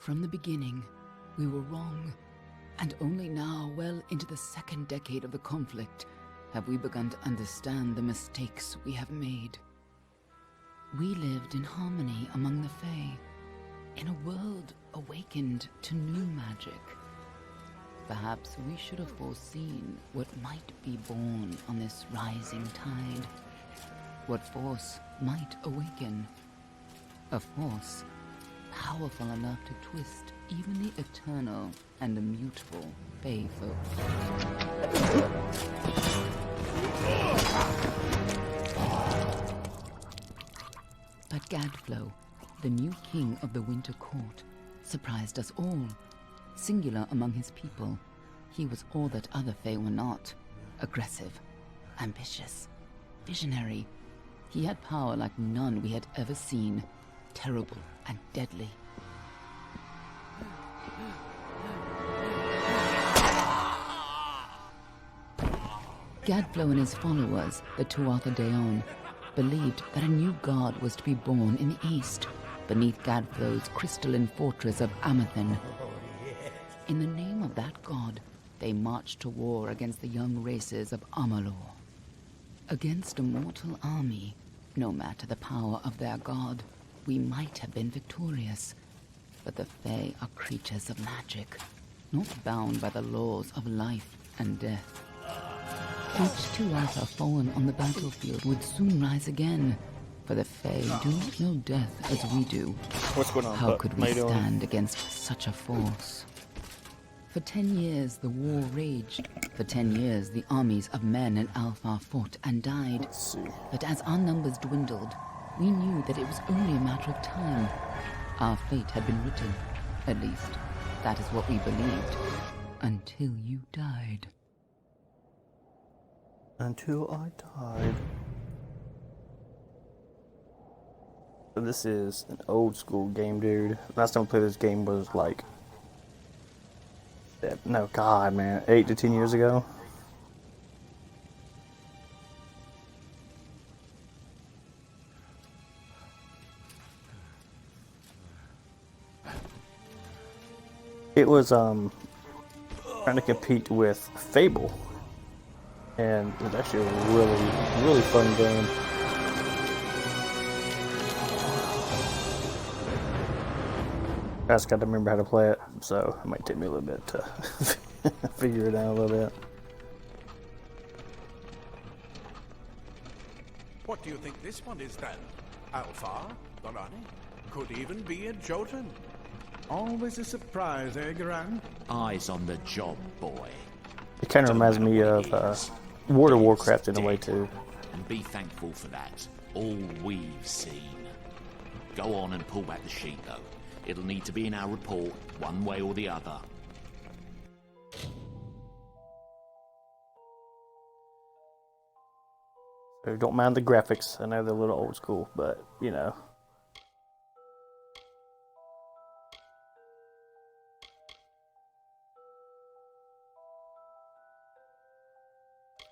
From the beginning, we were wrong, and only now, well into the second decade of the conflict, have we begun to understand the mistakes we have made. We lived in harmony among the Fae, in a world awakened to new magic. Perhaps we should have foreseen what might be born on this rising tide. What force might awaken. A force powerful enough to twist even the eternal and immutable Fae folk. But Gadflow, the new king of the Winter Court, surprised us all. Singular among his people, he was all that other Fae were not. Aggressive, ambitious, visionary. He had power like none we had ever seen, terrible and deadly. Gadflow and his followers, the Tuatha Deon, believed that a new god was to be born in the east, beneath Gadflow's crystalline fortress of Amathen. In the name of that god, they marched to war against the young races of Amalur. Against a mortal army, no matter the power of their god, we might have been victorious. But the Fae are creatures of magic, not bound by the laws of life and death. Each Tuatha fallen on the battlefield would soon rise again, for the Fae do not know death as we do. What's going on? How could we stand against such a force? For 10 years the war raged. For 10 years the armies of Men and Alpha fought and died. But as our numbers dwindled, we knew that it was only a matter of time. Our fate had been written. At least, that is what we believed. Until you died. Until I died. So this is an old school game, dude. Last time I played this game was like... no, God, man. 8 to 10 years ago. It was, trying to compete with Fable. And it was actually a really fun game. I just got to remember how to play it, so it might take me a little bit to figure it out a little bit. What do you think this one is then? Alpha? Gorani? Could even be a Jotun. Always a surprise, eh, Garan? Eyes on the job, boy. It kind of reminds me of World of Warcraft in a way too. And be thankful for that. All we've seen. Go on and pull back the sheet, though. It'll need to be in our report, one way or the other. So don't mind the graphics. I know they're a little old school, but you know.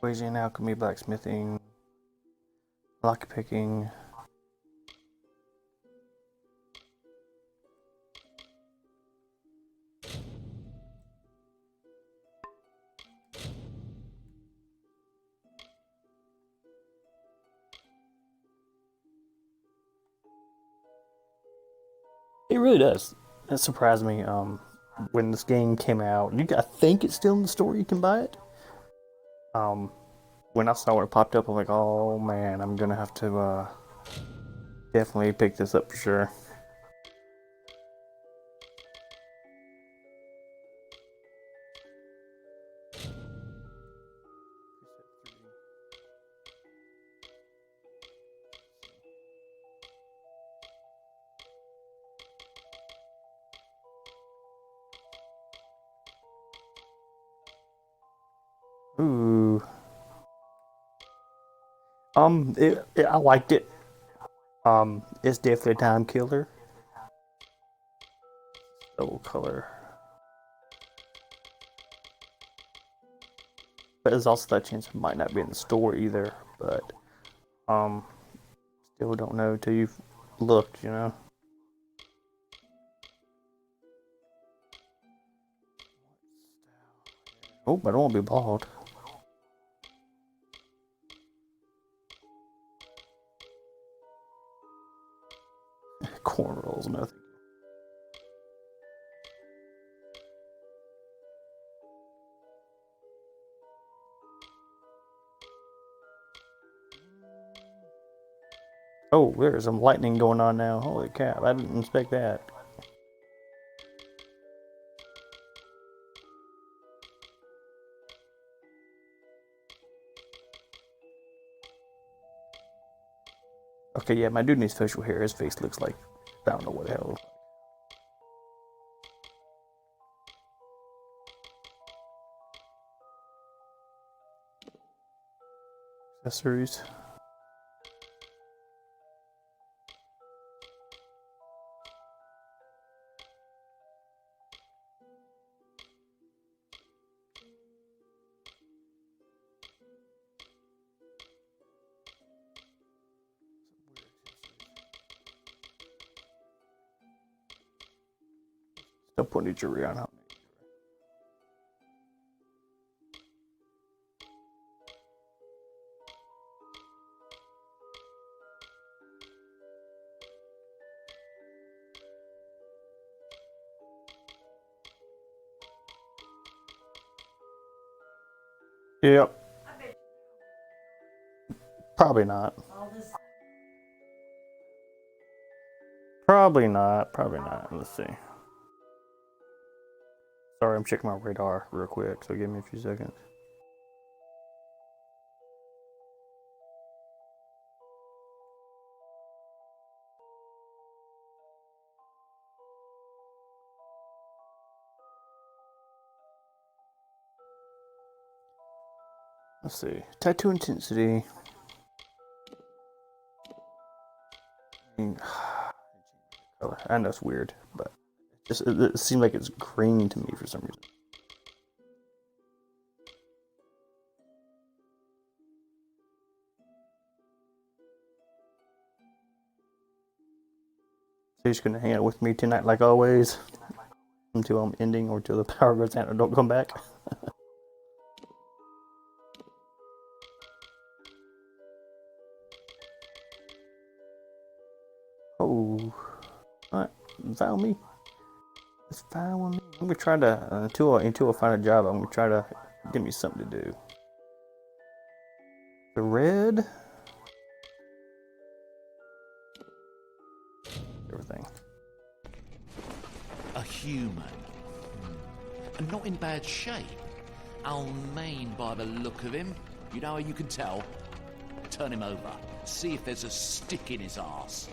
Persuasion, alchemy, blacksmithing, lockpicking. It really does. It surprised me when this game came out. I think it's still in the store. You can buy it. When I saw it popped up, I'm like, oh man, I'm gonna have to definitely pick this up for sure. Ooh. I liked it. It's definitely a time killer. Double color. But there's also that chance it might not be in the store either, but still don't know till you've looked, you know. Oh, but I don't want to be bald. Cornrows, nothing. Oh, there's some lightning going on now. Holy crap, I didn't expect that. Okay, yeah, my dude needs facial hair. His face looks like, I don't know what the hell. Accessories. Still putting jewelry on. Yep. Probably not. Probably not. Probably not. Let's see. Sorry, I'm checking my radar real quick, so give me a few seconds. Let's see. Tattoo intensity. I know it's weird, but it seems like it's green to me for some reason. So you're just gonna hang out with me tonight, like always, until I'm ending or until the power goes out and don't come back. Oh, alright, fine with me. It's fine with me. I'm gonna try to until I find a job. I'm gonna try to give me something to do. The red, everything. A human. And not in bad shape. Almain by the look of him. You know how you can tell? Turn him over. See if there's a stick in his arse.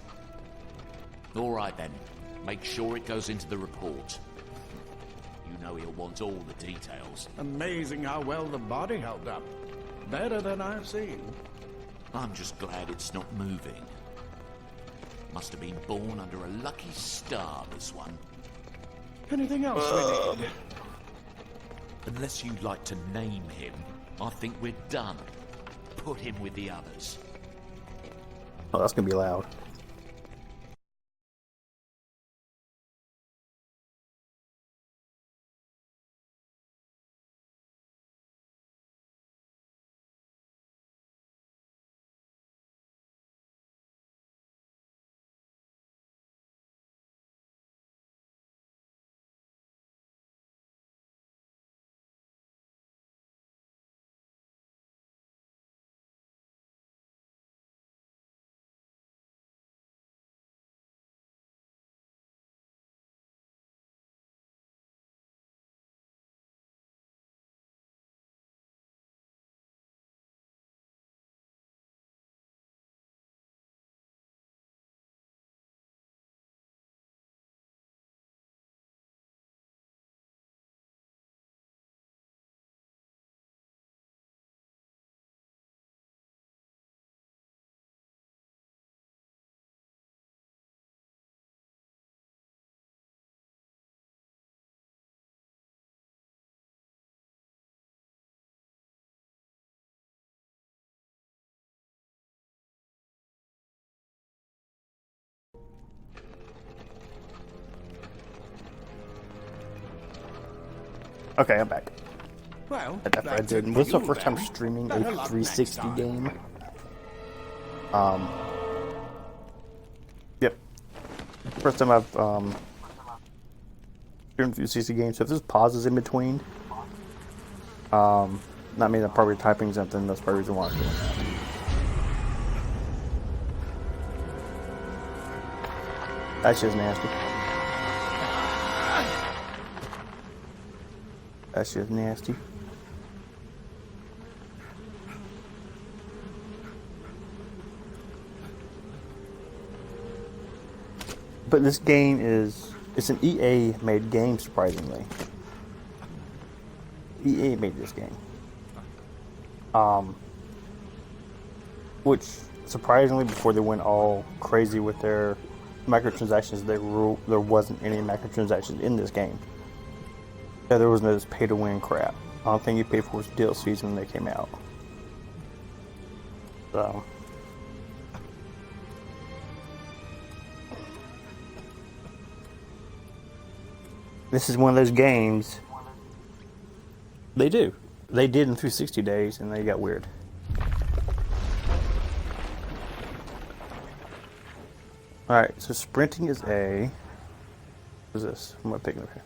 All right then. Make sure it goes into the report. You know he'll want all the details. Amazing how well the body held up. Better than I've seen. I'm just glad it's not moving. Must have been born under a lucky star, this one. Anything else we need? Unless you'd like to name him, I think we're done. Put him with the others. Oh, that's gonna be loud. Okay, I'm back. Well, I did. This was the first time streaming a 360 game. Yep. First time I've streamed 360 games. So if there's pauses in between, that means I'm probably typing something. That's probably the reason why I'm doing that. That's just nasty. That's just nasty. But this game it's an EA made game, surprisingly. EA made this game. Which surprisingly, before they went all crazy with their microtransactions, there wasn't any microtransactions in this game. Yeah, there was no this pay to win crap. I don't think you paid for DLCs when they came out. So this is one of those games. They did in 360 days, and they got weird. Alright, so sprinting is A. What is this? I'm gonna pick it up here.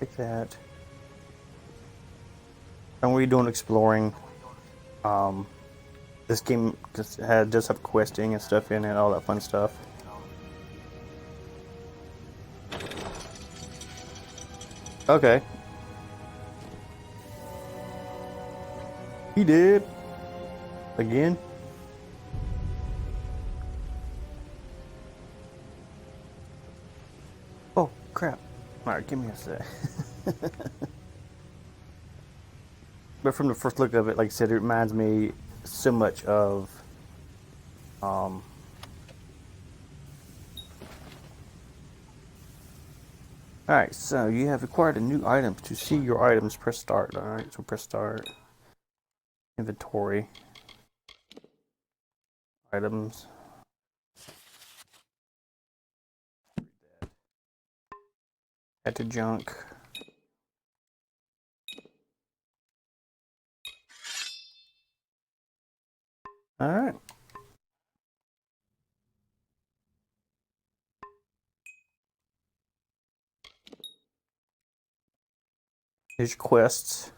Take that. And we're doing exploring. This game does have questing and stuff in it, all that fun stuff. Okay. He did. Again. Oh, crap. Alright, give me a sec. But from the first look of it, like I said, it reminds me so much of Alright, so you have acquired a new item. To see your items, press start. Alright, so press start. Inventory. Items. Add to junk. Alright. Here's your quests.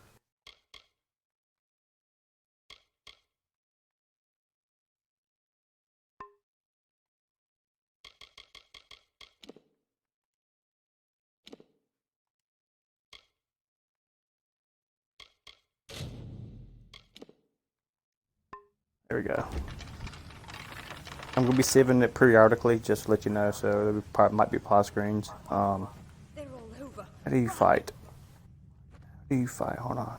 There we go. I'm gonna be saving it periodically, just to let you know. So there might be pause screens. They're all over. How do you fight? How do you fight? Hold on.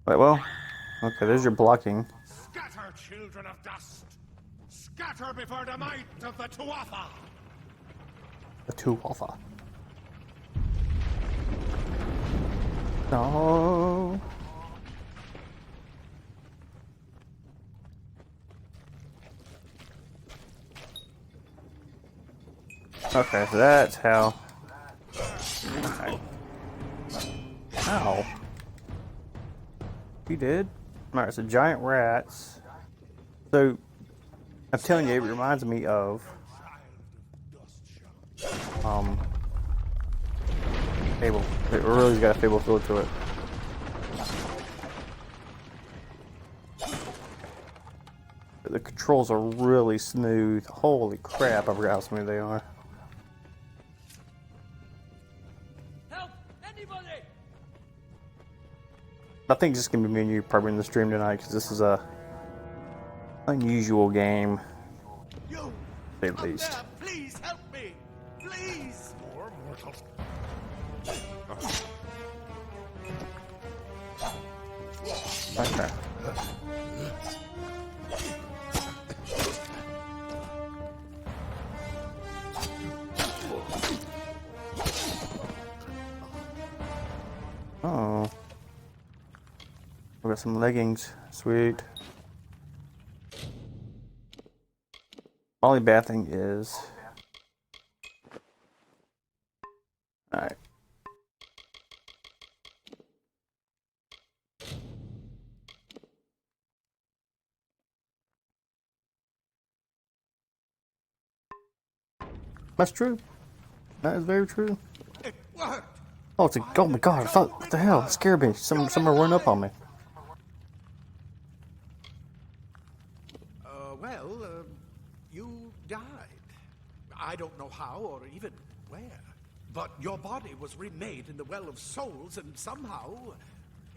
Wait, well, okay. There's your blocking. Scatter, children of dust! Scatter before the might of the Tuatha! The Tuatha. No. Okay, so that's how. Okay. Ow. You did? Alright, so giant rats. So, I'm telling you, it reminds me of Fable. It really's got a Fable feel to it. The controls are really smooth. Holy crap, I forgot how smooth they are. Help! Anybody! I think this is going to be me and you probably in the stream tonight, because this is a unusual game, You! to say the Up least. there, please help me! Please! More mortals. Okay. Oh. We got some leggings. Sweet. Only bad thing is... That's true. That is very true. It worked! Oh, it's a, oh my god, I thought, what the hell? It scared me. Someone run up on me. You died. I don't know how or even where. But your body was remade in the Well of Souls, and somehow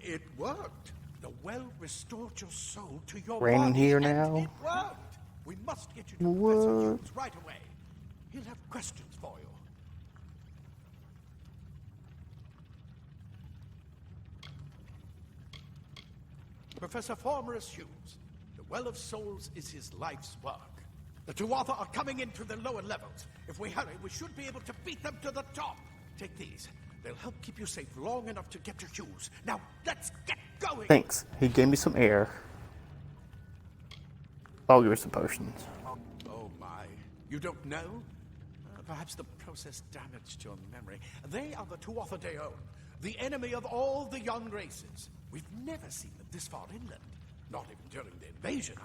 it worked. The well restored your soul to your Raining body. here and now. It worked. We must get you to What? Professor Hughes right away. He'll have questions for you. Professor Formerus Hughes, the Well of Souls is his life's work. The Tuatha are coming in through the lower levels. If we hurry, we should be able to beat them to the top. Take these. They'll help keep you safe long enough to get to Hughes. Now, let's get going! Thanks. He gave me some air. I'll give her some potions. Oh my. You don't know? Perhaps the process damaged your memory. They are the Tuatha Deon, the enemy of all the young races. We've never seen them this far inland. Not even during the invasion.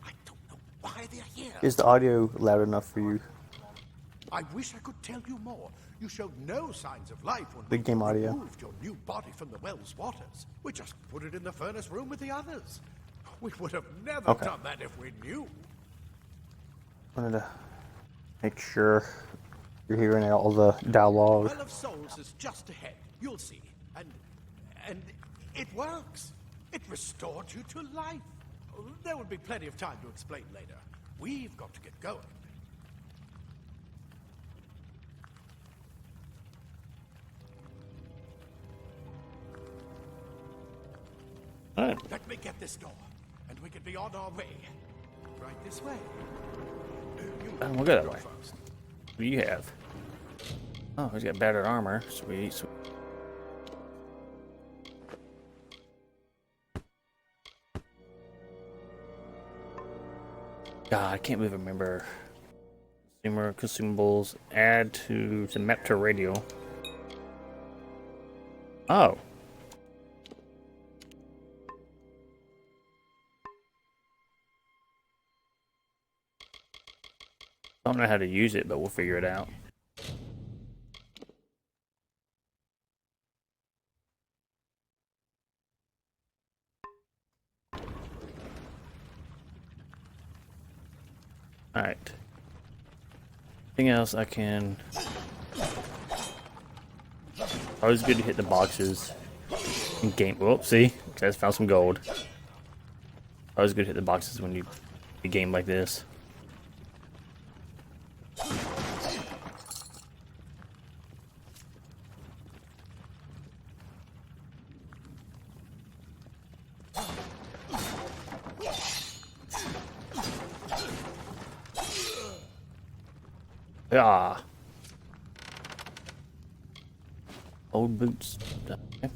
I don't know why they're here. Is the audio loud enough for you? I wish I could tell you more. You showed no signs of life when Big game audio. removed your new body from the well's waters. We just put it in the furnace room with the others. We would have never Okay. done that if we knew. Wanted to make sure you're hearing all the dialogue. Well of Souls is just ahead. You'll see. And it works. It restored you to life. There will be plenty of time to explain later. We've got to get going. Alright. Let me get this door, and we can be on our way. Right this way. We'll go that way. First. What do you have? Oh, he's got battered armor. Sweet, sweet. God, I can't even remember. Consumer consumables. Add to the map to radio. Oh. I don't know how to use it, but we'll figure it out. Alright. Anything else I can... Always good to hit the boxes in game. Whoop, see? Guys found some gold. Always good to hit the boxes when you a game like this. Ah. Old boots. Okay.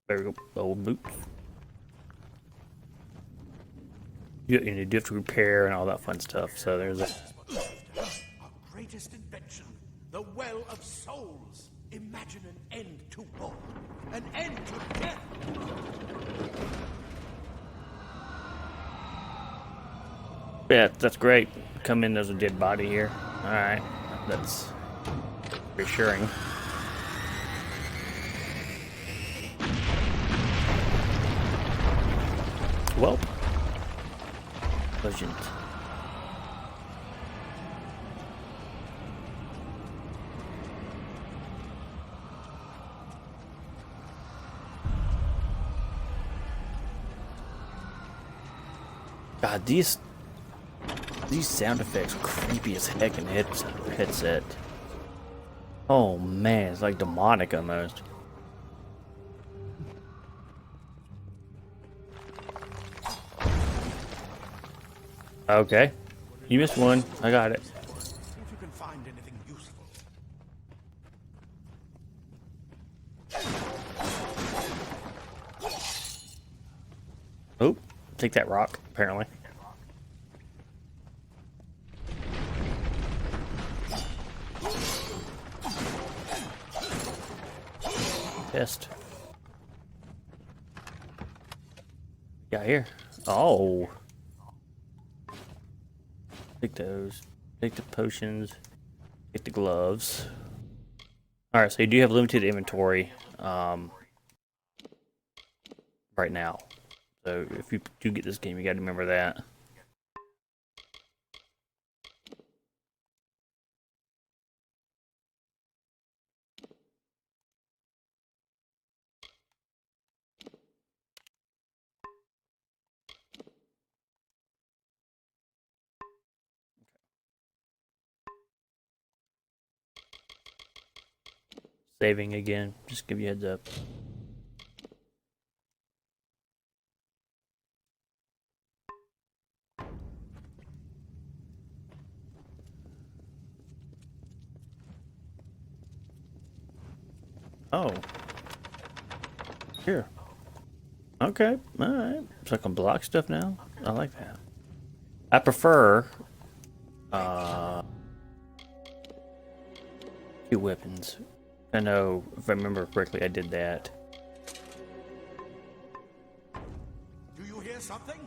There we go. Old boots. You do have to repair and all that fun stuff. So there's a. Our greatest invention, the Well of Souls. Imagine an end to war, an end to death. Yeah, that's great. Come in, there's a dead body here. Alright, that's reassuring. Well, legend. God, these sound effects are creepy as heck in the headset. Oh man, it's like demonic almost. Okay. You missed one. I got it. See if you can find anything useful. Oh, take that rock, apparently. Test. Got here. Oh. Take those. Take the potions. Take the gloves. Alright, so you do have limited inventory right now. So if you do get this game, you gotta remember that. Saving again, just give you a heads up. Oh. Here. Okay, alright. So I can block stuff now? I like that. I prefer two weapons. I know, if I remember correctly, I did that. Do you hear something?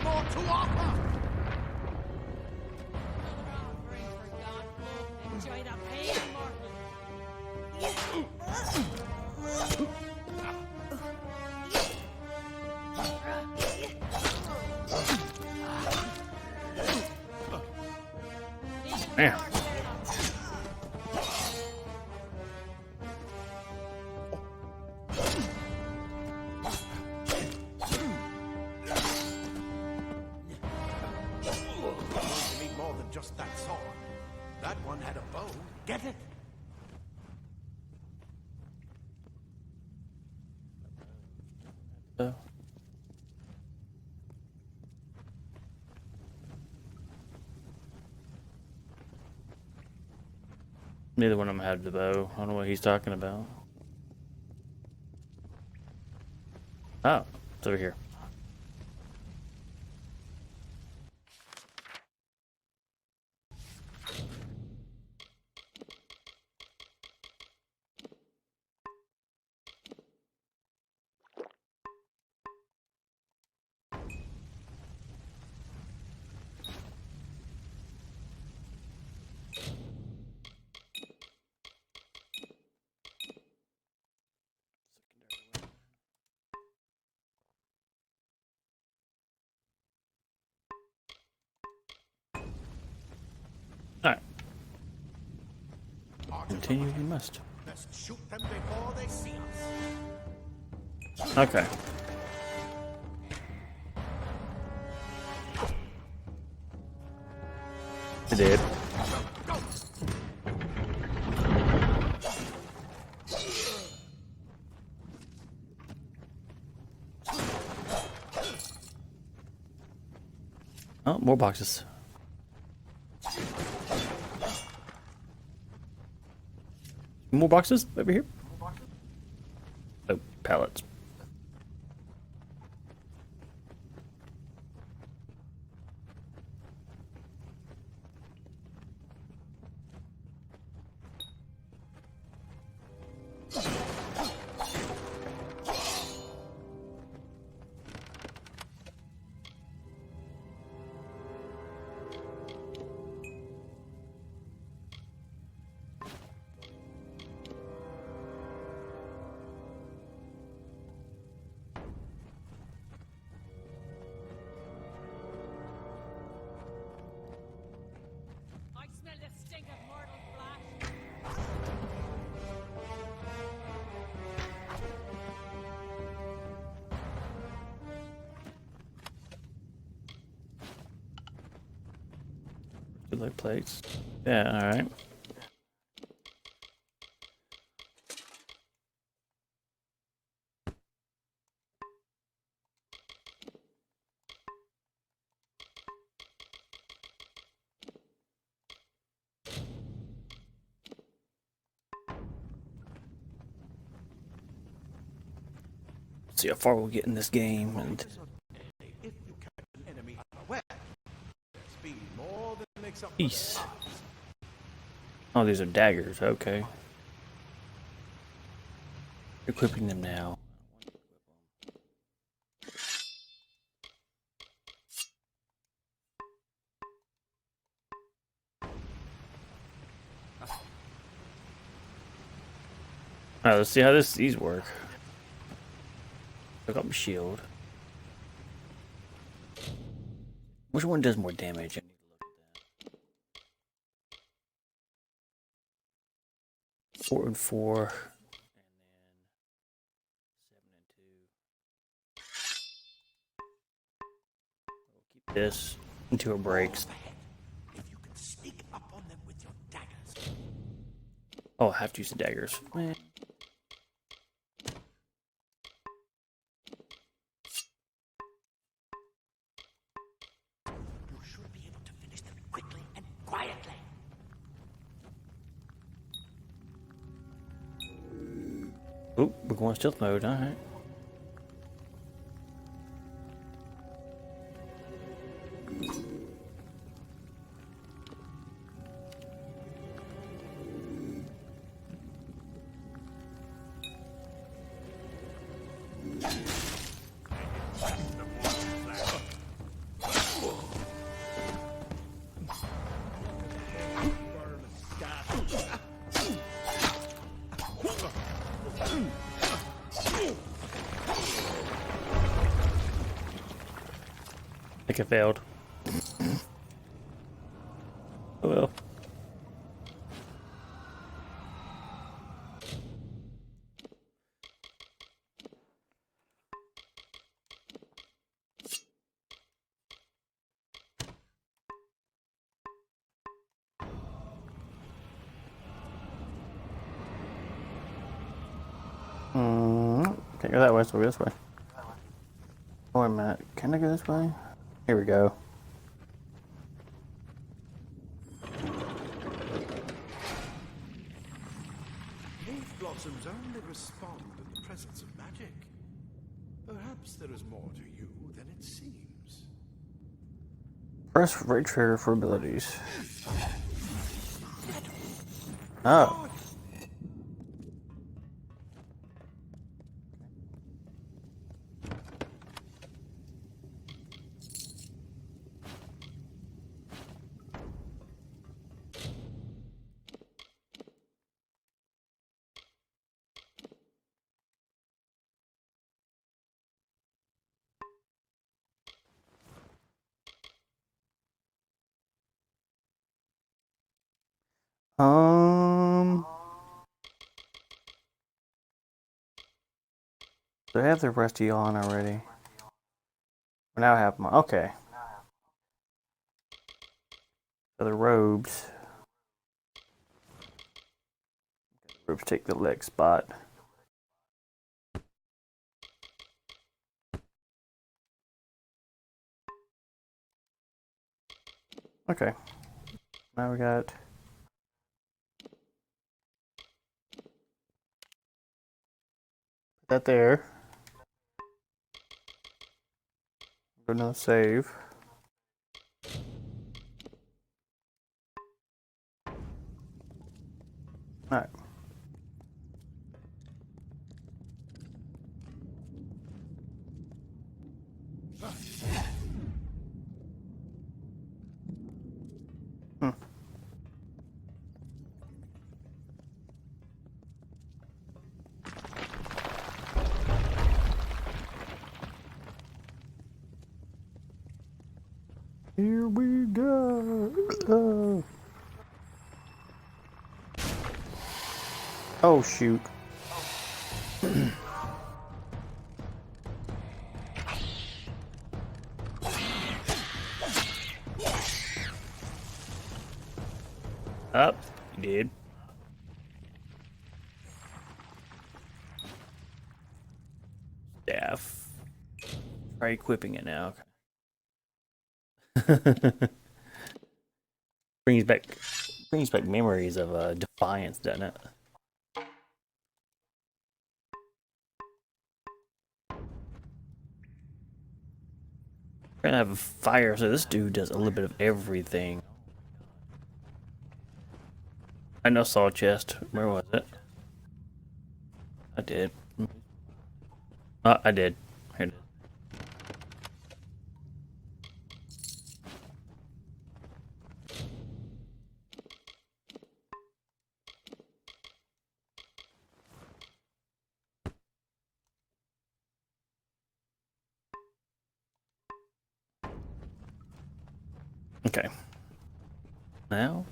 More Tuatha! Enjoy the pain, mortal. Man. You need more than just that sword. That one had a bow. Get it? Neither one of them had the bow. I don't know what he's talking about. Oh, it's over here. Alright. Continue we must. Best shoot them before they see us. Okay. It did. Oh, more boxes. More boxes over here. Oh, pallets. I smell the stink of mortal flesh. Good like plates. Yeah, alright. See how far we'll get in this game and If you catch an enemy unaware, their speed more than makes up. peace. Oh, these are daggers, okay. Equipping them now. Alright, let's see how these work. Pick up my shield. Which one does more damage? I need to look at that. 4 and 4, and then 7 and 2. We'll keep this until it breaks. If you can sneak up on them with your daggers. Oh, I have to use the daggers. Man. You should be able to finish them quickly and quietly. Oop, we're going stealth mode, alright. I think I failed. Oh well. Can't go that way, so we'll go this way. Oh, wait a minute. Can I go this way? Here we go. Leaf blossoms only respond in the presence of magic. Perhaps there is more to you than it seems. Press right trigger for abilities. Oh. Do I have the rusty on already? Now I have my okay. So the robes. Robes take the leg spot. Okay. Now we got that there. Go to save. Alright. Here we go. Oh shoot. Up, you did. Staff. Try equipping it now. brings back memories of Defiance, doesn't it? We're gonna have a fire, so this dude does a little bit of everything. I know saw chest. Where was it? I did. Oh, I did. Here it is. Okay. Now,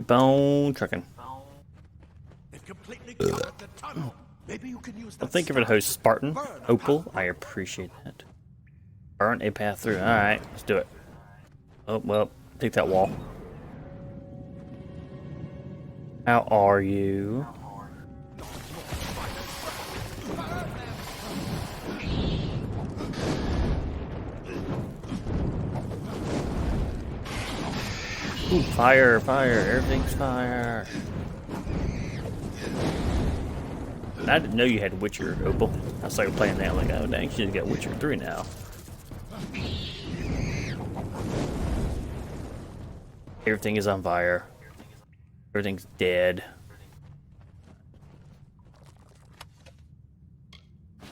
bone trucking. They've completely covered the tunnel. Maybe you can use that. Well, thank you for the host, Spartan. Opal, I appreciate that. Burn a path through. Alright, let's do it. Oh, well, take that wall. How are you? Ooh, fire, fire, everything's fire. I didn't know you had Witcher, Opal. I started playing that, like, oh dang, she's got Witcher 3 now. Everything is on fire. Everything's dead.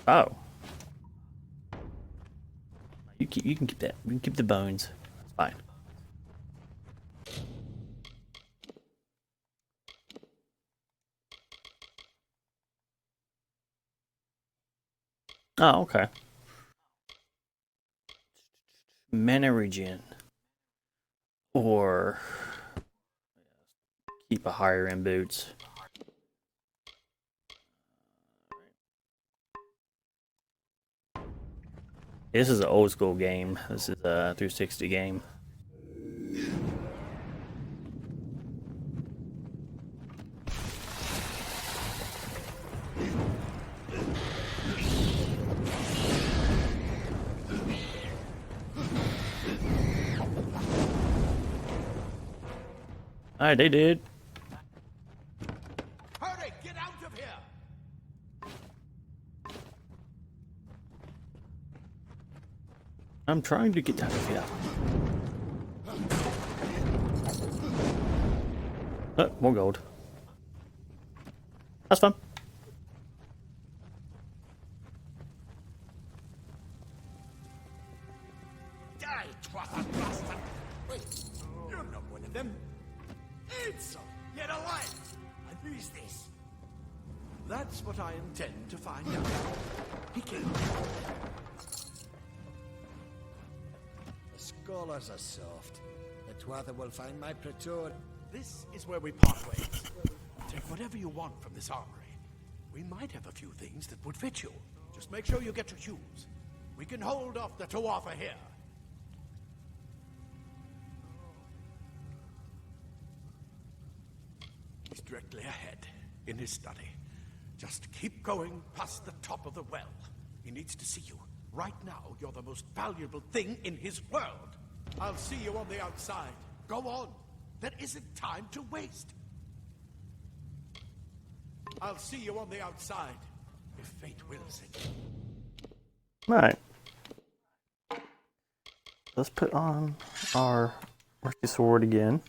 Oh. You can keep that. You can keep the bones. It's fine. Oh, okay. Mana regen. Or keep a higher end boots. This is an old school game. This is a 360 game. Alright, they did. Hurry, get out of here! I'm trying to get out of here. Oh, more gold. That's fun. Die, Twatha bastard! Wait, you're not one of them. It's yet alive! And who is this? That's what I intend to find out. He killed me. The scholars are soft. The Twatha will find my praetor. This is where we part ways. Take whatever you want from this armory. We might have a few things that would fit you. Just make sure you get your shoes. We can hold off the Tuatha here. He's directly ahead, in his study. Just keep going past the top of the well. He needs to see you. Right now, you're the most valuable thing in his world. I'll see you on the outside. Go on. There isn't time to waste. I'll see you on the outside, if fate wills it. Alright. Let's put on our rusty sword again.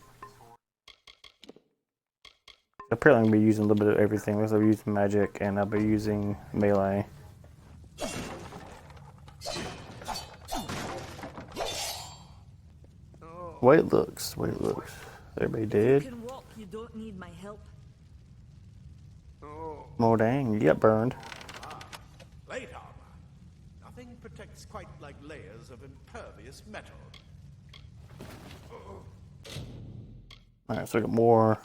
Apparently I'm going to be using a little bit of everything. I'll be using magic and I'll be using melee. Way it looks, way it looks. Everybody dead. You can walk, you don't need my help. Oh dang, you got burned. Plate armor. Nothing protects quite like layers of impervious metal. Alright, so we got more.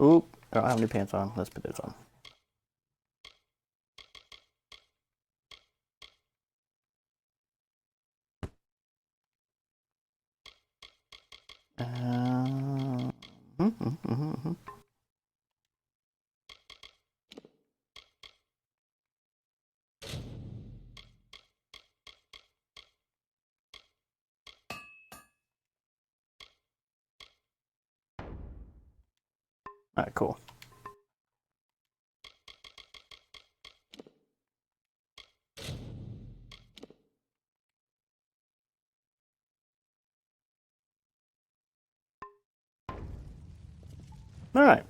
Oop, I don't have any pants on. Let's put this on. Alright, cool. Alright.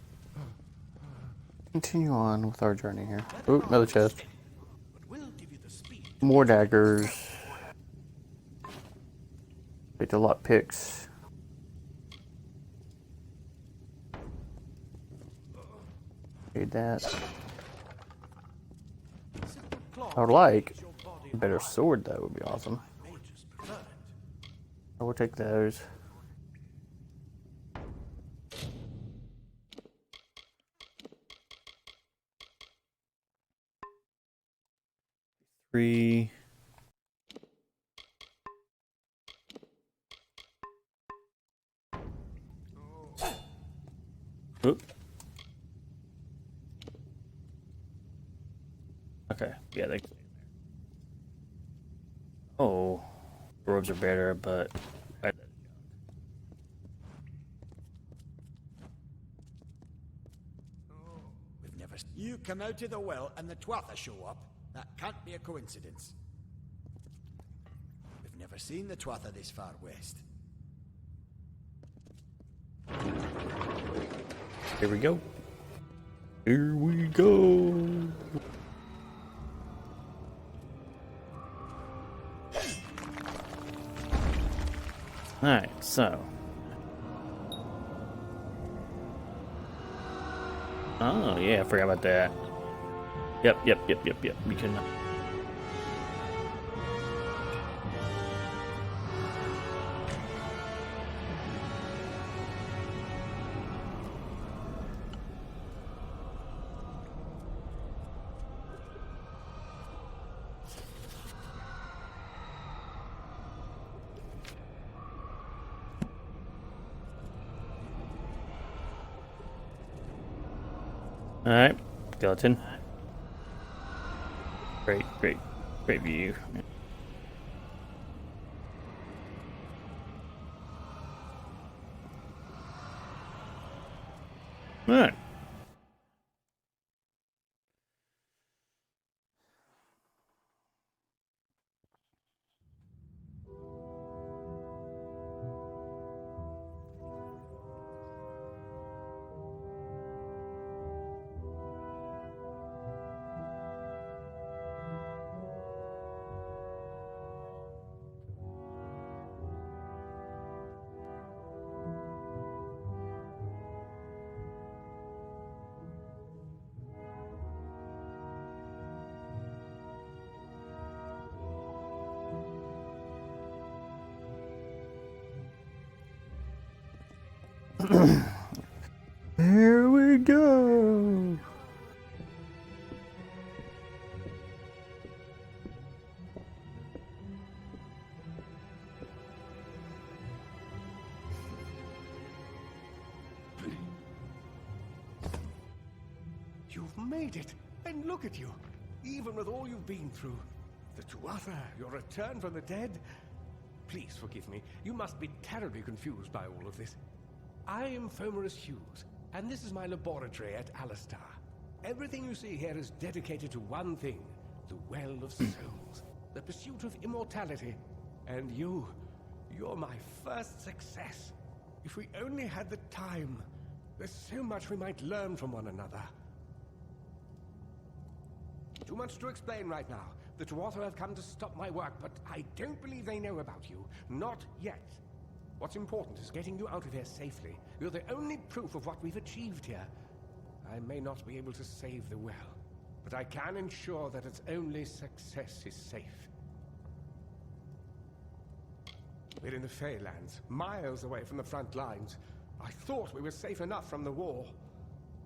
Continue on with our journey here. Ooh, another chest. More daggers. Take the lot picks. Need that. I would like A better sword, though, would be awesome. Mages prefer it. I will take those. Three. Oop. Okay, yeah, they. Oh, robes are better, but. We've never. You come out of the well and the Tuatha show up. That can't be a coincidence. We've never seen the Tuatha this far west. Here we go. Here we go. Alright, so. Oh, yeah, I forgot about that. Yep. You can. Alright, skeleton. Great view. Alright. Here we go. You've made it, and look at you. Even with all you've been through. The Tuatha, your return from the dead. Please forgive me. You must be terribly confused by all of this. I am Fomerus Hughes, and this is my laboratory at Alistar. Everything you see here is dedicated to one thing, the Well of Souls, the pursuit of immortality. And you're my first success. If we only had the time, there's so much we might learn from one another. Too much to explain right now. The Tuatha have come to stop my work, but I don't believe they know about you. Not yet. What's important is getting you out of here safely. You're the only proof of what we've achieved here. I may not be able to save the well, but I can ensure that its only success is safe. We're in the Feylands, miles away from the front lines. I thought we were safe enough from the war,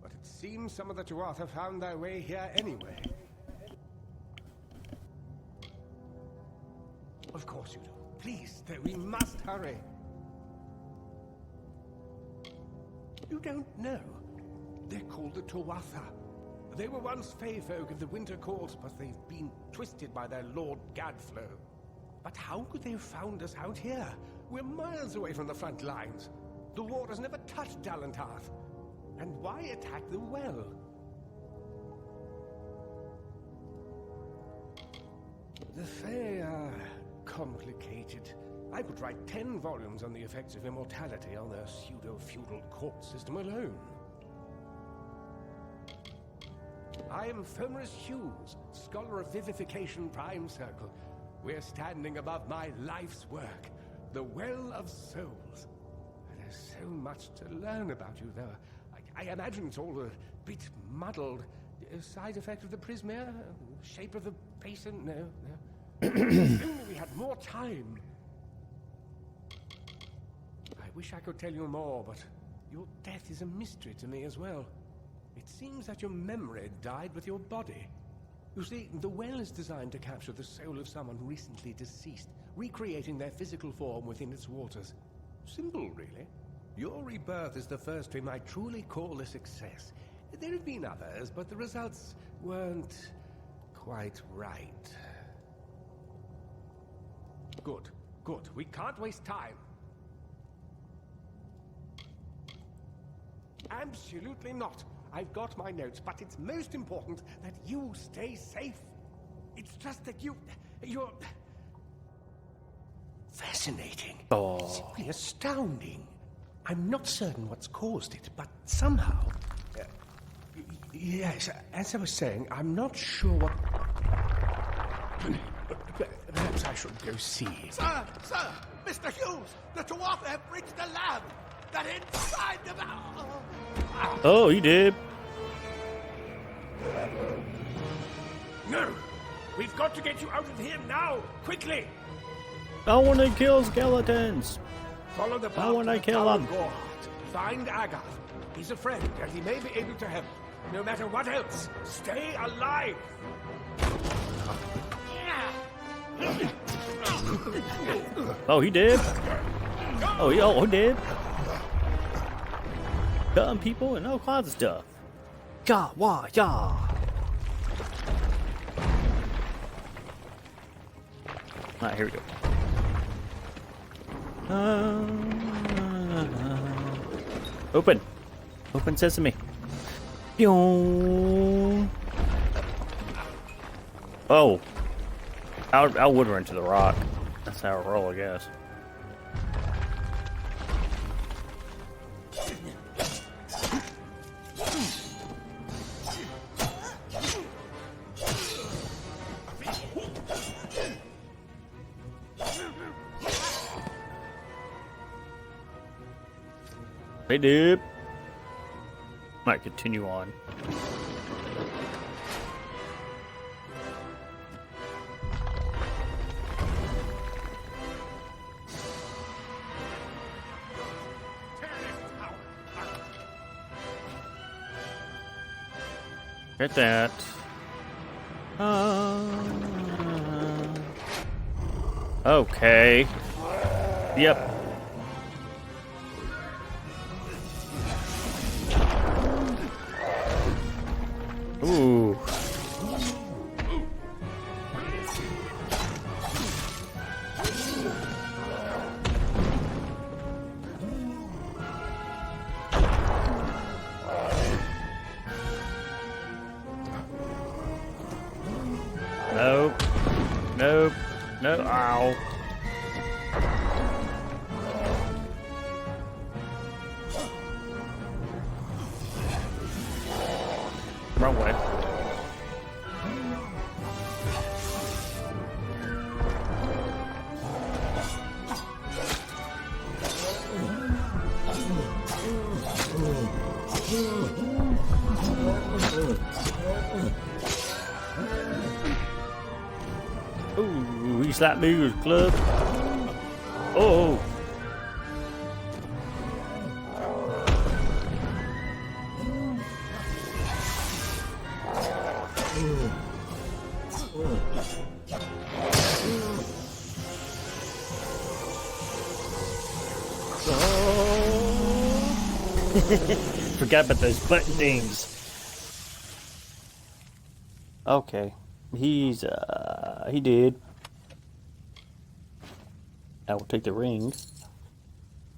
but it seems some of the Tuatha have found their way here anyway. Of course you do. Please, we must hurry. You don't know. They're called the Tuatha. They were once Fey folk of the Winter Court, but they've been twisted by their Lord Gadflow. But how could they have found us out here? We're miles away from the front lines. The war has never touched Dalantarth. And why attack the well? The Fey are complicated. I could write 10 volumes on the effects of immortality on their pseudo-feudal court system alone. I am Fomerus Hughes, Scholar of Vivification Prime Circle. We're standing above my life's work, the Well of Souls. There's so much to learn about you, though. I imagine it's all a bit muddled. A side effect of the prismere? Shape of the basin? No. If only we had more time. I wish I could tell you more, but your death is a mystery to me as well. It seems that your memory died with your body. You see, the well is designed to capture the soul of someone recently deceased, recreating their physical form within its waters. Simple, really. Your rebirth is the first we might truly call a success. There have been others, but the results weren't quite right. Good, good. We can't waste time. Absolutely not. I've got my notes, but it's most important that you stay safe. It's just that you're... fascinating. Oh. Simply astounding. I'm not certain what's caused it, but somehow... yes, as I was saying, I'm not sure what... Perhaps I should go see. Sir! Mr. Hughes! The Tuatha have reached the lab! They're inside the... Oh, he did. No! We've got to get you out of here now! Quickly! I want to kill skeletons. Follow the I path wanna to the kill Tower him. of Gorhart. Find Agath. He's a friend, and he may be able to help. No matter what else, stay alive! Oh, he did. Oh, he did. Cutting people and all kinds of stuff. Ya, wah, ya. Alright, here we go. Open. Open sesame. Pyong. Oh. I would run to the rock. That's how I roll, I guess. Hey, dude. Might continue on. Get that. Okay. Yep. Ooh. Nope. Nope. No. Ow. Wrong way. Ooh, he slapped me with his club. Oh. Forgot about those button things. Okay. He did. I will take the ring.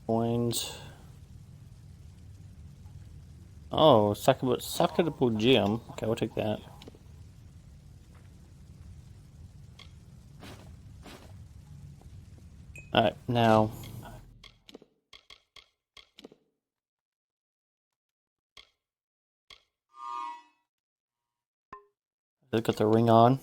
Coins. Oh, suckable gem. Okay, we'll take that. Alright, now. Let's get the ring on.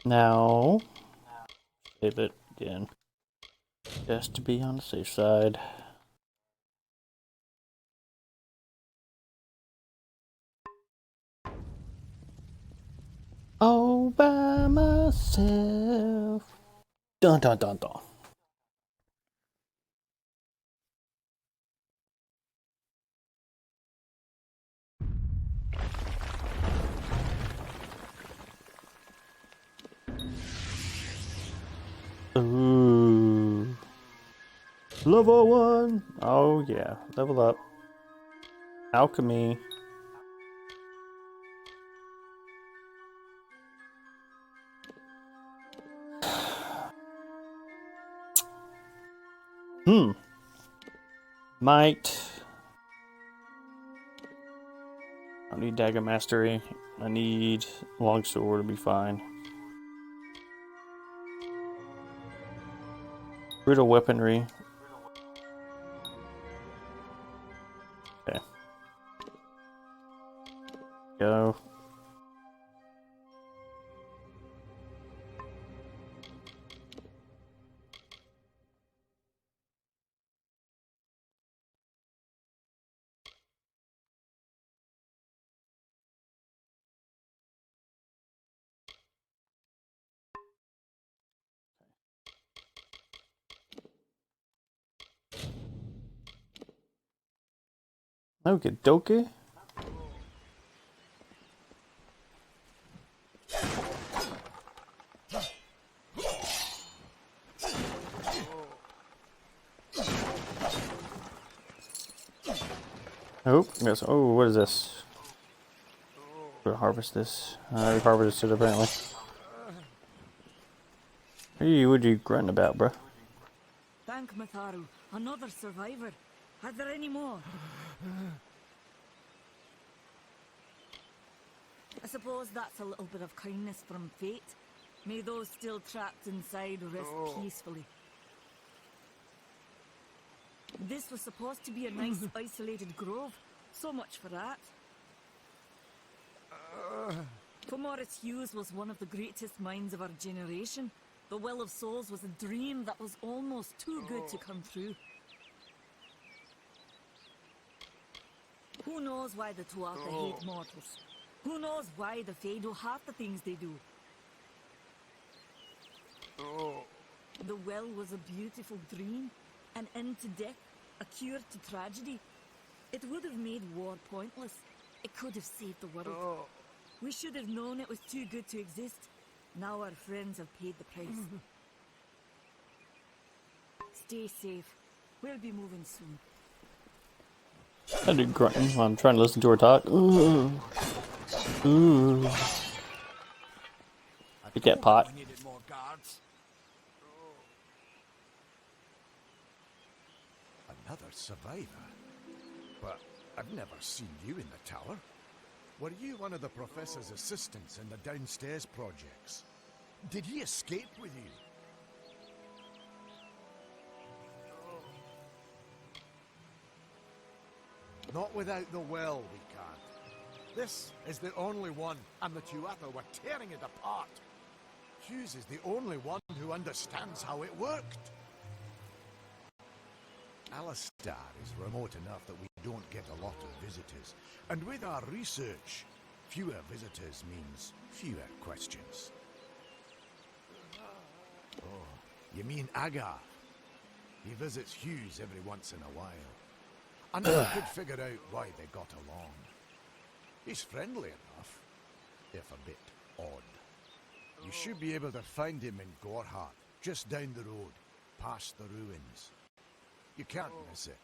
Now, save it again, just to be on the safe side. All by myself. Dun dun dun dun. Ooh. Level 1! Oh yeah, level up. Alchemy. Might. I need dagger mastery. I need longsword to be fine. Brittle weaponry. Okay. Go. Okie dokie. Oh, yes. Oh, what is this? We'll harvest this. We harvested it apparently. Hey, what are you grunting about, bro? Thank Matharu. Another survivor. Are there any more? I suppose that's a little bit of kindness from fate. May those still trapped inside rest peacefully. This was supposed to be a nice isolated grove. So much for that. Morris Hughes was one of the greatest minds of our generation. The Well of Souls was a dream that was almost too good to come true. Who knows why the Tuatha hate mortals? Who knows why the Fae do half the things they do? The well was a beautiful dream, an end to death, a cure to tragedy. It would have made war pointless. It could have saved the world. We should have known it was too good to exist. Now our friends have paid the price. Stay safe. We'll be moving soon. I do grunting while I'm trying to listen to her talk. Ooh. Ooh. Get that pot. We needed more guards. Another survivor? But I've never seen you in the tower. Were you one of the Professor's assistants in the downstairs projects? Did he escape with you? Not without the well, we can't. This is the only one, and the Tuatha were tearing it apart. Hughes is the only one who understands how it worked. Alistar is remote enough that we don't get a lot of visitors. And with our research, fewer visitors means fewer questions. Oh, you mean Agar? He visits Hughes every once in a while. I never could figure out why they got along. He's friendly enough, if a bit odd. You should be able to find him in Gorhart, just down the road, past the ruins. You can't miss it.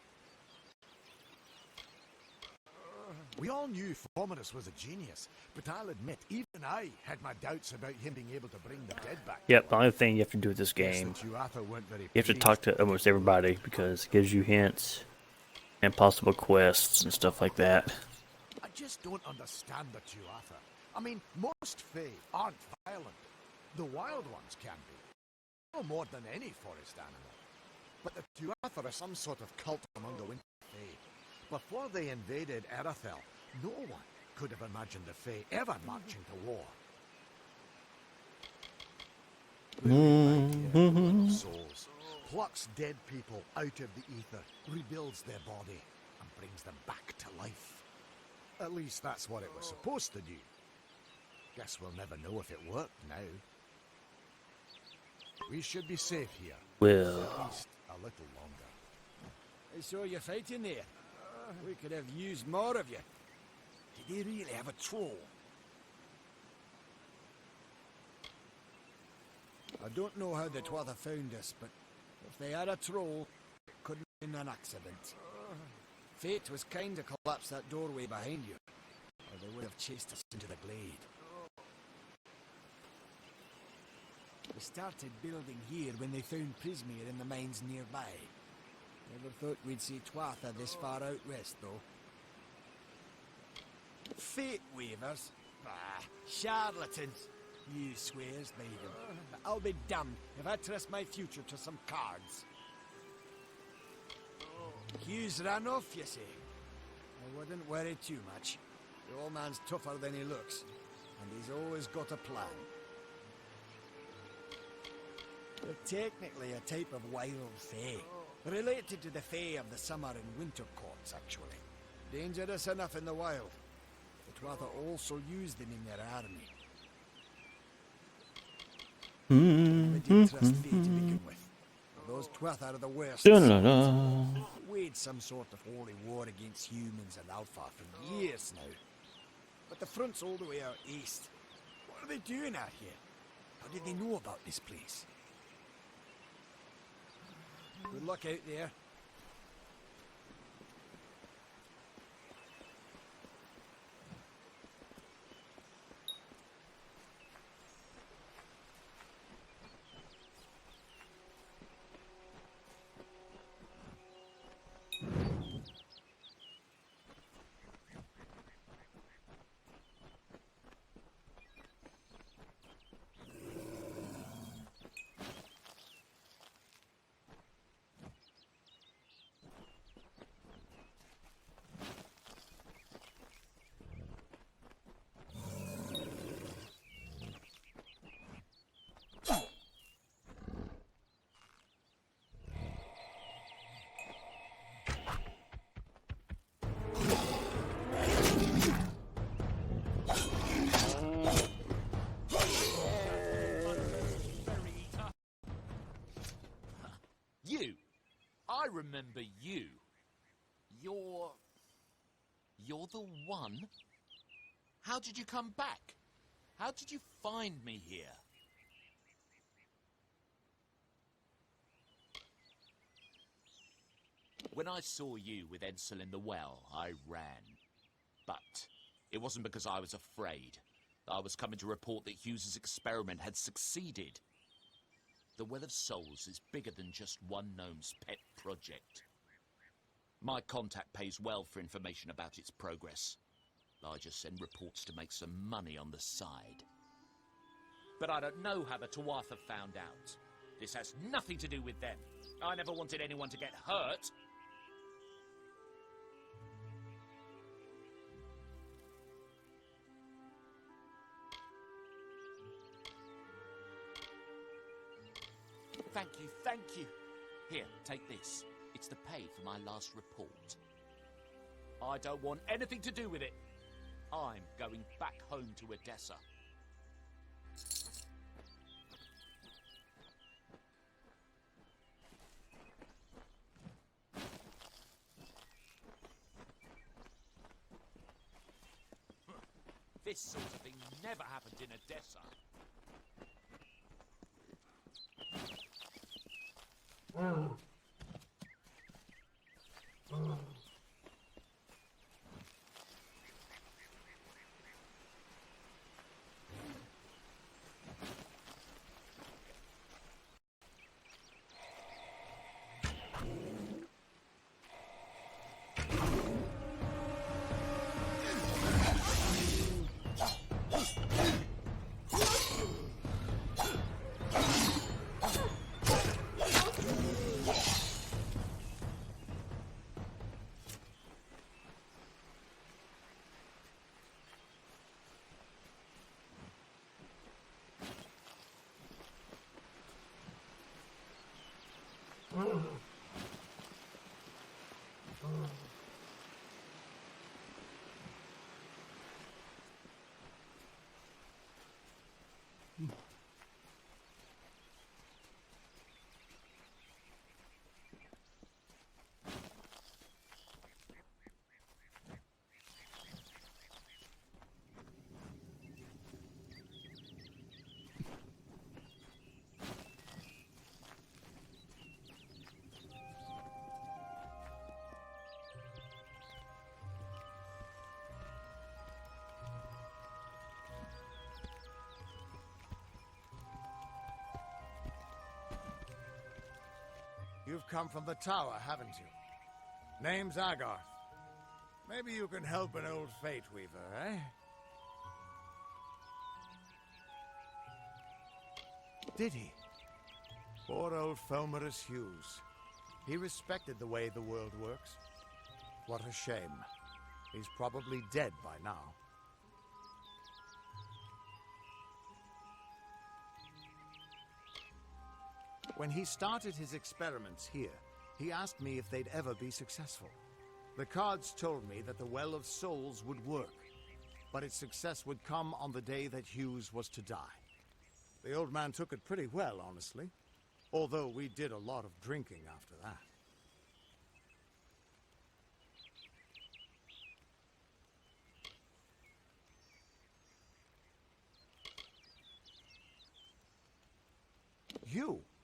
We all knew Fominus was a genius, but I'll admit, even I had my doubts about him being able to bring the dead back. Yep, the only thing you have to do with this game, you have to talk to almost everybody because it gives you hints and possible quests and stuff like that. I just don't understand the Tuatha. I mean, most Fae aren't violent. The wild ones can be. No more than any forest animal. But the Tuatha are some sort of cult among the Winter Fae. Before they invaded Erythel, no one could have imagined the Fae ever marching to war. Souls plucks dead people out of the ether, rebuilds their body, and brings them back to life. At least that's what it was supposed to do. Guess we'll never know if it worked now. We should be safe here. Well, At least a little longer. I saw you fighting there. We could have used more of you. Did they really have a troll? I don't know how the Twather found us, but if they had a troll, it couldn't have been an accident. Fate was kind to collapse that doorway behind you, or they would have chased us into the glade. We started building here when they found Prismere in the mines nearby. Never thought we'd see Twather this far out west, though. Fate weavers? Bah, charlatans. You swears made them. But I'll be damned if I trust my future to some cards. Hugh's ran off, you say? I wouldn't worry too much. The old man's tougher than he looks, and he's always got a plan. They're technically a type of wild fae, related to the fae of the summer and winter courts, actually. Dangerous enough in the wild, but Twather also used them in their army. We didn't trust fae to begin with. Those Twather are the worst. Waged some sort of holy war against humans and Alpha for years now. But the front's all the way out east. What are they doing out here? How did they know about this place? Good luck out there. I remember you. You're the one? How did you come back? How did you find me here? When I saw you with Edsel in the well, I ran. But it wasn't because I was afraid. I was coming to report that Hughes's experiment had succeeded. The Well of Souls is bigger than just one gnome's pet project. My contact pays well for information about its progress. I just send reports to make some money on the side. But I don't know how the Tuatha found out. This has nothing to do with them. I never wanted anyone to get hurt. Thank you. Here, take this. It's the pay for my last report. I don't want anything to do with it. I'm going back home to Odessa. This sort of thing never happened in Odessa. You've come from the tower, haven't you? Name's Agarth. Maybe you can help an old fate weaver, eh? Did he? Poor old Fomerus Hughes. He respected the way the world works. What a shame. He's probably dead by now. When he started his experiments here, he asked me if they'd ever be successful. The cards told me that the Well of Souls would work, but its success would come on the day that Hughes was to die. The old man took it pretty well, honestly, although we did a lot of drinking after that.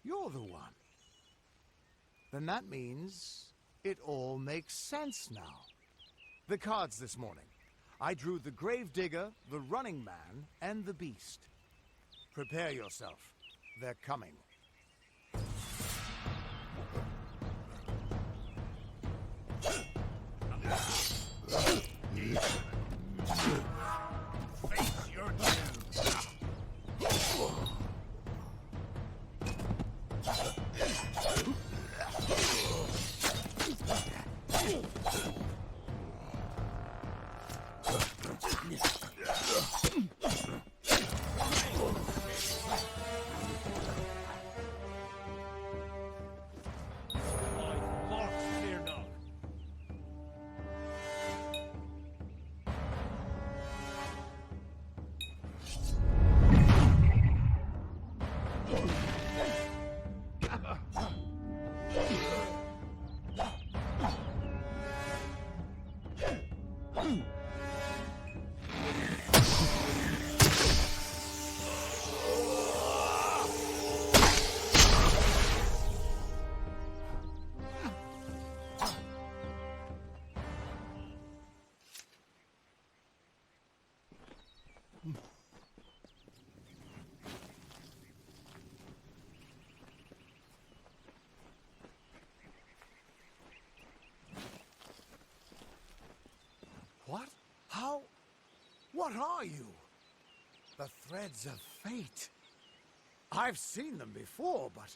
You're the one. Then that means it all makes sense now. The cards this morning. I drew the Gravedigger, the Running Man, and the Beast. Prepare yourself. They're coming. Face your doom. What? How? What are you? The threads of fate. I've seen them before, but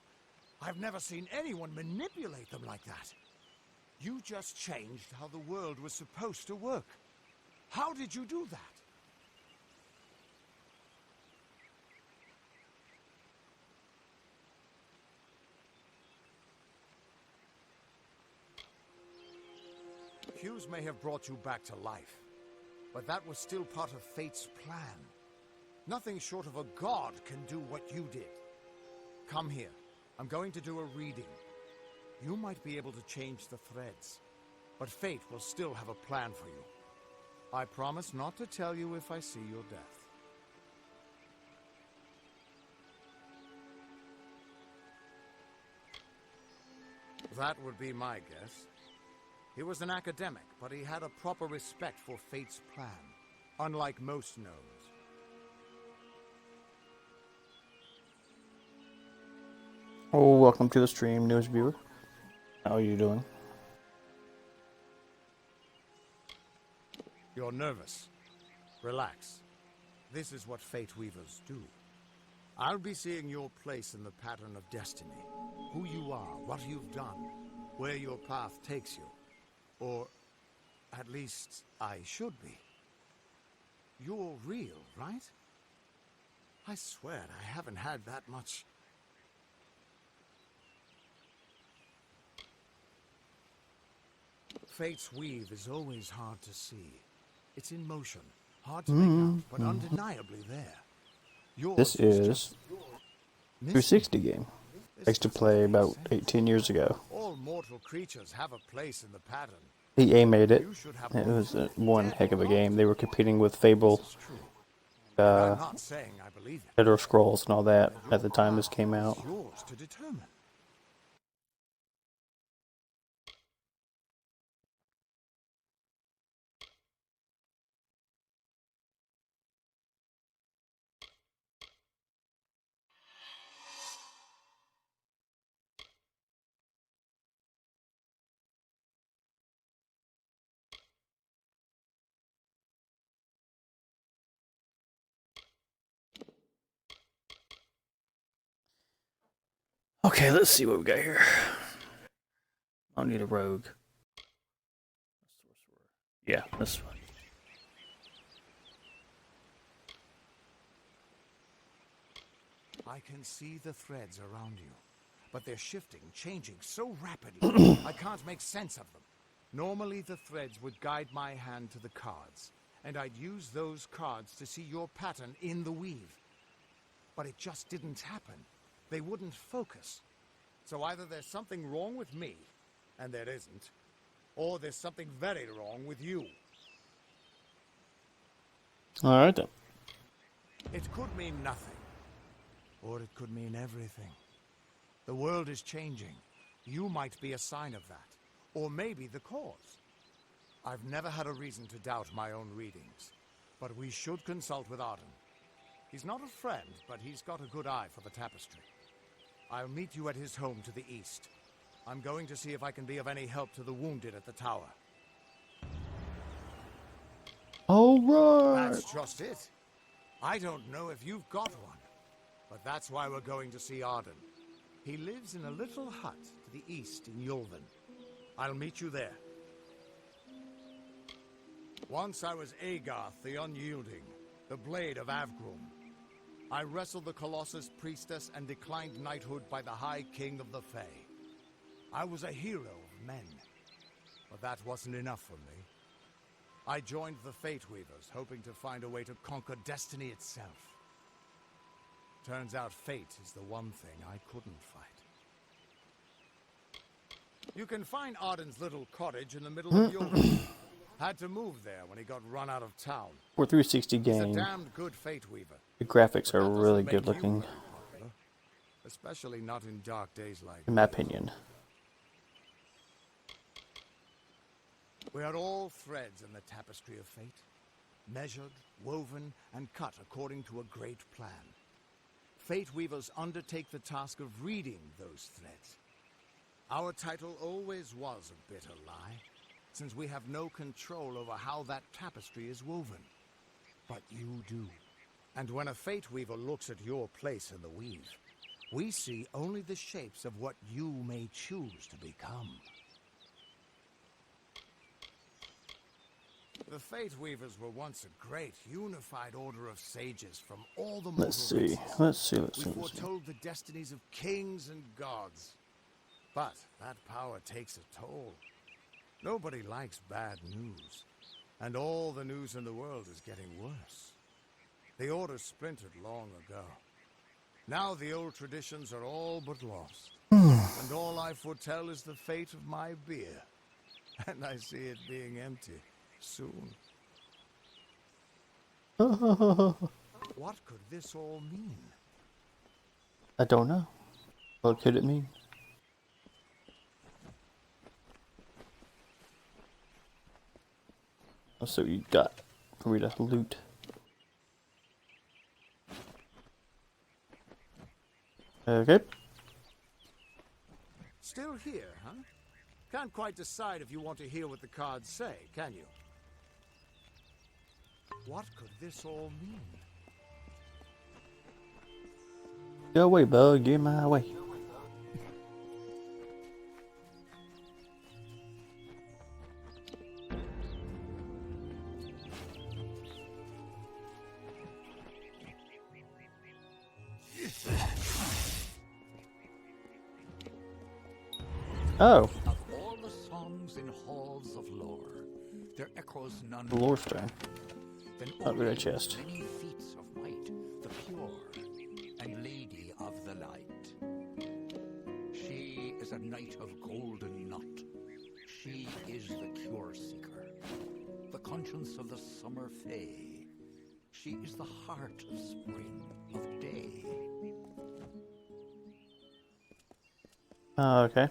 I've never seen anyone manipulate them like that. You just changed how the world was supposed to work. How did you do that? Hughes may have brought you back to life, but that was still part of fate's plan. Nothing short of a god can do what you did. Come here. I'm going to do a reading. You might be able to change the threads, but fate will still have a plan for you. I promise not to tell you if I see your death. That would be my guess. He was an academic, but he had a proper respect for fate's plan, unlike most gnomes. Oh, welcome to the stream, news viewer. How are you doing? You're nervous. Relax. This is what fate weavers do. I'll be seeing your place in the pattern of destiny. Who you are, what you've done, where your path takes you. Or, at least, I should be. You're real, right? I swear I haven't had that much... Fate's weave is always hard to see. It's in motion, hard to make out, but undeniably there. Yours This is just 360 game. I used to play about 18 years ago. all mortal creatures have a place in the pattern. EA made it. You should have It was one heck of a game. They were competing with Fable, I'm not saying I believe it. Elder Scrolls, and all that at the time this came out. It's yours to determine. Okay, let's see what we got here. I don't need a rogue. Yeah, this one. I can see the threads around you, but they're shifting, changing so rapidly, I can't make sense of them. Normally the threads would guide my hand to the cards, and I'd use those cards to see your pattern in the weave. But it just didn't happen. They wouldn't focus. So either there's something wrong with me, and there isn't, or there's something very wrong with you. Alright then. It could mean nothing, or it could mean everything. The world is changing. You might be a sign of that, or maybe the cause. I've never had a reason to doubt my own readings, but we should consult with Arden. He's not a friend, but he's got a good eye for the tapestry. I'll meet you at his home to the east. I'm going to see if I can be of any help to the wounded at the tower. Alright. That's just it. I don't know if you've got one, but that's why we're going to see Arden. He lives in a little hut to the east in Yulven. I'll meet you there. Once I was Agarth the Unyielding, the Blade of Avgrum. I wrestled the Colossus priestess and declined knighthood by the High King of the Fae. I was a hero of men, but that wasn't enough for me. I joined the Fate Weavers, hoping to find a way to conquer destiny itself. Turns out fate is the one thing I couldn't fight. You can find Arden's little cottage in the middle of Yulven. Had to move there when he got run out of town. For 360 He's a game, damned good Fate Weaver. the graphics But are that doesn't really make good you looking, very popular, especially not in dark days like in my opinion. We are all threads in the tapestry of fate, measured, woven, and cut according to a great plan. Fate Weavers undertake the task of reading those threads. Our title always was a bitter lie, since we have no control over how that tapestry is woven. But you do. And when a Fate Weaver looks at your place in the weave, we see only the shapes of what you may choose to become. The Fate Weavers were once a great, unified order of sages from all the mortal Let's see. races. Let's see. We foretold the destinies of kings and gods. But that power takes a toll. Nobody likes bad news. And all the news in the world is getting worse. The Order splintered long ago. Now the old traditions are all but lost. And all I foretell is the fate of my beer. And I see it being empty soon. What could this all mean? I don't know. What could it mean? Let's see what you got for me to loot. Okay. Still here, huh? Can't quite decide if you want to hear what the cards say, can you? What could this all mean? Go away, bug. Get my way. Oh. Of all the songs in halls of There echoes none. The lore stone. Then Not really a chest. many feats of might, the pure and lady of the light. She is a knight of golden knot. She is the cure seeker, the conscience of the summer fae. She is the heart of spring, of day. Okay.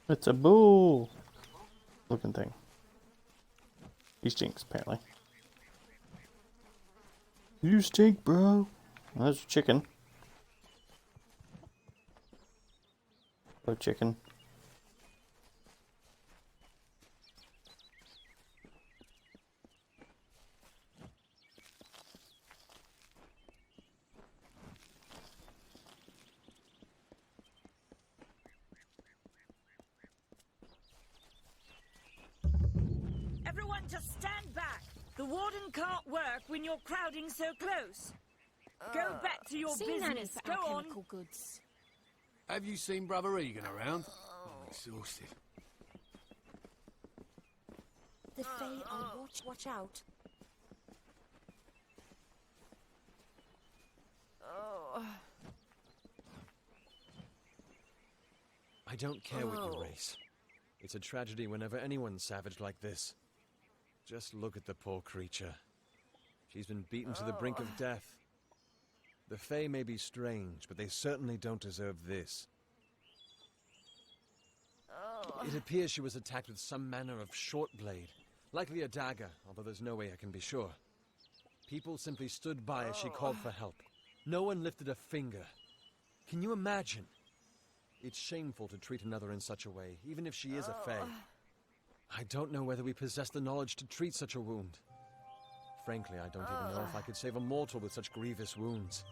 It's a bull looking thing. He stinks, apparently. You stink, bro. Well, there's a chicken. Hello, chicken. Everyone just stand back. The warden can't work when you're crowding so close. Go back to your Seen any business. for Go on. alchemical goods? Have you seen Brother Egan around? I'm exhausted. The Fae are watch out. I don't care what you race. It's a tragedy whenever anyone's savaged like this. Just look at the poor creature. She's been beaten to the brink of death. The Fae may be strange, but they certainly don't deserve this. It appears she was attacked with some manner of short blade, likely a dagger, although there's no way I can be sure. People simply stood by as she called for help. No one lifted a finger. Can you imagine? It's shameful to treat another in such a way, even if she is a Fae. I don't know whether we possess the knowledge to treat such a wound. Frankly, I don't even know if I could save a mortal with such grievous wounds.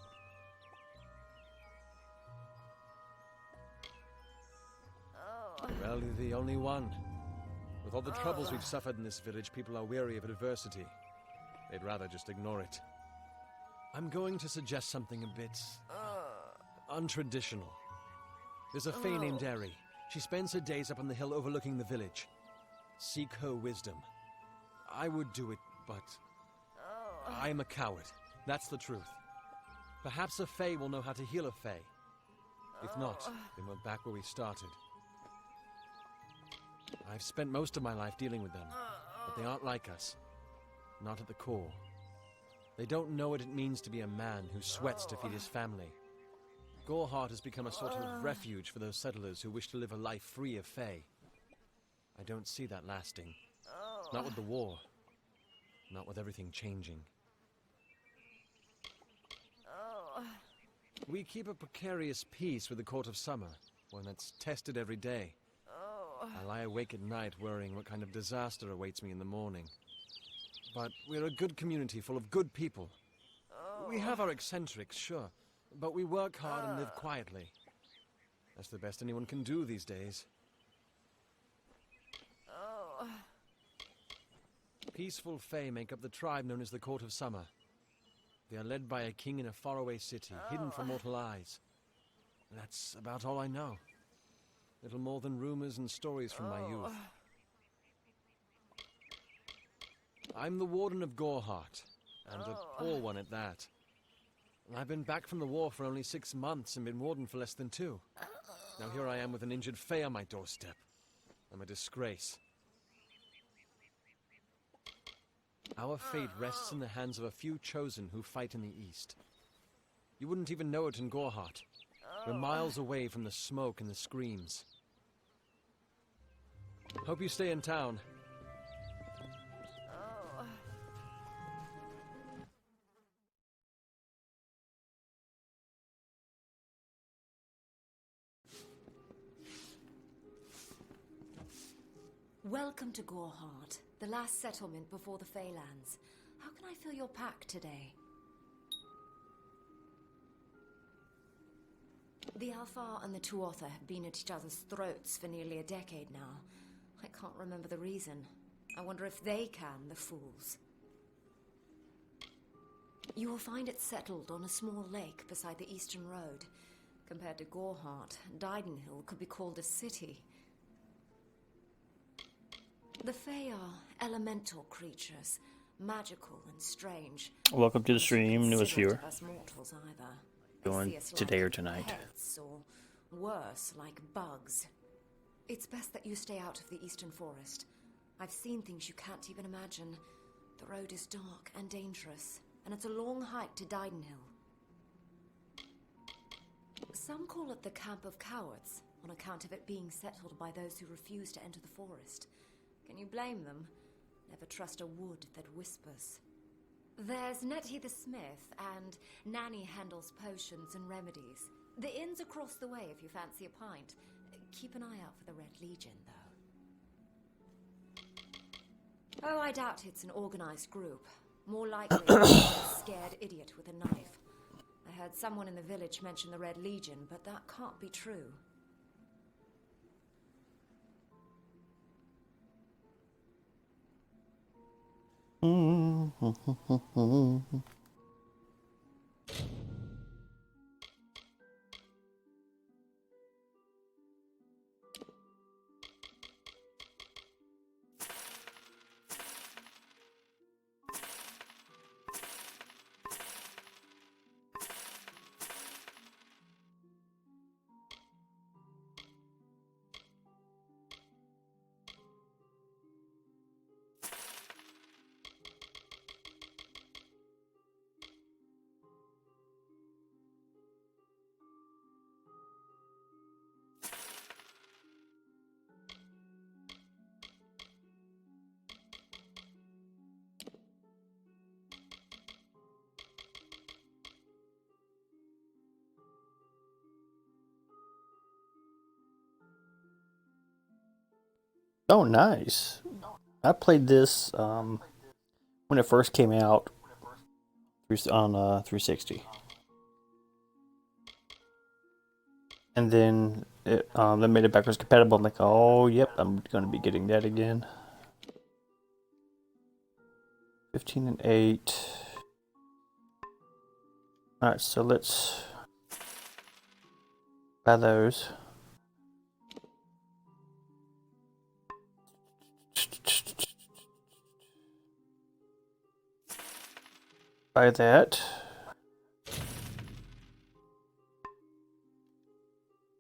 Well, you're the only one. With all the troubles we've suffered in this village, people are weary of adversity. They'd rather just ignore it. I'm going to suggest something a bit untraditional. There's a Fae named Eri. She spends her days up on the hill overlooking the village. Seek her wisdom. I would do it, but I'm a coward. That's the truth. Perhaps a Fae will know how to heal a Fae. If not, then we're back where we started. I've spent most of my life dealing with them, but they aren't like us. Not at the core. They don't know what it means to be a man who sweats to feed his family. Goreheart has become a sort of refuge for those settlers who wish to live a life free of Fae. I don't see that lasting. Not with the war. Not with everything changing. We keep a precarious peace with the Court of Summer, one that's tested every day. I lie awake at night worrying what kind of disaster awaits me in the morning. But we're a good community full of good people. We have our eccentrics, sure, but we work hard and live quietly. That's the best anyone can do these days. Peaceful Fae make up the tribe known as the Court of Summer. They are led by a king in a faraway city, hidden from mortal eyes. That's about all I know. Little more than rumors and stories from my youth. I'm the Warden of Goreheart, and a poor one at that. I've been back from the war for only 6 months and been Warden for less than 2. Now here I am with an injured Fae on my doorstep. I'm a disgrace. Our fate rests in the hands of a few chosen who fight in the east. You wouldn't even know it in Goreheart. We're miles away from the smoke and the screams. Hope you stay in town. Welcome to Goreheart, the last settlement before the Feylands. How can I fill your pack today? The Alfar and the Tuatha have been at each other's throats for nearly a decade now. I can't remember the reason. I wonder if they can, the fools. You will find it settled on a small lake beside the Eastern Road. Compared to Gorhart, Didenhill could be called a city. The Fae are elemental creatures, magical and strange. Welcome to the stream, newest viewer. Us mortals either. Going today or tonight. Pets, or worse, like bugs. It's best that you stay out of the Eastern Forest. I've seen things you can't even imagine. The road is dark and dangerous, and it's a long hike to Didenhill. Some call it the Camp of Cowards, on account of it being settled by those who refuse to enter the forest. Can you blame them? Never trust a wood that whispers. There's Nettie the Smith, and Nanny handles potions and remedies. The inn's across the way if you fancy a pint. Keep an eye out for the Red Legion, though. Oh, I doubt it's an organized group. More likely a scared idiot with a knife. I heard someone in the village mention the Red Legion, but that can't be true. Oh, nice. I played this when it first came out on 360. And then they made it backwards compatible. I'm like, oh, yep, I'm going to be getting that again. 15 and 8. Alright, so let's buy those. Buy that.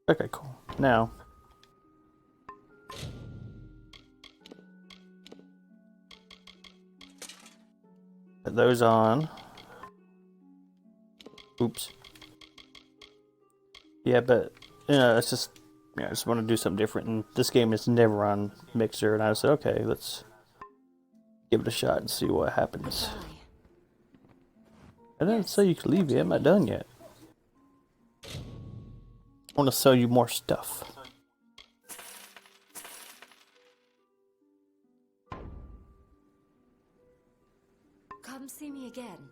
Okay, cool. Now, put those on. Oops. Yeah, but it's just I just want to do something different. And this game is never on Mixer, and I said, okay, let's give it a shot and see what happens. I didn't say you could leave yet. I'm not done yet. I want to sell you more stuff. Come see me again.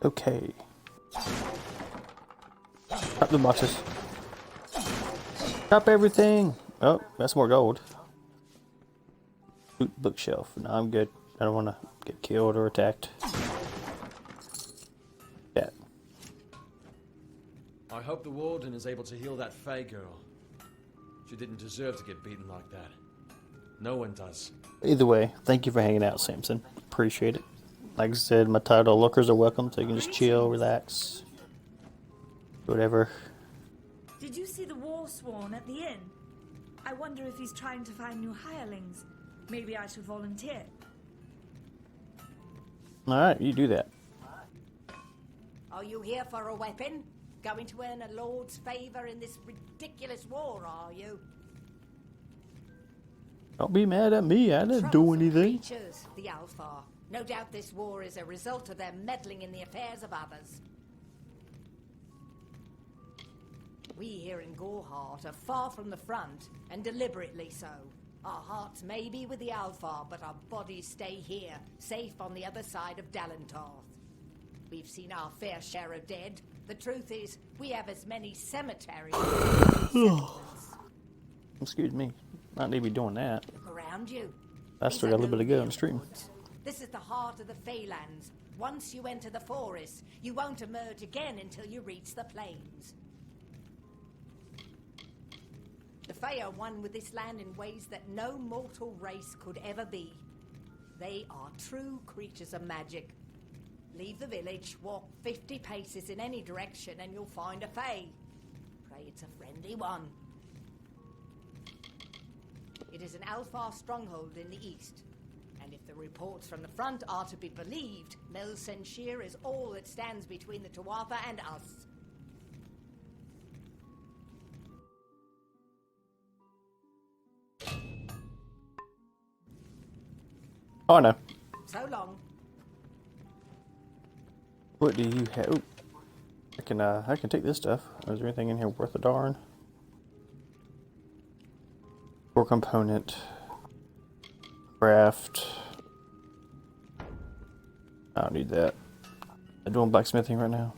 Okay. Drop the boxes. Drop everything. Oh, that's more gold. Loot bookshelf. No, I'm good. I don't want to get killed or attacked. Yeah. I hope the warden is able to heal that Fae girl. She didn't deserve to get beaten like that. No one does. Either way, thank you for hanging out, Samson. Appreciate it. Like I said, my title, lookers are welcome, so you can just chill, relax, whatever. Did you see the war sworn at the inn? I wonder if he's trying to find new hirelings. Maybe I should volunteer. Alright, you do that. Are you here for a weapon? Going to earn a lord's favour in this ridiculous war, are you? Don't be mad at me, I didn't do anything. Creatures, the Alfar. No doubt this war is a result of their meddling in the affairs of others. We here in Gorhart are far from the front, and deliberately so. Our hearts may be with the Alfar, but our bodies stay here, safe on the other side of Dalentarth. We've seen our fair share of dead, The truth is, we have as many cemeteries as settlements. Excuse me. Not need to be doing that. Look around you. I These still are got a little bit to no go in the stream. woods. This is the heart of the Feylands. Once you enter the forest, you won't emerge again until you reach the plains. The Fey are one with this land in ways that no mortal race could ever be. They are true creatures of magic. Leave the village, walk 50 paces in any direction, and you'll find a Fey. Pray it's a friendly one. It is an Alfar stronghold in the east. And if the reports from the front are to be believed, Mel Senshir is all that stands between the Tuatha and us. Oh no. So long. What do you have? Ooh. I can take this stuff. Is there anything in here worth a darn? Core component. Craft. I don't need that. I'm doing blacksmithing right now.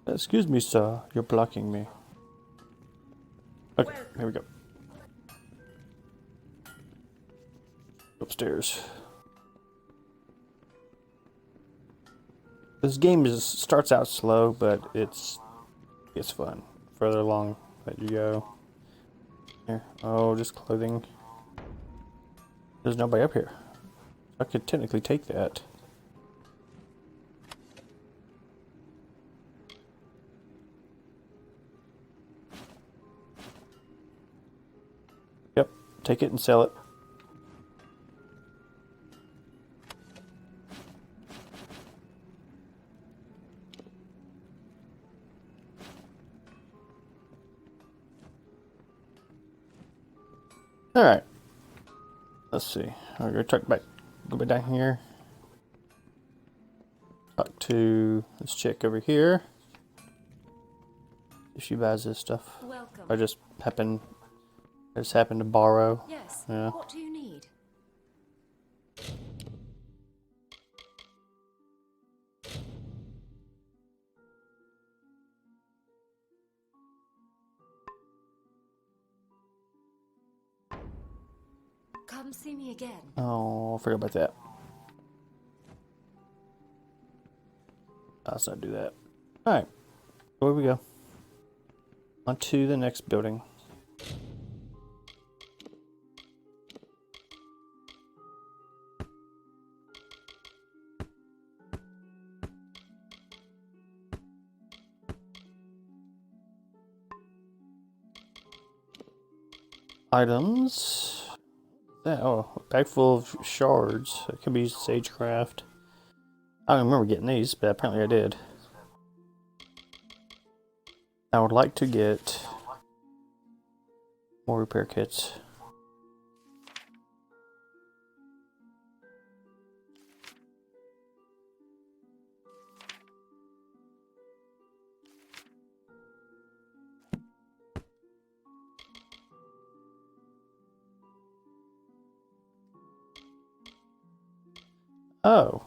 Excuse me, sir. You're blocking me. Okay, here we go. Upstairs. This game starts out slow, but it's fun. Further along that you go. Here. Oh, just clothing. There's nobody up here. I could technically take that. Yep, take it and sell it. Alright. Let's see. I'm gonna go back down here. Talk to this chick over here. If she buys this stuff. Welcome. I just happened to borrow. Yes. Yeah. What do you need? Come see me again. Oh, I forgot about that. Let's not do that. Alright. Where we go? On to the next building. Items. Oh, a bag full of shards. It could be sagecraft. I don't remember getting these, but apparently I did. I would like to get more repair kits. Oh.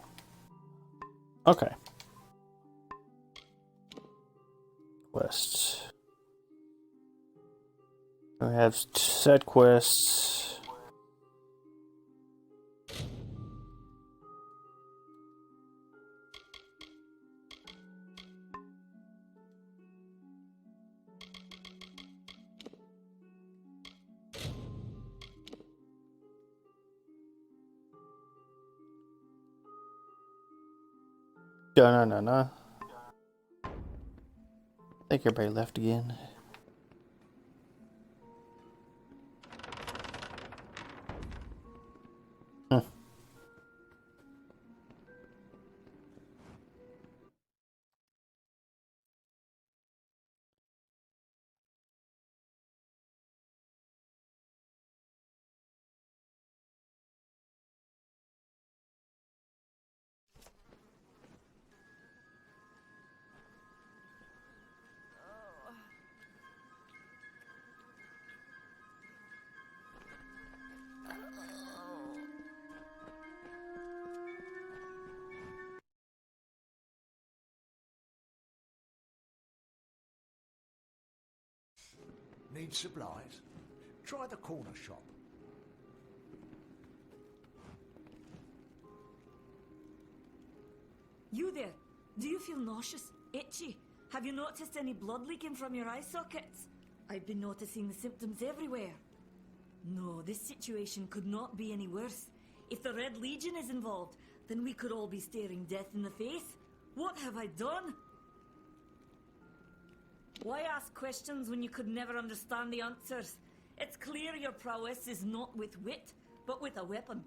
Okay. Quests. We have set quests. No. I think everybody left again. Need supplies? Try the corner shop. You there? Do you feel nauseous? Itchy? Have you noticed any blood leaking from your eye sockets? I've been noticing the symptoms everywhere. No, this situation could not be any worse. If the Red Legion is involved, then we could all be staring death in the face. What have I done? Why ask questions when you could never understand the answers? It's clear your prowess is not with wit, but with a weapon.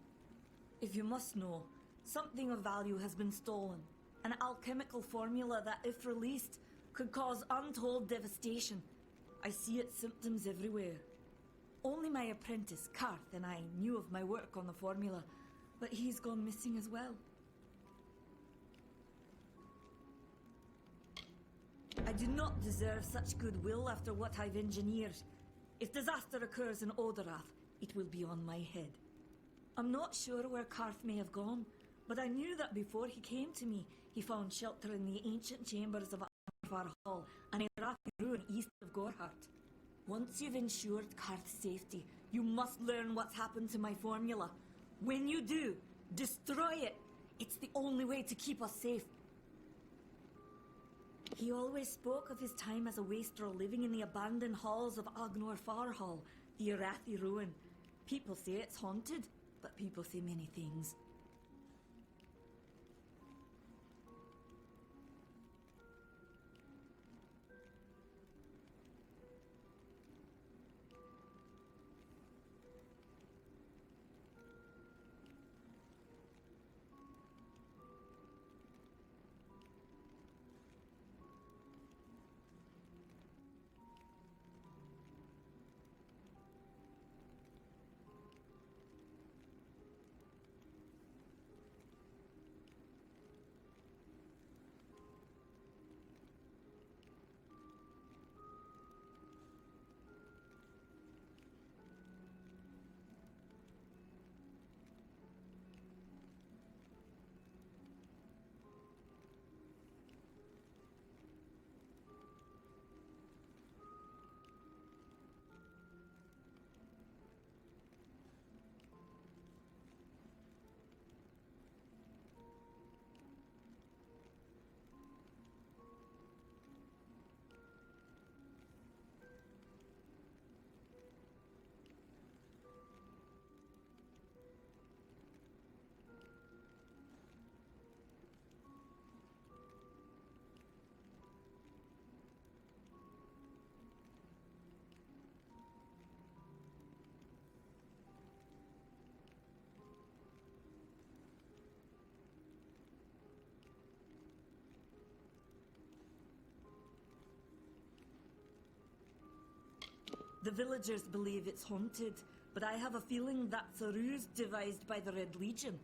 If you must know, something of value has been stolen. An alchemical formula that, if released, could cause untold devastation. I see its symptoms everywhere. Only my apprentice, Karth, and I knew of my work on the formula, but he's gone missing as well. I do not deserve such goodwill after what I've engineered. If disaster occurs in Odorath, it will be on my head. I'm not sure where Karth may have gone, but I knew that before he came to me, he found shelter in the ancient chambers of Amalur Hall, an Iraqi ruin east of Gorhart. Once you've ensured Karth's safety, you must learn what's happened to my formula. When you do, destroy it. It's the only way to keep us safe. He always spoke of his time as a wastrel living in the abandoned halls of Agnor Farhall, the Iraqi ruin. People say it's haunted, but people say many things. The villagers believe it's haunted, but I have a feeling that's a ruse devised by the Red Legion.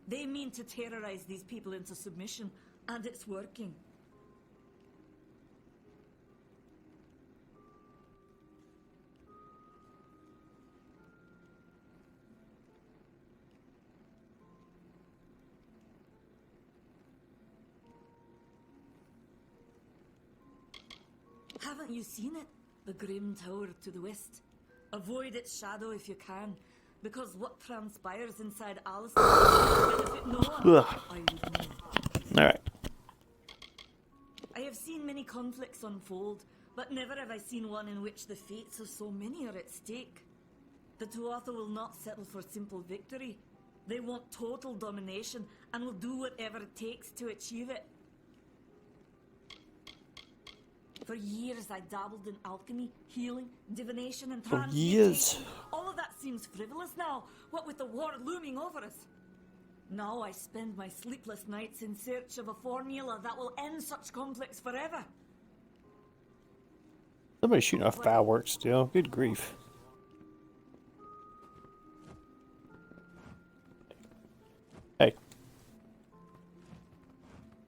They mean to terrorize these people into submission, and it's working. Haven't you seen it? The grim tower to the west. Avoid its shadow if you can, because what transpires inside Alistair will benefit no one. I would know. Alright. I have seen many conflicts unfold, but never have I seen one in which the fates of so many are at stake. The Tuatha will not settle for simple victory. They want total domination and will do whatever it takes to achieve it. For years I dabbled in alchemy, healing, divination and transmutation. All of that seems frivolous now, what with the war looming over us. Now I spend my sleepless nights in search of a formula that will end such conflicts forever. Somebody's shooting off fireworks still. Good grief. Hey.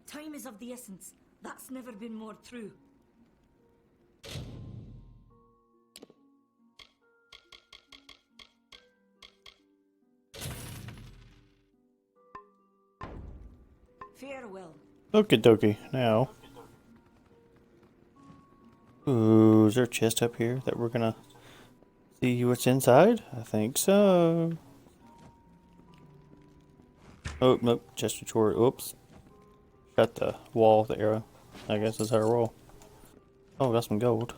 Time is of the essence. That's never been more true. Farewell. Okie dokie. Now. Ooh, is there a chest up here that we're gonna see what's inside? I think so. Oh, nope, chest of chore. Oops. Shut the wall with the arrow. I guess that's how I roll. Oh, got some gold.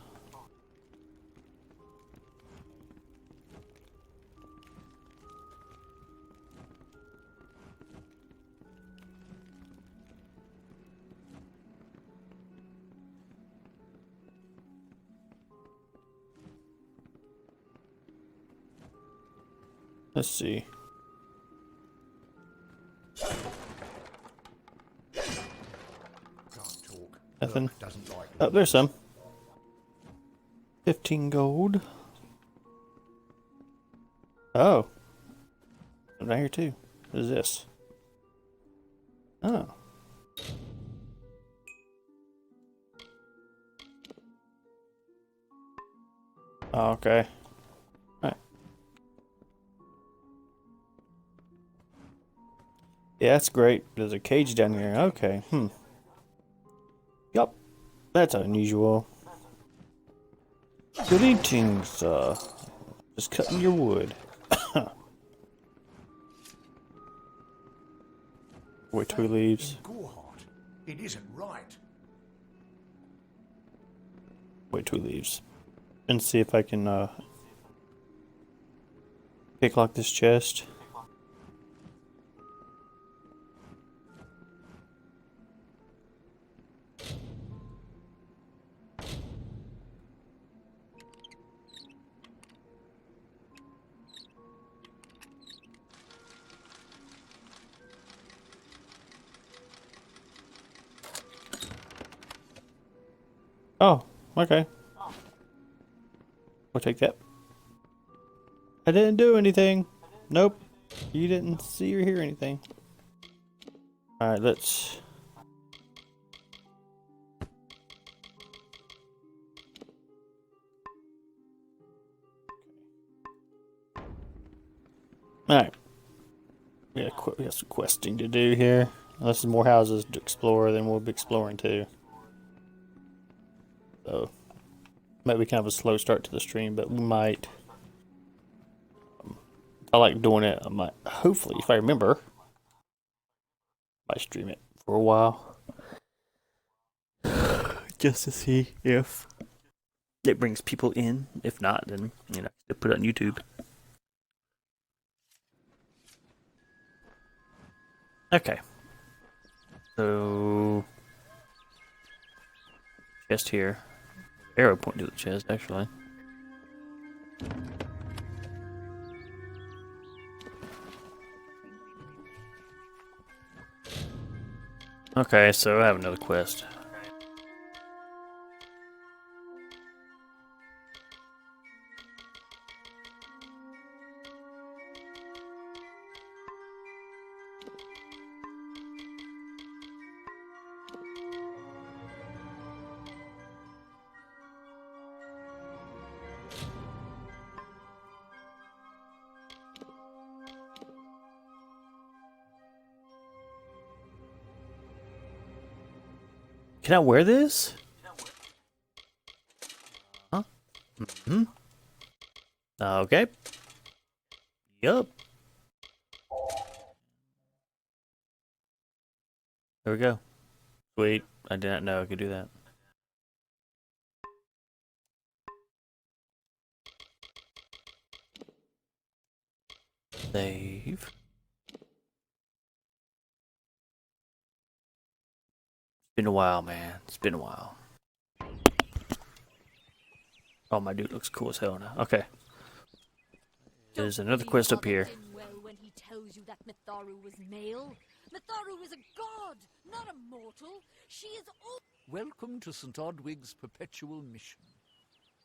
Let's see. Nothing. Oh, there's some. 15 gold. Oh. Right here too. What is this? Oh. Oh, okay. Alright. Yeah, that's great. There's a cage down here. Okay. Yup. That's unusual. Greetings, just cutting your wood. Wait till he leaves. It isn't right. Wait till he leaves. And see if I can, pick lock this chest. Oh, okay. We'll take that. I didn't do anything. Nope. You didn't see or hear anything. Alright, let's... Alright. We got some questing to do here. Unless there's more houses to explore, then we'll be exploring too. So, might be kind of a slow start to the stream, but we might. I like doing it. I might, hopefully, if I remember, might stream it for a while. Just to see if it brings people in. If not, then, you know, put it on YouTube. Okay. So, chest here. Arrow pointing to the chest, actually. Okay, so I have another quest. Can I wear this? Huh? Mm-hmm. Okay. Yup. There we go. Sweet. I did not know I could do that. Save. It's been a while, man. It's been a while. Oh, my dude looks cool as hell now. Okay. There's another quest up here. Well, when he tells you that Mitharu was male. Mitharu is a god, not a mortal. She is all... Welcome to St. Odwig's perpetual mission.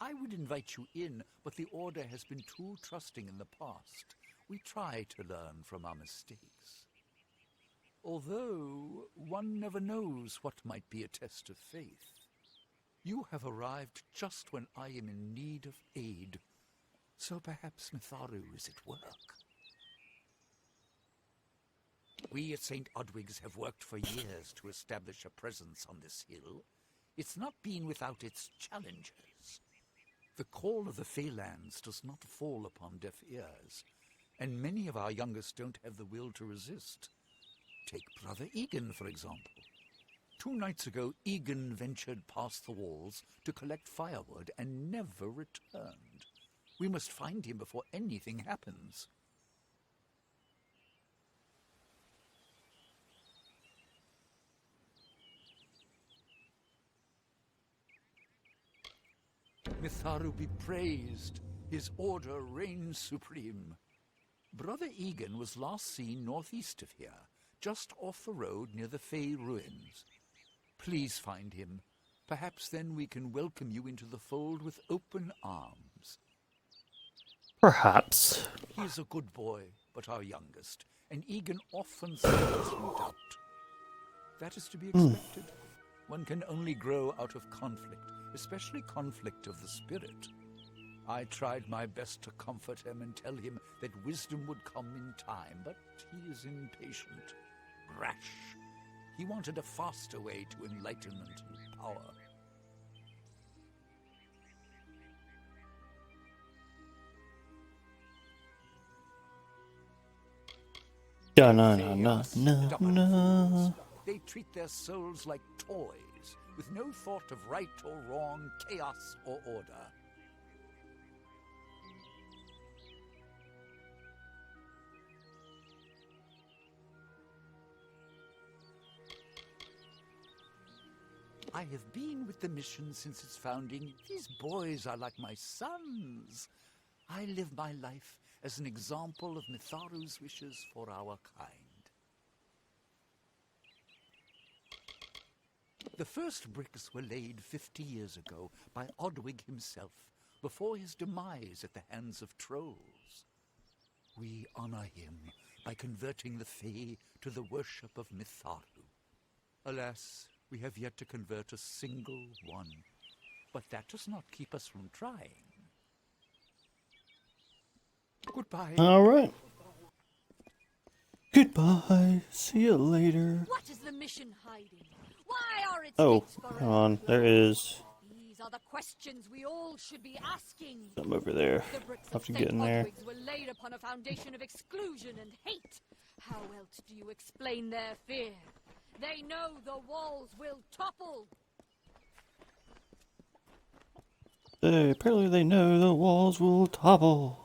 I would invite you in, but the Order has been too trusting in the past. We try to learn from our mistakes. Although, one never knows what might be a test of faith. You have arrived just when I am in need of aid. So perhaps Mitharu is at work. We at St. Odwig's have worked for years to establish a presence on this hill. It's not been without its challenges. The call of the Feylands does not fall upon deaf ears, and many of our youngest don't have the will to resist. Take Brother Egan, for example. 2 nights ago, Egan ventured past the walls to collect firewood and never returned. We must find him before anything happens. Mitharu be praised. His order reigns supreme. Brother Egan was last seen northeast of here, just off the road near the Fey ruins. Please find him. Perhaps then we can welcome you into the fold with open arms. Perhaps. He is a good boy, but our youngest, and Egan often suffers from doubt. That is to be expected. One can only grow out of conflict, especially conflict of the spirit. I tried my best to comfort him and tell him that wisdom would come in time, but he is impatient, rash. He wanted a faster way to enlightenment and power. No, no, no, no, no, no. They treat their souls like toys, with no thought of right or wrong, chaos or order. I have been with the mission since its founding. These boys are like my sons. I live my life as an example of Mitharu's wishes for our kind. The first bricks were laid 50 years ago by Odwig himself, before his demise at the hands of trolls. We honor him by converting the Fae to the worship of Mitharu. Alas, we have yet to convert a single one, but that does not keep us from trying. Goodbye. All right. Goodbye. See you later. What is the mission hiding? Why are its Oh, gates come on. There is These are the questions we all should be asking. something over there. The bricks I'll of have to get in St. there. Odwig's were laid upon a foundation of exclusion and hate. How else do you explain their fear? They know the walls will topple. Apparently they know the walls will topple.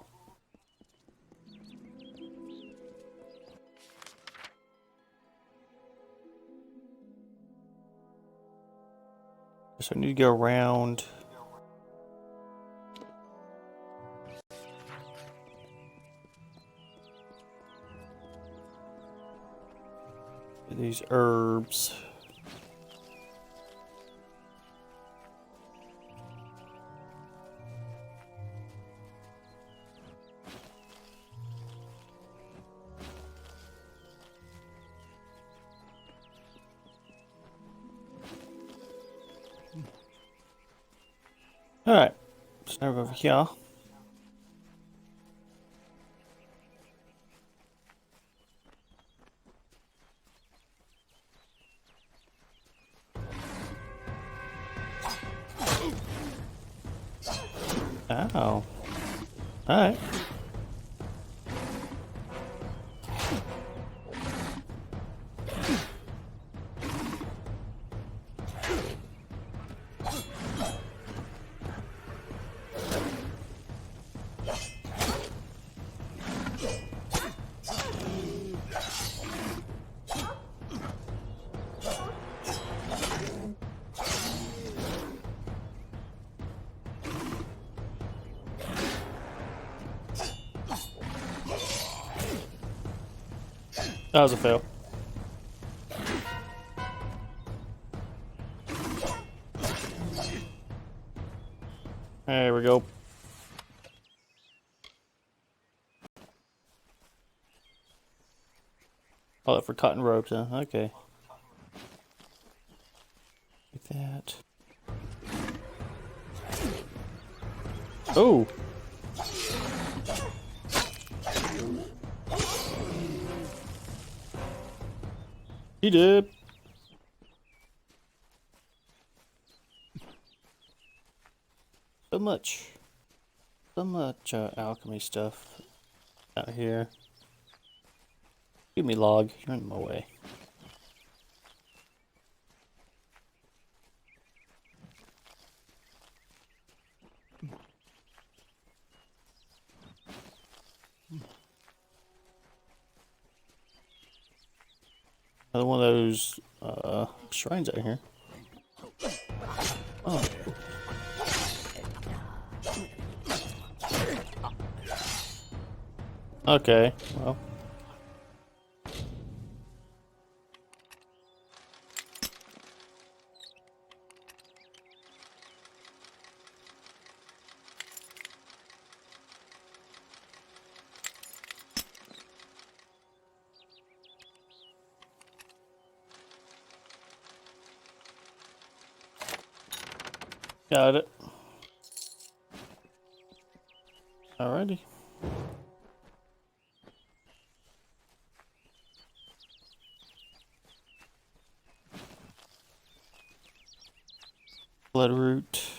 So I need to go around. These herbs. All right, let's move over here. Ow. Alright. That was a fail. There we go. Oh, for cotton ropes, huh? Okay. Like that. Oh! He did. So much. so much alchemy stuff out here. Give me log. You're in my way. Another one of those shrines out here. Oh. Okay, well. Got it. Alrighty. Bloodroot.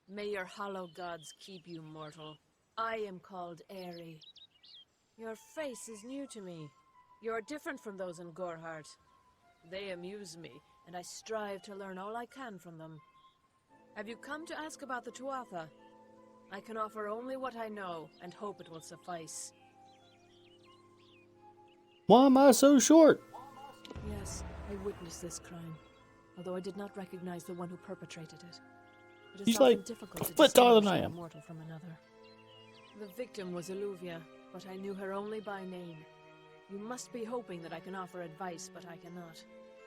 May your hollow gods keep you, mortal. I am called Airy. Your face is new to me. You're different from those in Gorhart. They amuse me, and I strive to learn all I can from them. Have you come to ask about the Tuatha? I can offer only what I know, and hope it will suffice. Why am I so short? Yes, I witnessed this crime, although I did not recognize the one who perpetrated it. It is He's often like difficult to a foot taller than distinguish I one am. mortal from another. The victim was Illuvia, but I knew her only by name. You must be hoping that I can offer advice, but I cannot.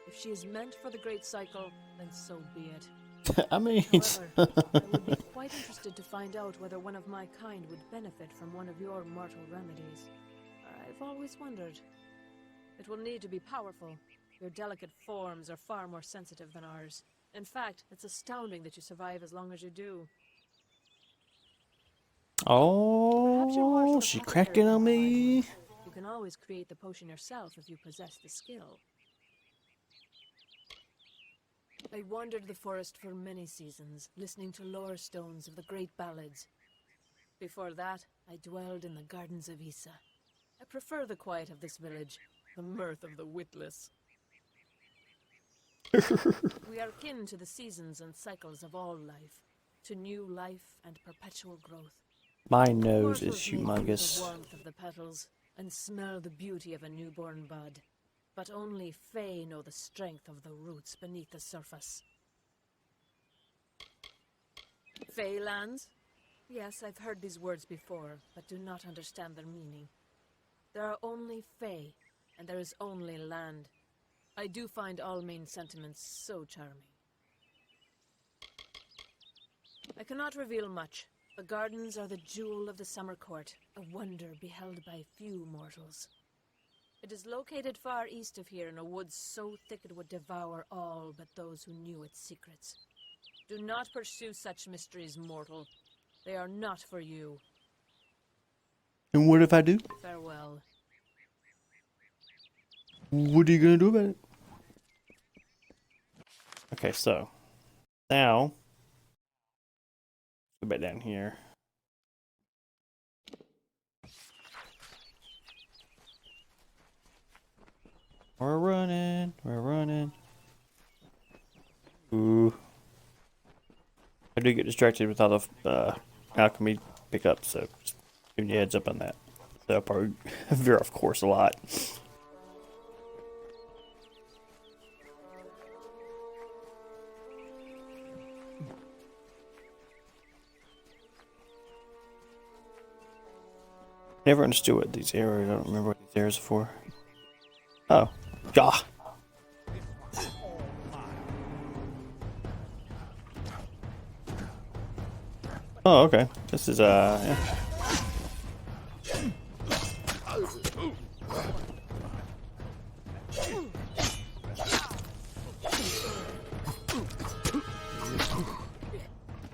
If she is meant for the Great Cycle, then so be it. I mean... However, I would be quite interested to find out whether one of my kind would benefit from one of your mortal remedies. I've always wondered. It will need to be powerful. Your delicate forms are far more sensitive than ours. In fact, it's astounding that you survive as long as you do. Oh, she cracked it on me. You can always create the potion yourself if you possess the skill. I wandered the forest for many seasons, listening to lore stones of the great ballads. Before that, I dwelled in the gardens of Issa. I prefer the quiet of this village, the mirth of the witless. We are kin to the seasons and cycles of all life, to new life and perpetual growth. My nose is Mortals may feel humongous. the warmth of the petals and smell the beauty of a newborn bud, but only Fae know the strength of the roots beneath the surface. Fae lands? Yes, I've heard these words before, but do not understand their meaning. There are only Fae, and there is only land. I do find all main sentiments so charming. I cannot reveal much. The gardens are the jewel of the summer court, a wonder beheld by few mortals. It is located far east of here in a wood so thick it would devour all but those who knew its secrets. Do not pursue such mysteries, mortal. They are not for you. And what if I do? Farewell. What are you gonna do about it? Okay, so now go back down here. We're running, we're running. Ooh. I do get distracted with all the alchemy pickups, so just giving you a heads up on that. So I'll probably veer off course a lot. Never understood what these areas. I don't remember what these areas are for. Oh, yeah. Oh, okay. This is yeah.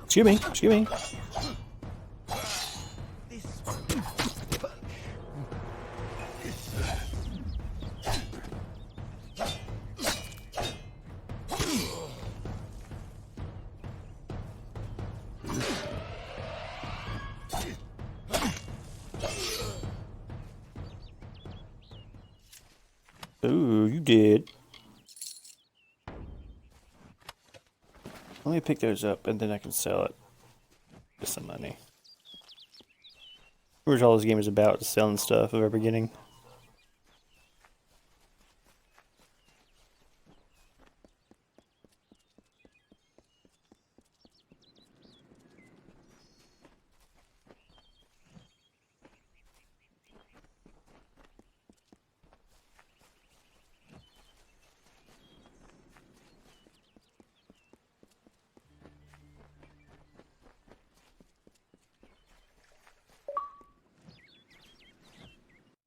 Excuse me. Excuse me. Ooh, you did. Let me pick those up and then I can sell it. Get some money. Where's all this game is about, is selling stuff at the very beginning.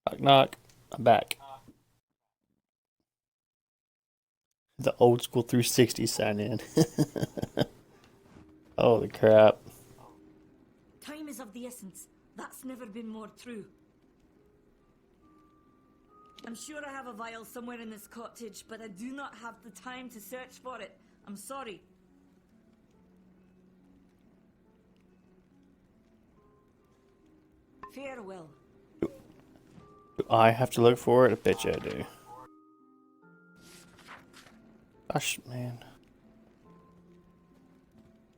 Knock, knock. I'm back. The old school 360 sign in. Holy crap. Time is of the essence. That's never been more true. I'm sure I have a vial somewhere in this cottage, but I do not have the time to search for it. I'm sorry. Farewell. Do I have to look for it? I bet you I do. Gosh, man.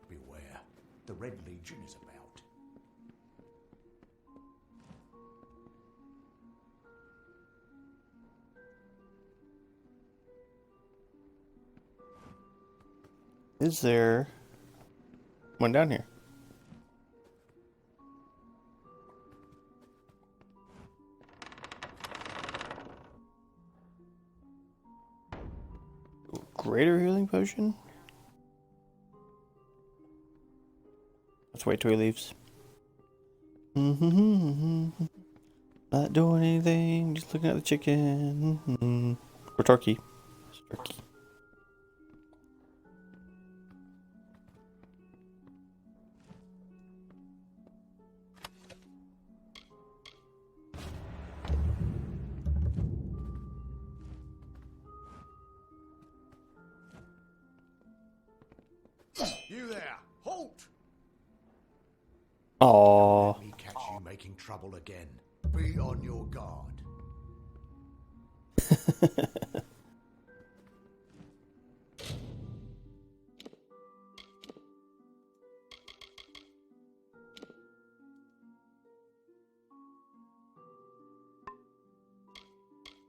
Beware. The Red Legion is about. Is there one down here? Greater healing potion? Let's wait till he leaves. Not doing anything, just looking at the chicken. Or turkey. It's turkey. You there! Halt! Aww. Let me catch you making trouble again. Be on your guard.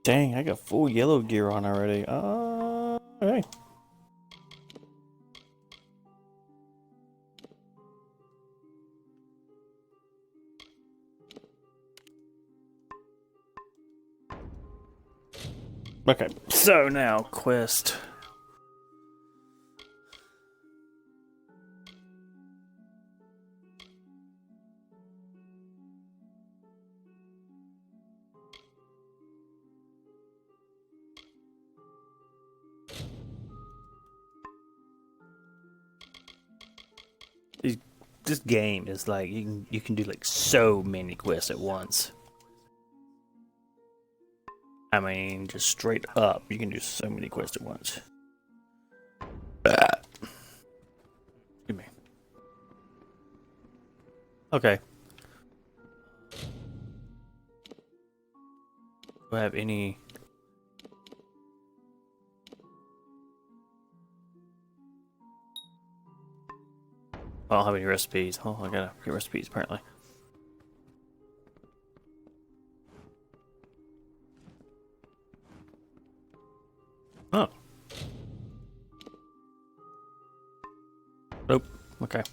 Dang, I got full yellow gear on already. Hey. Okay, so now quest. This game is like you can do like so many quests at once. I mean, just straight up, you can do so many quests at once. Excuse me. Okay. Do I have any? I don't have any recipes. Oh, I gotta get recipes apparently. Oh. Nope. Okay.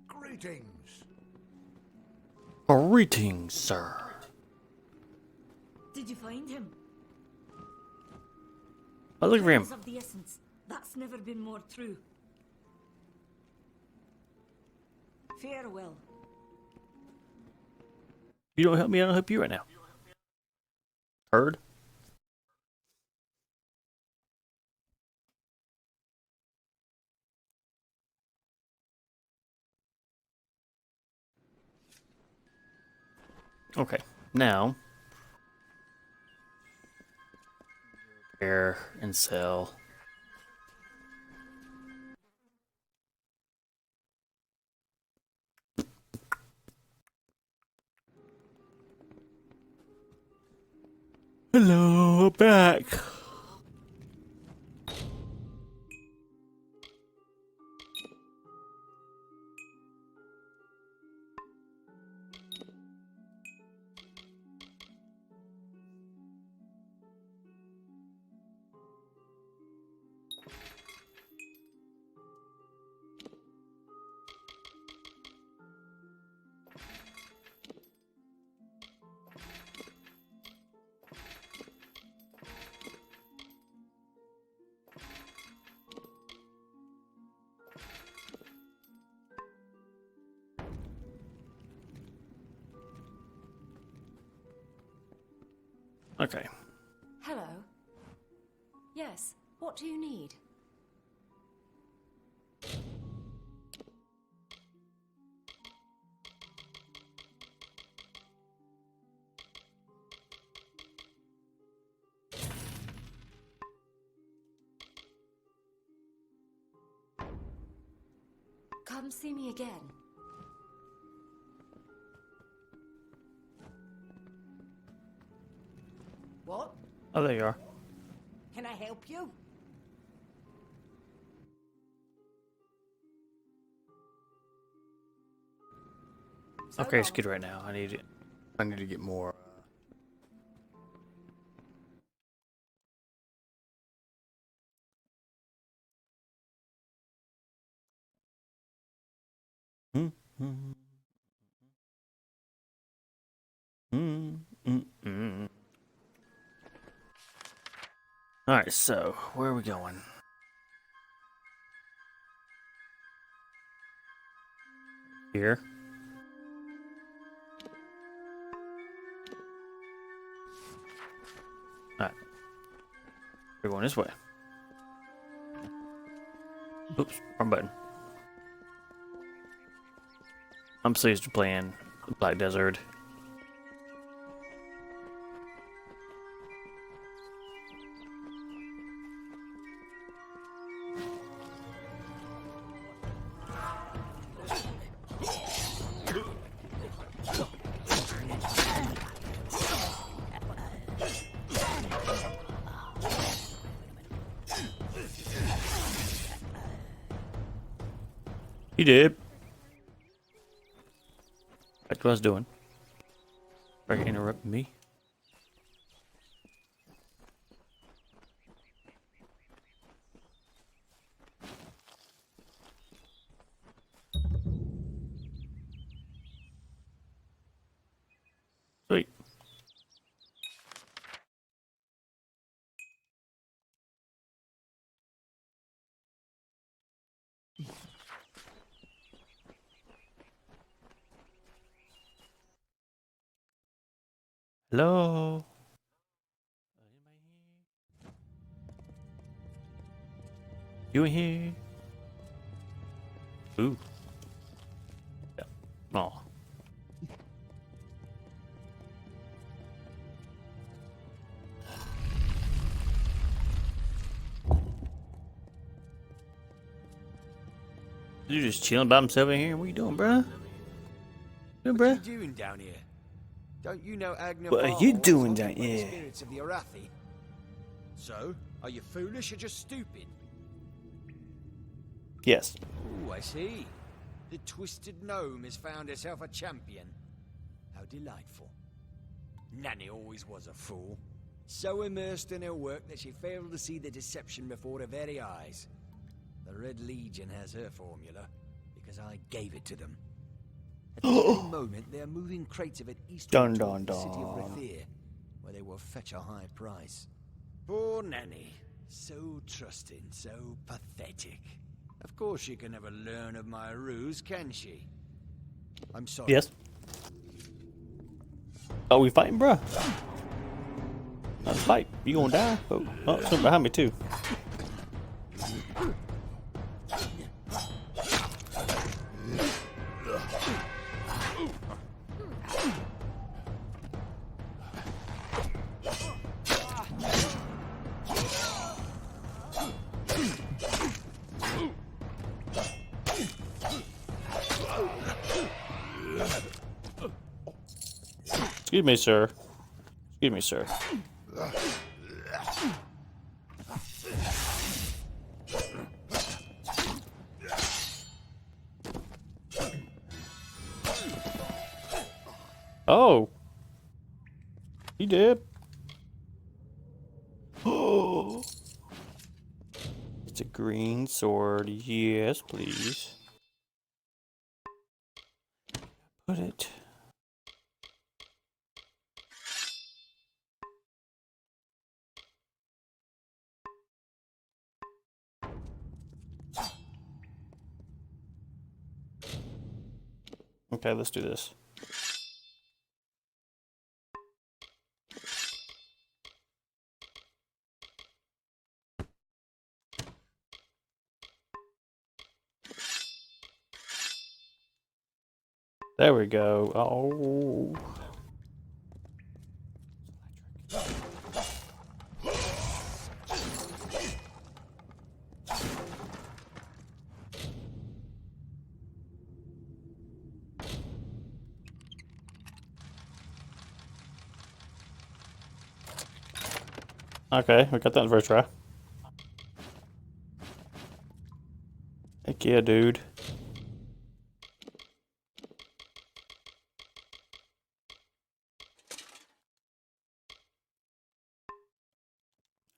Greetings. Greetings, sir. Did you find him? Oh, look for him. Time is of the essence. That's never been more true. Farewell. You don't help me, I don't help you right now. Heard? Okay, now repair and sell. Hello, back. Okay. Hello. Yes, what do you need? Come see me again. What? Oh, there you are. Can I help you? Okay, it's good right now. I need to get more. All right, so where are we going? Here. All right, we're going this way. Oops, wrong button. I'm so used to playing Black Desert. He did. That's what I was doing. Are you interrupting me? Sweet. Hello? You in here? Ooh. Yeah. Oh. You just chilling by himself in here? What you doing, bruh? What What are bruh? you doing down here? Don't you know Agna What are Farhall you is doing haunted down by the here? spirits of the Arathi? So, are you foolish or just stupid? Yes. Oh, I see. The twisted gnome has found herself a champion. How delightful. Nanny always was a fool. So immersed in her work that she failed to see the deception before her very eyes. The Red Legion has her formula, because I gave it to them. At this very moment, they are moving crates of it eastward towards the city of Rathir, where they will fetch a high price. Poor Nanny. So trusting, so pathetic. Of course she can never learn of my ruse, can she? I'm sorry. Yes. Are we fighting, bruh? Let's fight. You gonna die? Oh, something behind me, too. Excuse me, sir. Excuse me, sir. Oh. He did. Oh. It's a green sword. Yes, please. Put it. Okay, let's do this. There we go. Oh. Okay, we got that in the first try. Heck yeah, dude.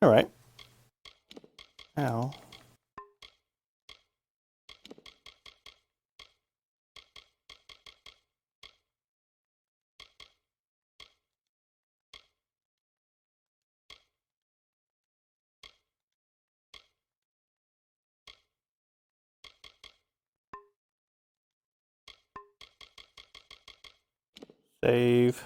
Alright. Now. Save.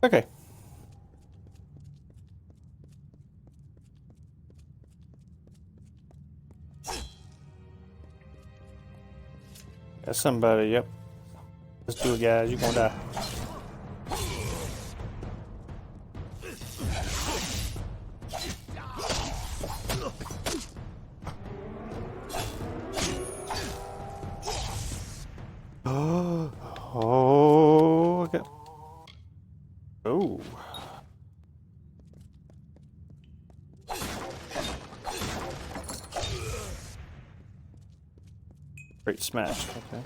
Okay. Got somebody, yep. Let's do it, guys. You're gonna die. Oh, okay. Oh. Great smash. Okay.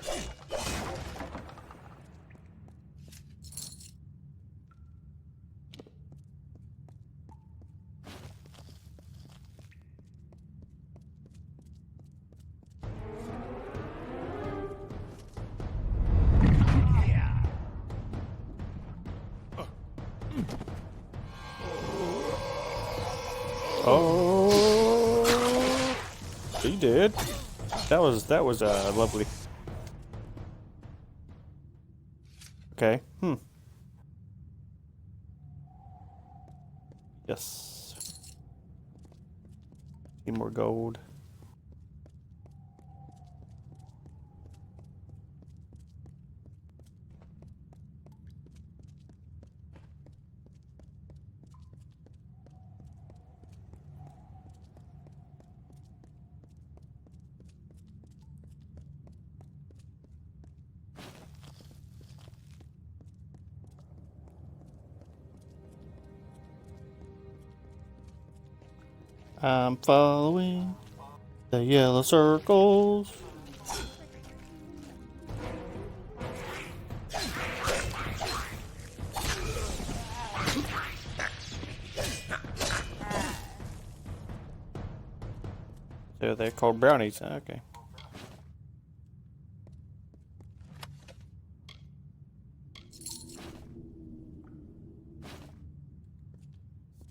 Oh, he did. That was lovely. Okay. Yes. Need more gold. I'm following the yellow circles. So they're called brownies. Okay.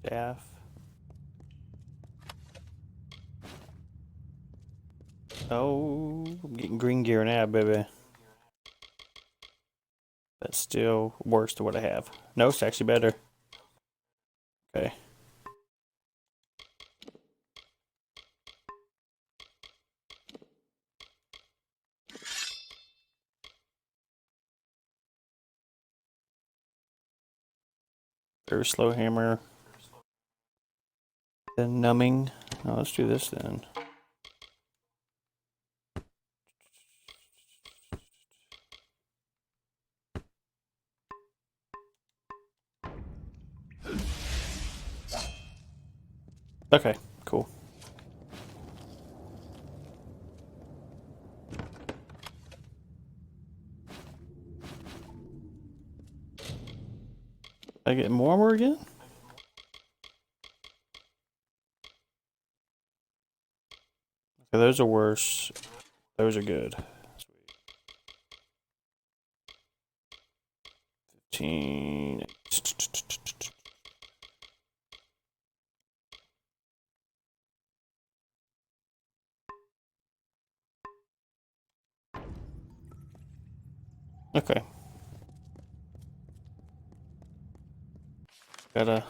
Staff. Oh, I'm getting green gear now, baby. That's still worse than what I have. No, it's actually better. Okay. Very slow hammer. Then numbing. No, let's do this then. Okay, cool. I get more armor again? Okay, those are worse. Those are good. 15. Okay. Gotta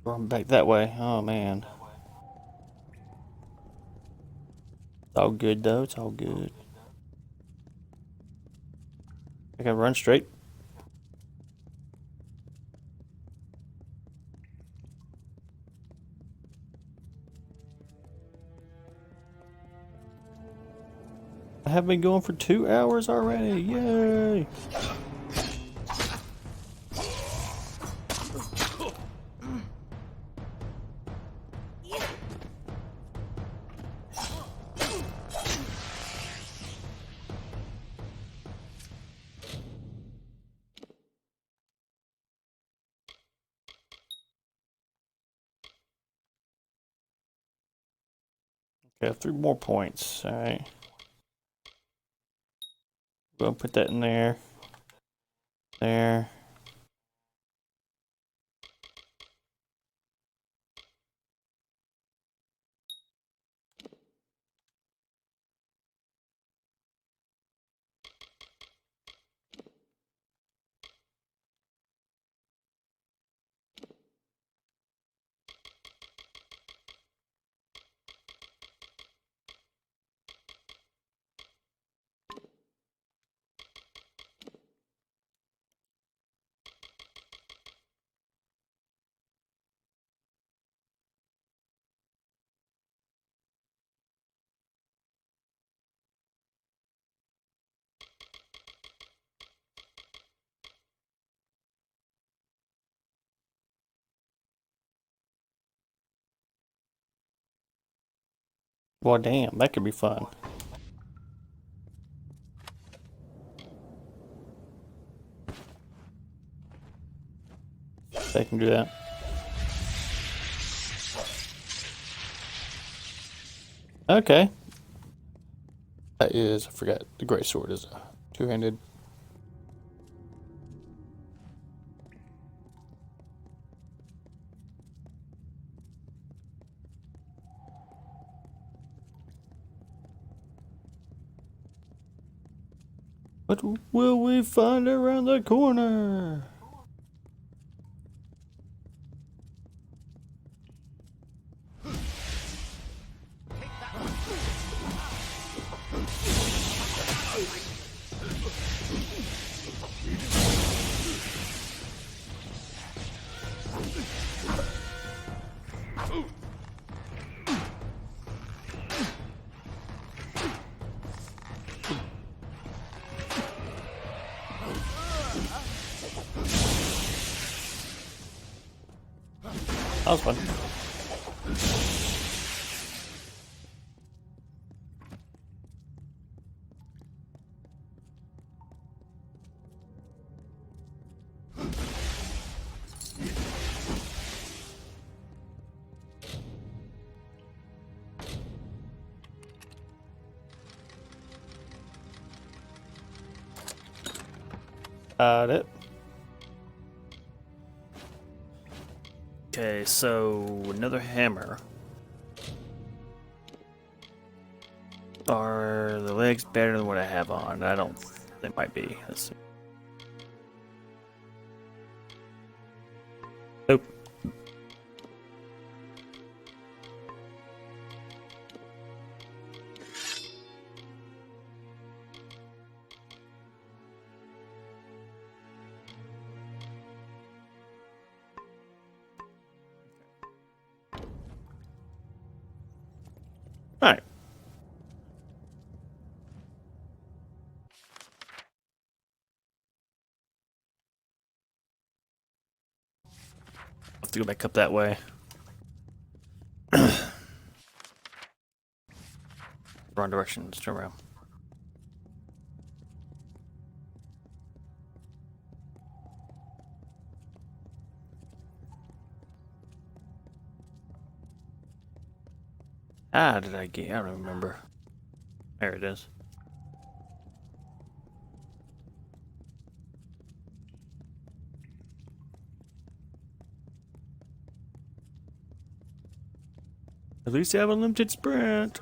run back that way. Oh man. It's all good though. It's all good. I can run straight. I have been going for 2 hours already. Yay! Okay, 3 more points. All right. Go and put that in there. There. Well, damn, that could be fun. They can do that. Okay. That is, I forgot, the great sword is a two-handed. What will we find around the corner? That was fun. Got it. Okay, so another hammer. Are the legs better than what I have on? I don't. They might be. Let's see. Nope. to go back up that way. Wrong direction. Let's turn around. Ah, did I get? I don't remember. There it is. At least you have a limited sprint.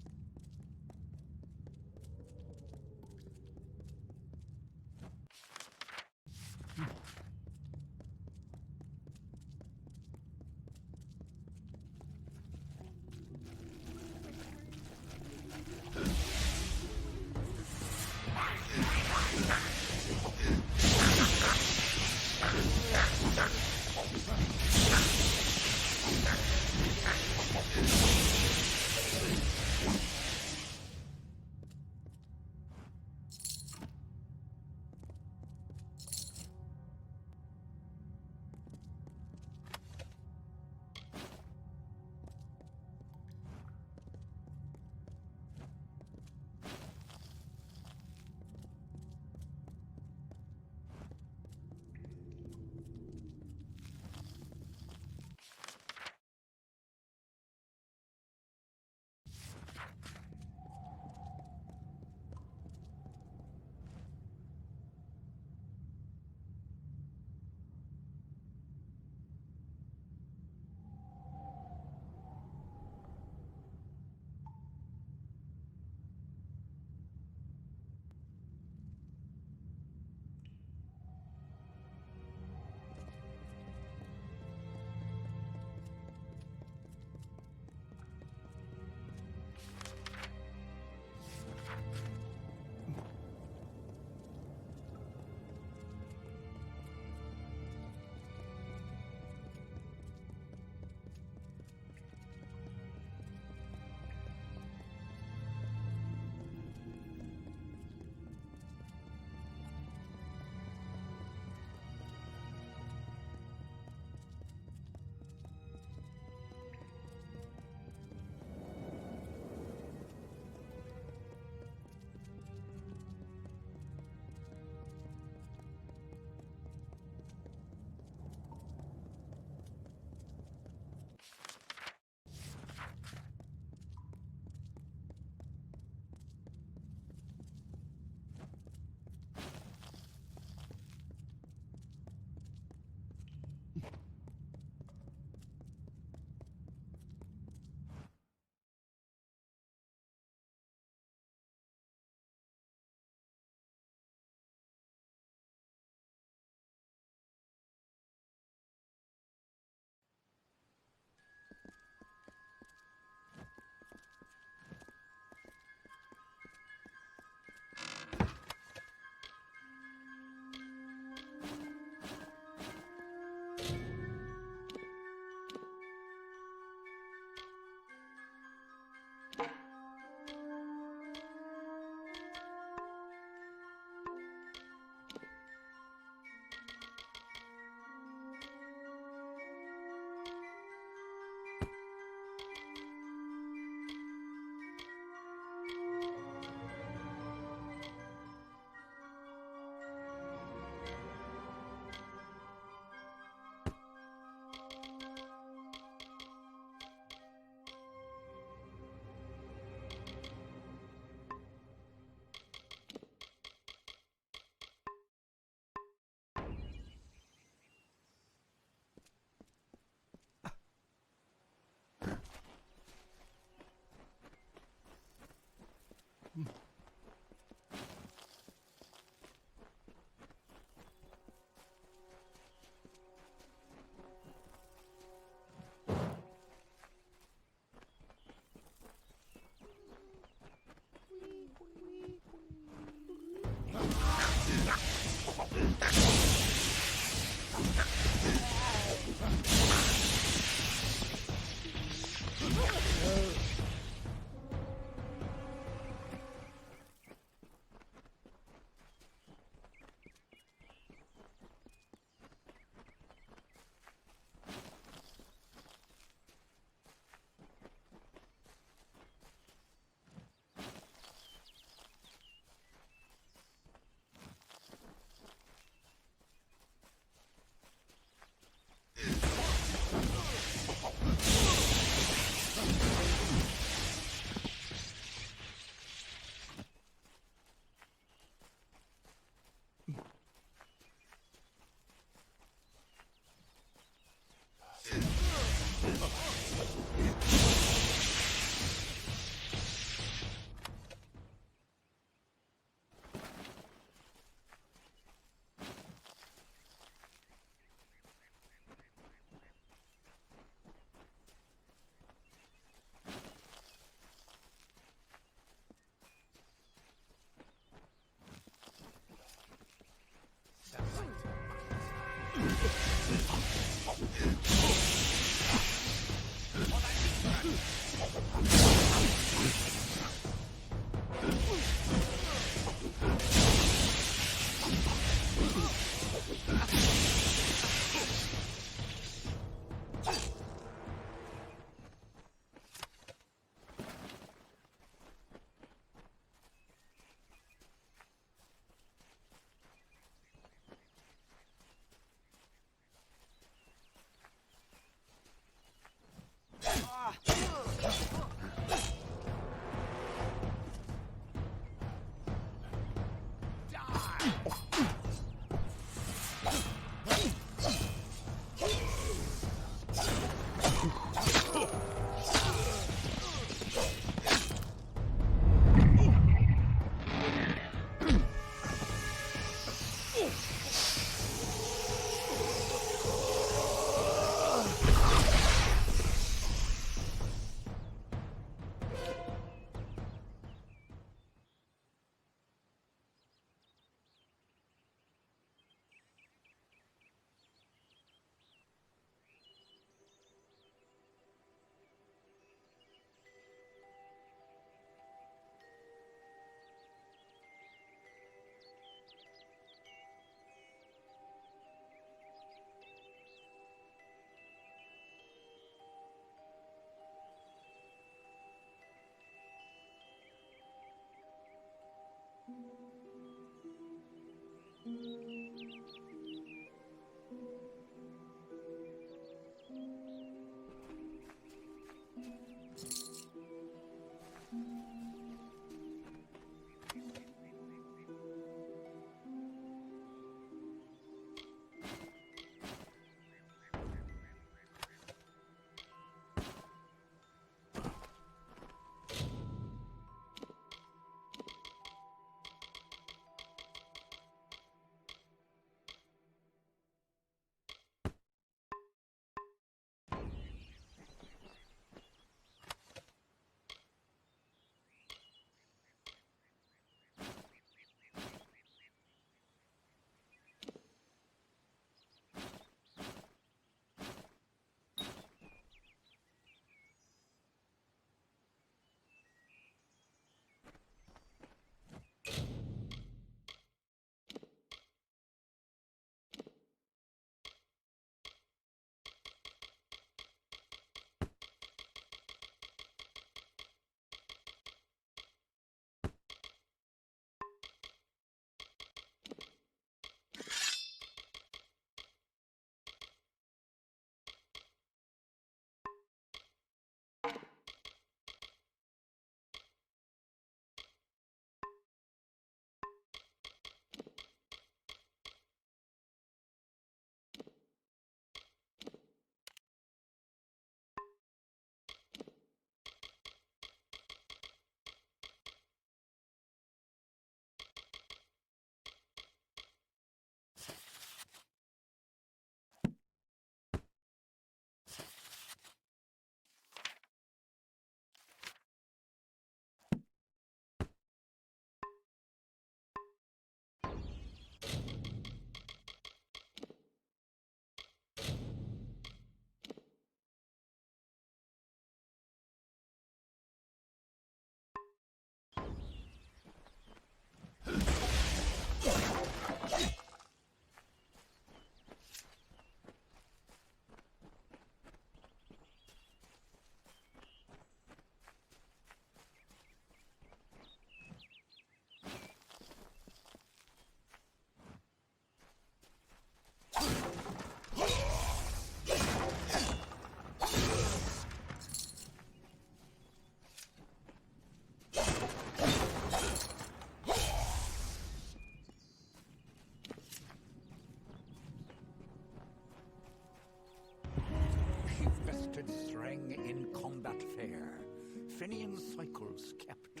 Fenian cycles kept.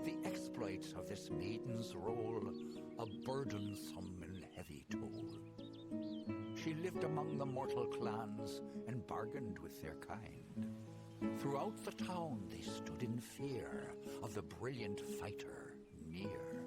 The exploits of this maiden's role, a burdensome and heavy toll. She lived among the mortal clans and bargained with their kind. Throughout the town they stood in fear of the brilliant fighter near.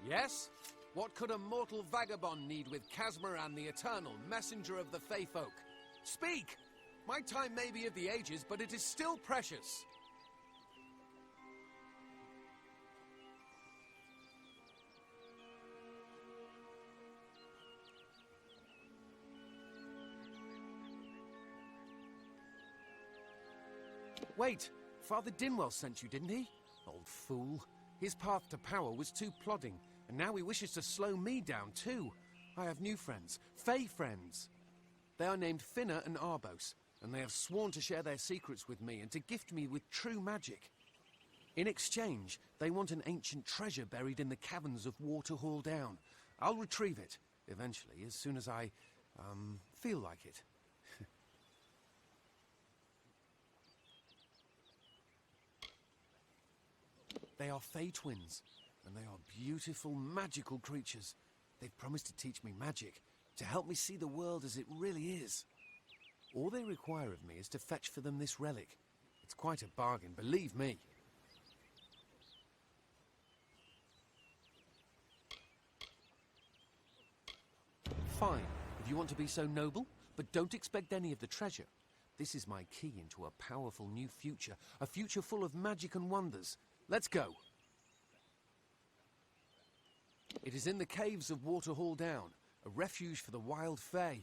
Yes? What could a mortal vagabond need with Casmaran the Eternal, messenger of the Fey folk? Speak! My time may be of the ages, but it is still precious. Wait, Father Dinwell sent you, didn't he? Old fool. His path to power was too plodding, and now he wishes to slow me down too. I have new friends, Fey friends. They are named Finna and Arbos, and they have sworn to share their secrets with me and to gift me with true magic. In exchange, they want an ancient treasure buried in the caverns of Waterhall Down. I'll retrieve it, eventually, as soon as I, feel like it. They are Fey twins, and they are beautiful, magical creatures. They've promised to teach me magic, to help me see the world as it really is. All they require of me is to fetch for them this relic. It's quite a bargain, believe me. Fine, if you want to be so noble, but don't expect any of the treasure. This is my key into a powerful new future, a future full of magic and wonders. Let's go. It is in the caves of Waterhall Down, a refuge for the wild Fey.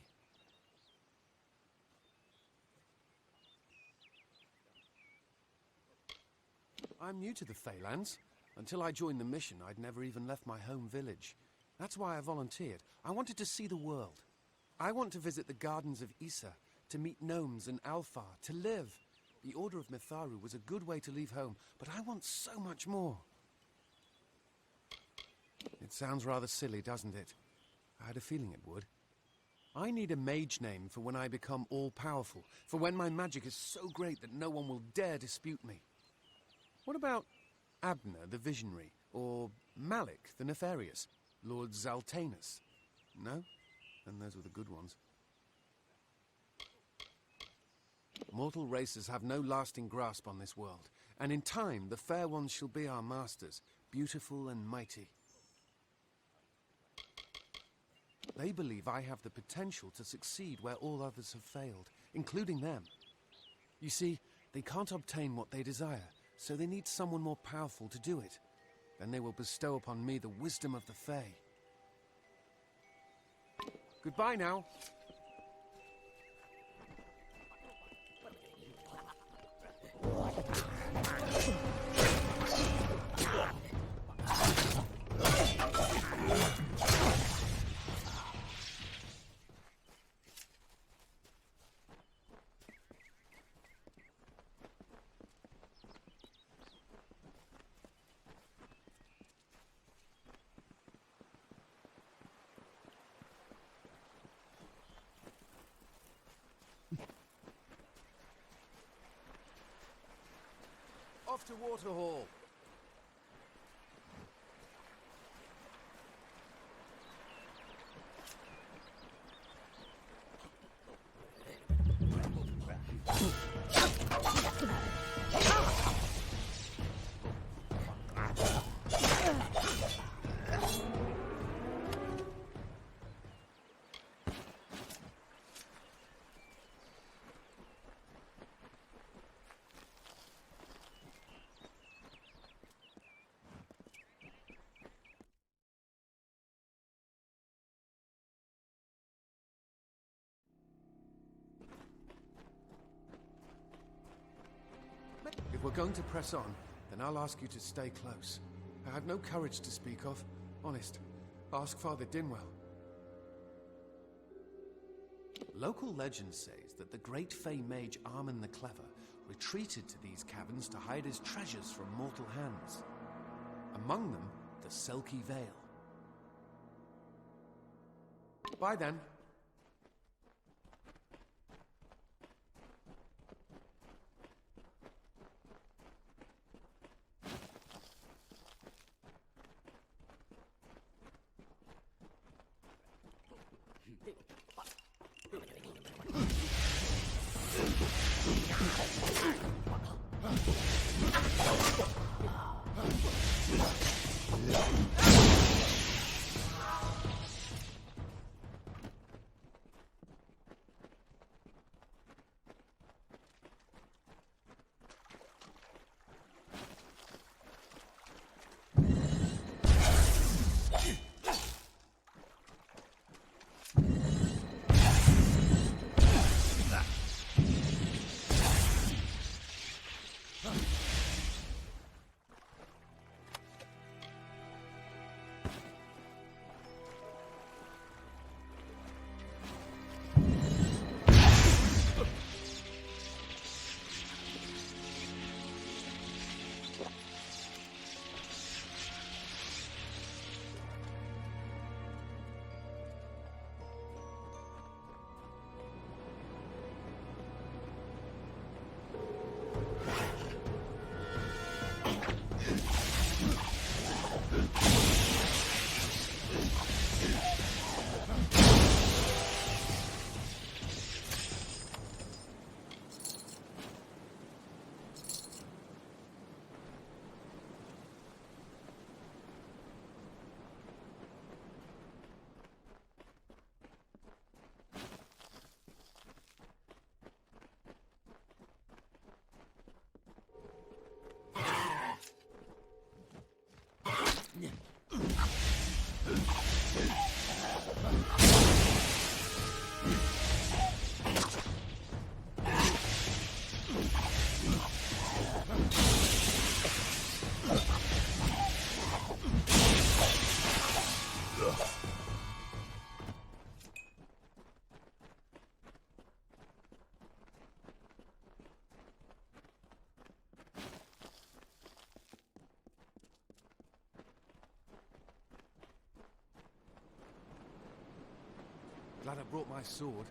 I'm new to the Feylands. Until I joined the mission, I'd never even left my home village. That's why I volunteered. I wanted to see the world. I want to visit the gardens of Issa, to meet gnomes and Alfar, to live. The Order of Mitharu was a good way to leave home, but I want so much more. It sounds rather silly, doesn't it? I had a feeling it would. I need a mage name for when I become all-powerful, for when my magic is so great that no one will dare dispute me. What about Abner the Visionary, or Malik the Nefarious, Lord Zaltanus? No? Then those were the good ones. Mortal races have no lasting grasp on this world, and in time the fair ones shall be our masters, beautiful and mighty. They believe I have the potential to succeed where all others have failed, including them. You see, they can't obtain what they desire, so they need someone more powerful to do it. Then they will bestow upon me the wisdom of the Fae. Goodbye now. to Waterhall. If we're going to press on, then I'll ask you to stay close. I have no courage to speak of. Honest. Ask Father Dinwell. Local legend says that the great Fey mage Armin the Clever retreated to these caverns to hide his treasures from mortal hands. Among them, the Selkie Vale. Bye then. Glad I brought my sword.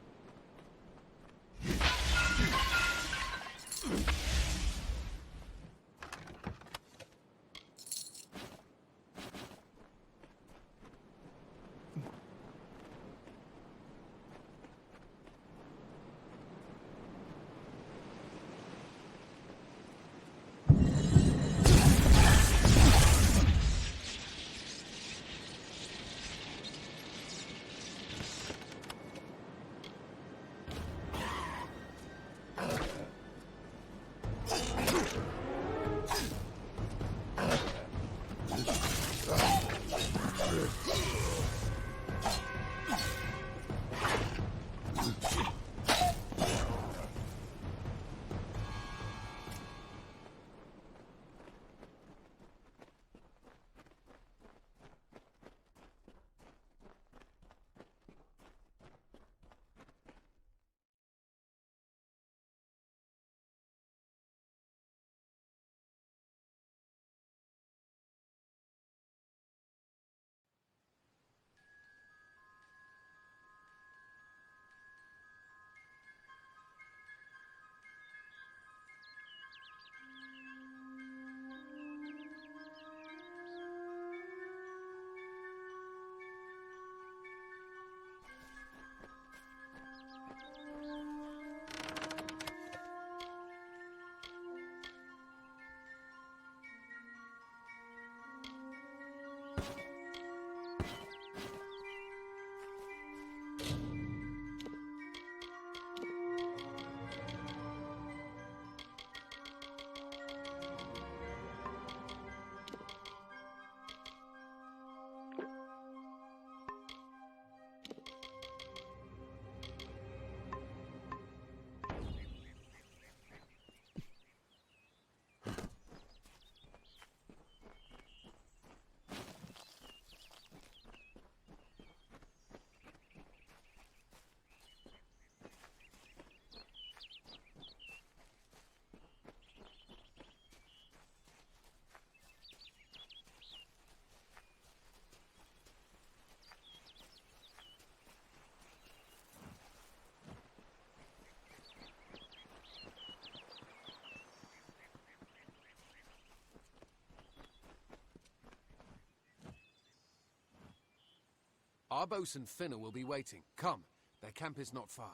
Arbos and Finner will be waiting. Come, their camp is not far.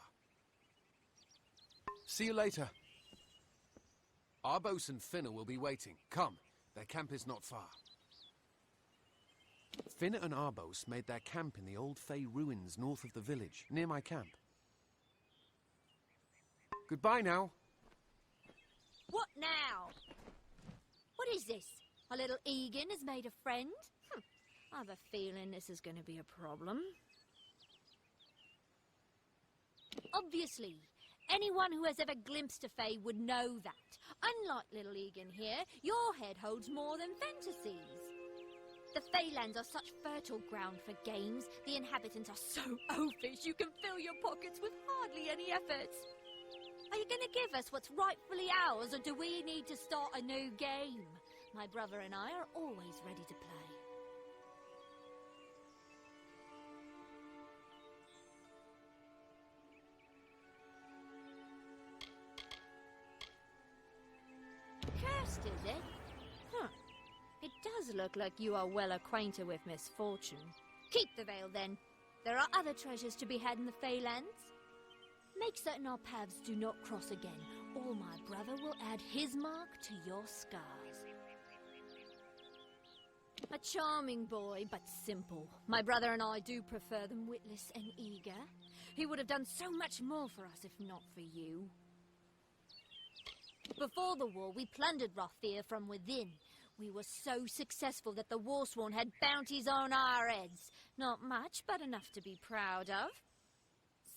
See you later. Arbos and Finner will be waiting. Come, their camp is not far. Finner and Arbos made their camp in the old Fey ruins north of the village, near my camp. Goodbye now. What now? What is this? Our little Egan has made a friend? I have a feeling this is going to be a problem. Obviously, anyone who has ever glimpsed a Fey would know that. Unlike little Egan here, your head holds more than fantasies. The Feylands are such fertile ground for games. The inhabitants are so oafish you can fill your pockets with hardly any effort. Are you going to give us what's rightfully ours, or do we need to start a new game? My brother and I are always ready to play. Cursed, is it? Huh. It does look like you are well acquainted with misfortune. Keep the veil, then. There are other treasures to be had in the Feylands. Make certain our paths do not cross again, or my brother will add his mark to your scars. A charming boy, but simple. My brother and I do prefer them witless and eager. He would have done so much more for us if not for you. Before the war, we plundered Rothier from within. We were so successful that the Warsworn had bounties on our heads. Not much, but enough to be proud of.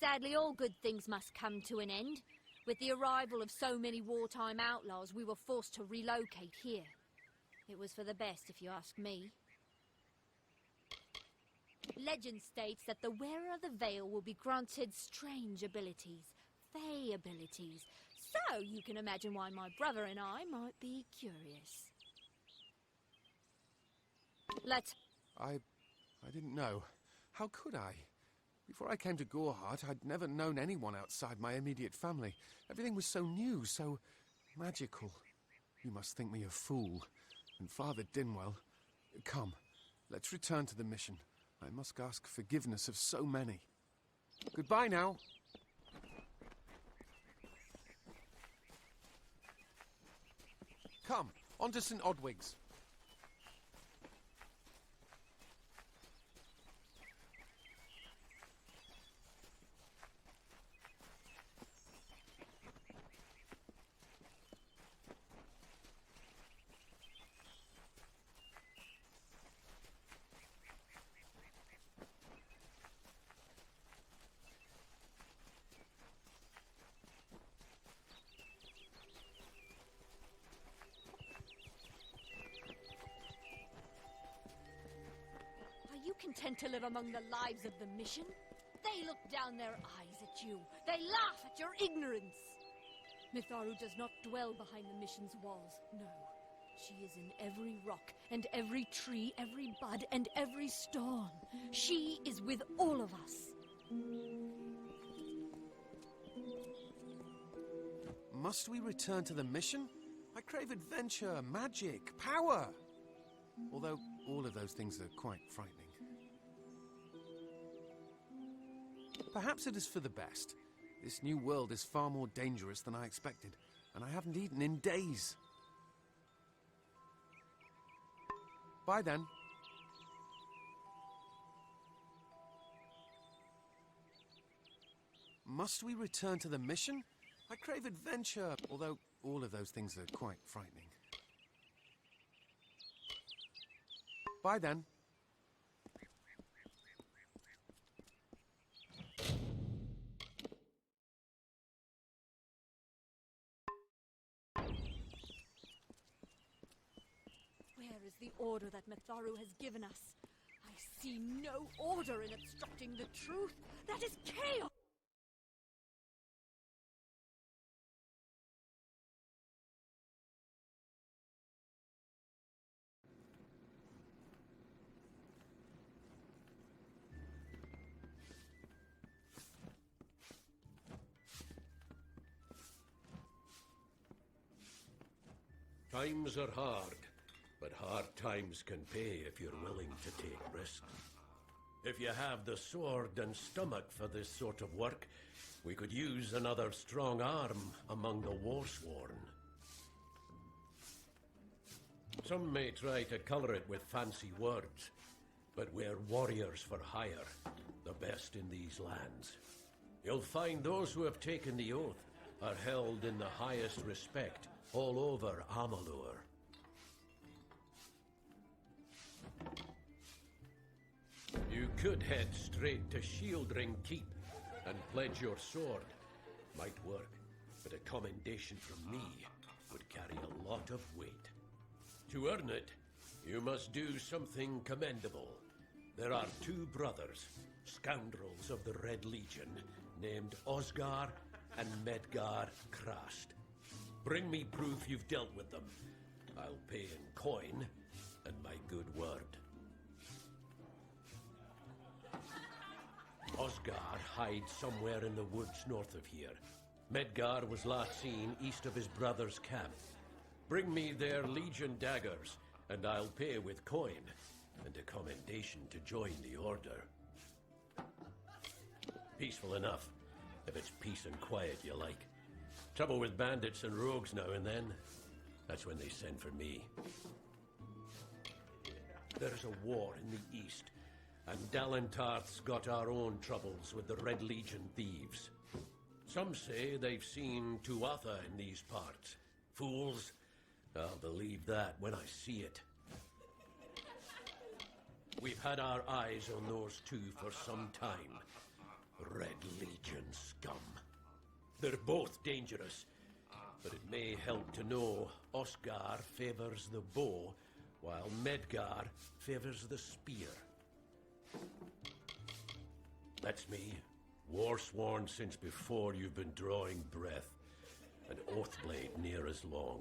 Sadly, all good things must come to an end. With the arrival of so many wartime outlaws, we were forced to relocate here. It was for the best, if you ask me. Legend states that the wearer of the veil will be granted strange abilities, Fey abilities. So you can imagine why my brother and I might be curious. Let's... I didn't know. How could I? Before I came to Gorhart, I'd never known anyone outside my immediate family. Everything was so new, so magical. You must think me a fool. And Father Dinwell, come, let's return to the mission. I must ask forgiveness of so many. Goodbye now. Come, on to St. Odwig's. Content to live among the lives of the mission? They look down their eyes at you. They laugh at your ignorance. Mitharu does not dwell behind the mission's walls, no. She is in every rock and every tree, every bud and every stone. She is with all of us. Must we return to the mission? I crave adventure, magic, power. Although all of those things are quite frightening. Perhaps it is for the best. This new world is far more dangerous than I expected, and I haven't eaten in days. Bye then. Must we return to the mission? I crave adventure, although all of those things are quite frightening. Bye then. Where is the order that Mitharu has given us? I see no order in obstructing the truth. That is chaos! Times are hard, but hard times can pay if you're willing to take risks. If you have the sword and stomach for this sort of work, we could use another strong arm among the warsworn. Some may try to colour it with fancy words, but we're warriors for hire, the best in these lands. You'll find those who have taken the oath are held in the highest respect all over Amalur. You could head straight to Shieldring Keep and pledge your sword. Might work, but a commendation from me would carry a lot of weight. To earn it, you must do something commendable. There are two brothers, scoundrels of the Red Legion, named Osgar and Medgar Krast. Bring me proof you've dealt with them. I'll pay in coin and my good word. Osgar hides somewhere in the woods north of here. Medgar was last seen east of his brother's camp. Bring me their Legion daggers, and I'll pay with coin, and a commendation to join the order. Peaceful enough, if it's peace and quiet you like. Trouble with bandits and rogues now and then, that's when they send for me. There's a war in the east, and Dalentarth's got our own troubles with the Red Legion thieves. Some say they've seen Tuatha in these parts. Fools, I'll believe that when I see it. We've had our eyes on those two for some time. Red Legion scum. They're both dangerous, but it may help to know Osgar favors the bow, while Medgar favors the spear. That's me, warsworn since before you've been drawing breath, an oathblade near as long.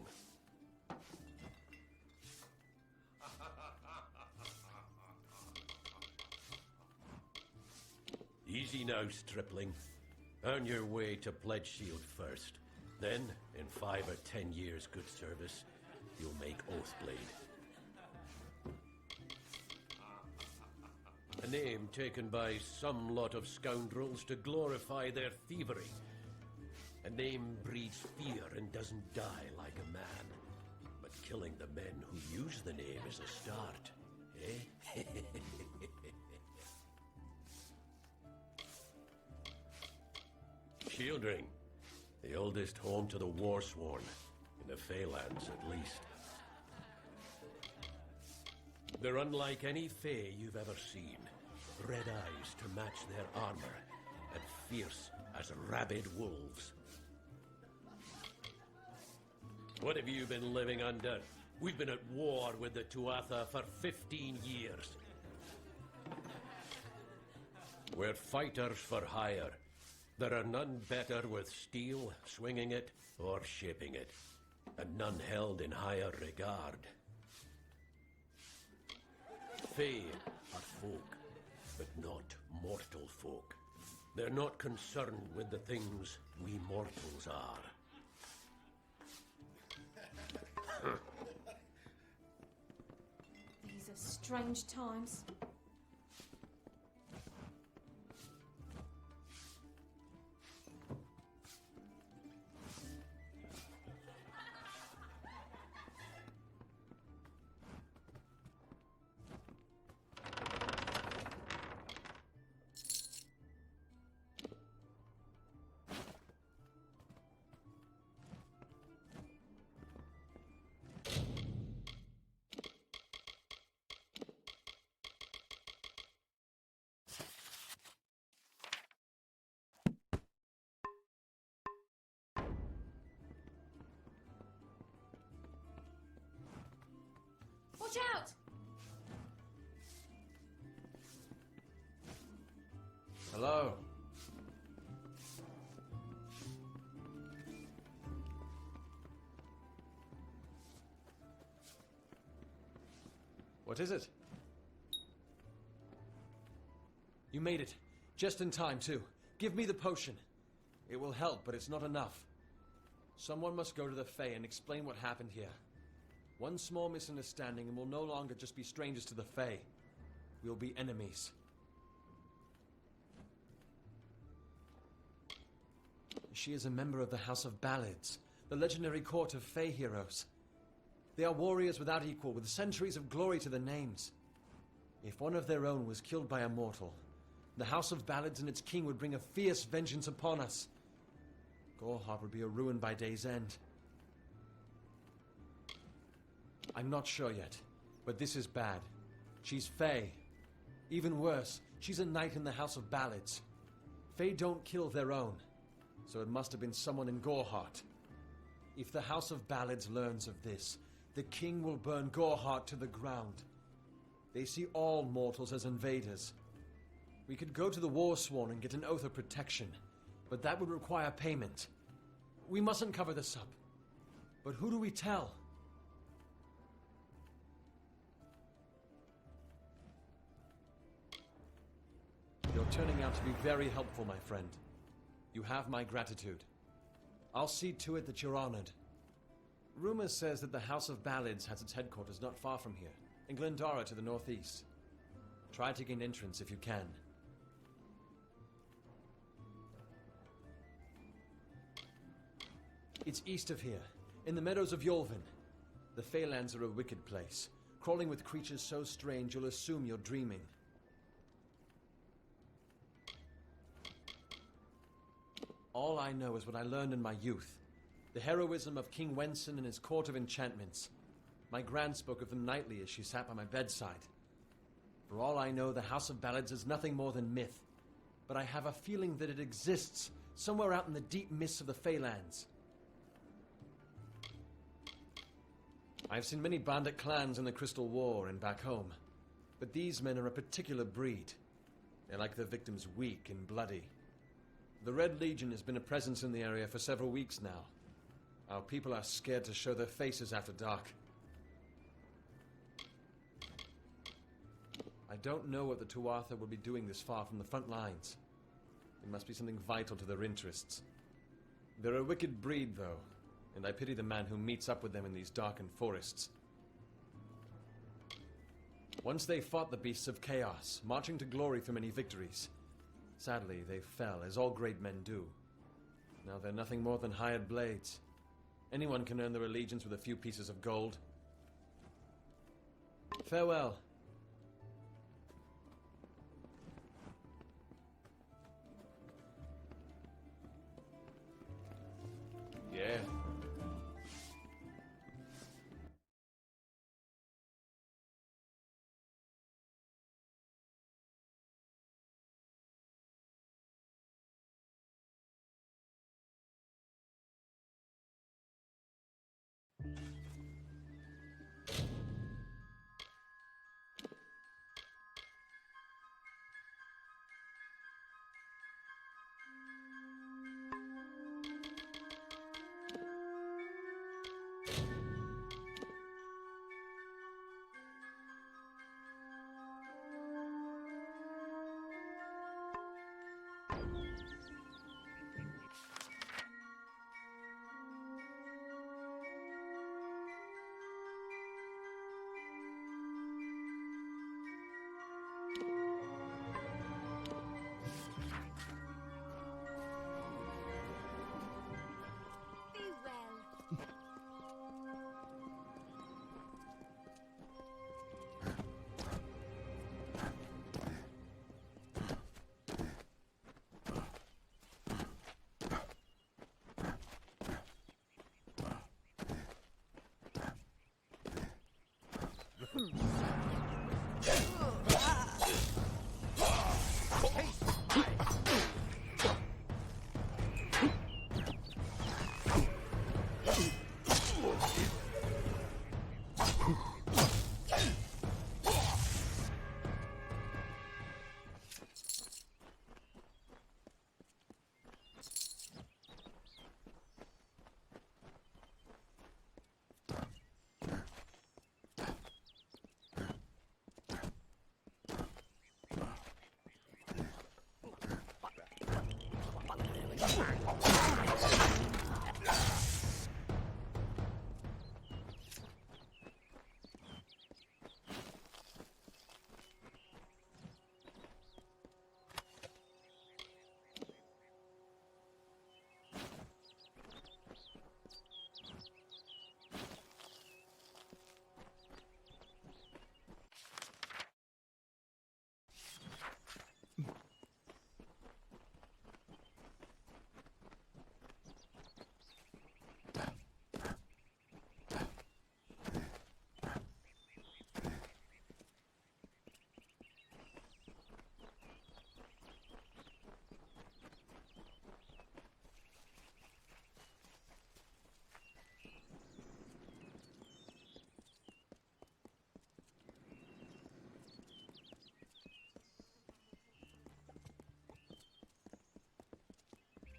Easy now, stripling. Earn your way to Pledge Shield first. Then, in 5 or 10 years' good service, you'll make Oathblade. A name taken by some lot of scoundrels to glorify their thievery. A name breeds fear and doesn't die like a man. But killing the men who use the name is a start, eh? Shieldring, the oldest home to the Warsworn, in the Feylands at least. They're unlike any Fey you've ever seen. Red eyes to match their armor, and fierce as rabid wolves. What have you been living under? We've been at war with the Tuatha for 15 years. We're fighters for hire. There are none better with steel, swinging it, or shaping it, and none held in higher regard. Fey are folk, but not mortal folk. They're not concerned with the things we mortals are. These are strange times. Watch out! Hello. What is it? You made it. Just in time, too. Give me the potion. It will help, but it's not enough. Someone must go to the Fae and explain what happened here. One small misunderstanding and we'll no longer just be strangers to the Fae. We'll be enemies. She is a member of the House of Ballads, the legendary court of Fey heroes. They are warriors without equal, with centuries of glory to their names. If one of their own was killed by a mortal, the House of Ballads and its king would bring a fierce vengeance upon us. Gorehart would be a ruin by day's end. I'm not sure yet, but this is bad. She's Fey. Even worse, she's a knight in the House of Ballads. Fey don't kill their own, so it must have been someone in Gorehart. If the House of Ballads learns of this, the king will burn Gorehart to the ground. They see all mortals as invaders. We could go to the Warsworn and get an oath of protection, but that would require payment. We mustn't cover this up. But who do we tell? You're turning out to be very helpful, my friend. You have my gratitude. I'll see to it that you're honored. Rumor says that the House of Ballads has its headquarters not far from here, in Glendara to the northeast. Try to gain entrance if you can. It's east of here, in the meadows of Yolvin. The Feylands are a wicked place, crawling with creatures so strange you'll assume you're dreaming. All I know is what I learned in my youth. The heroism of King Wenson and his court of enchantments. My gran spoke of them nightly as she sat by my bedside. For all I know, the House of Ballads is nothing more than myth. But I have a feeling that it exists somewhere out in the deep mists of the Feylands. I've seen many bandit clans in the Crystal War and back home. But these men are a particular breed. They like their victims weak and bloody. The Red Legion has been a presence in the area for several weeks now. Our people are scared to show their faces after dark. I don't know what the Tuatha will be doing this far from the front lines. It must be something vital to their interests. They're a wicked breed, though, and I pity the man who meets up with them in these darkened forests. Once they fought the beasts of chaos, marching to glory through many victories. Sadly, they fell, as all great men do. Now they're nothing more than hired blades. Anyone can earn their allegiance with a few pieces of gold. Farewell. Yeah.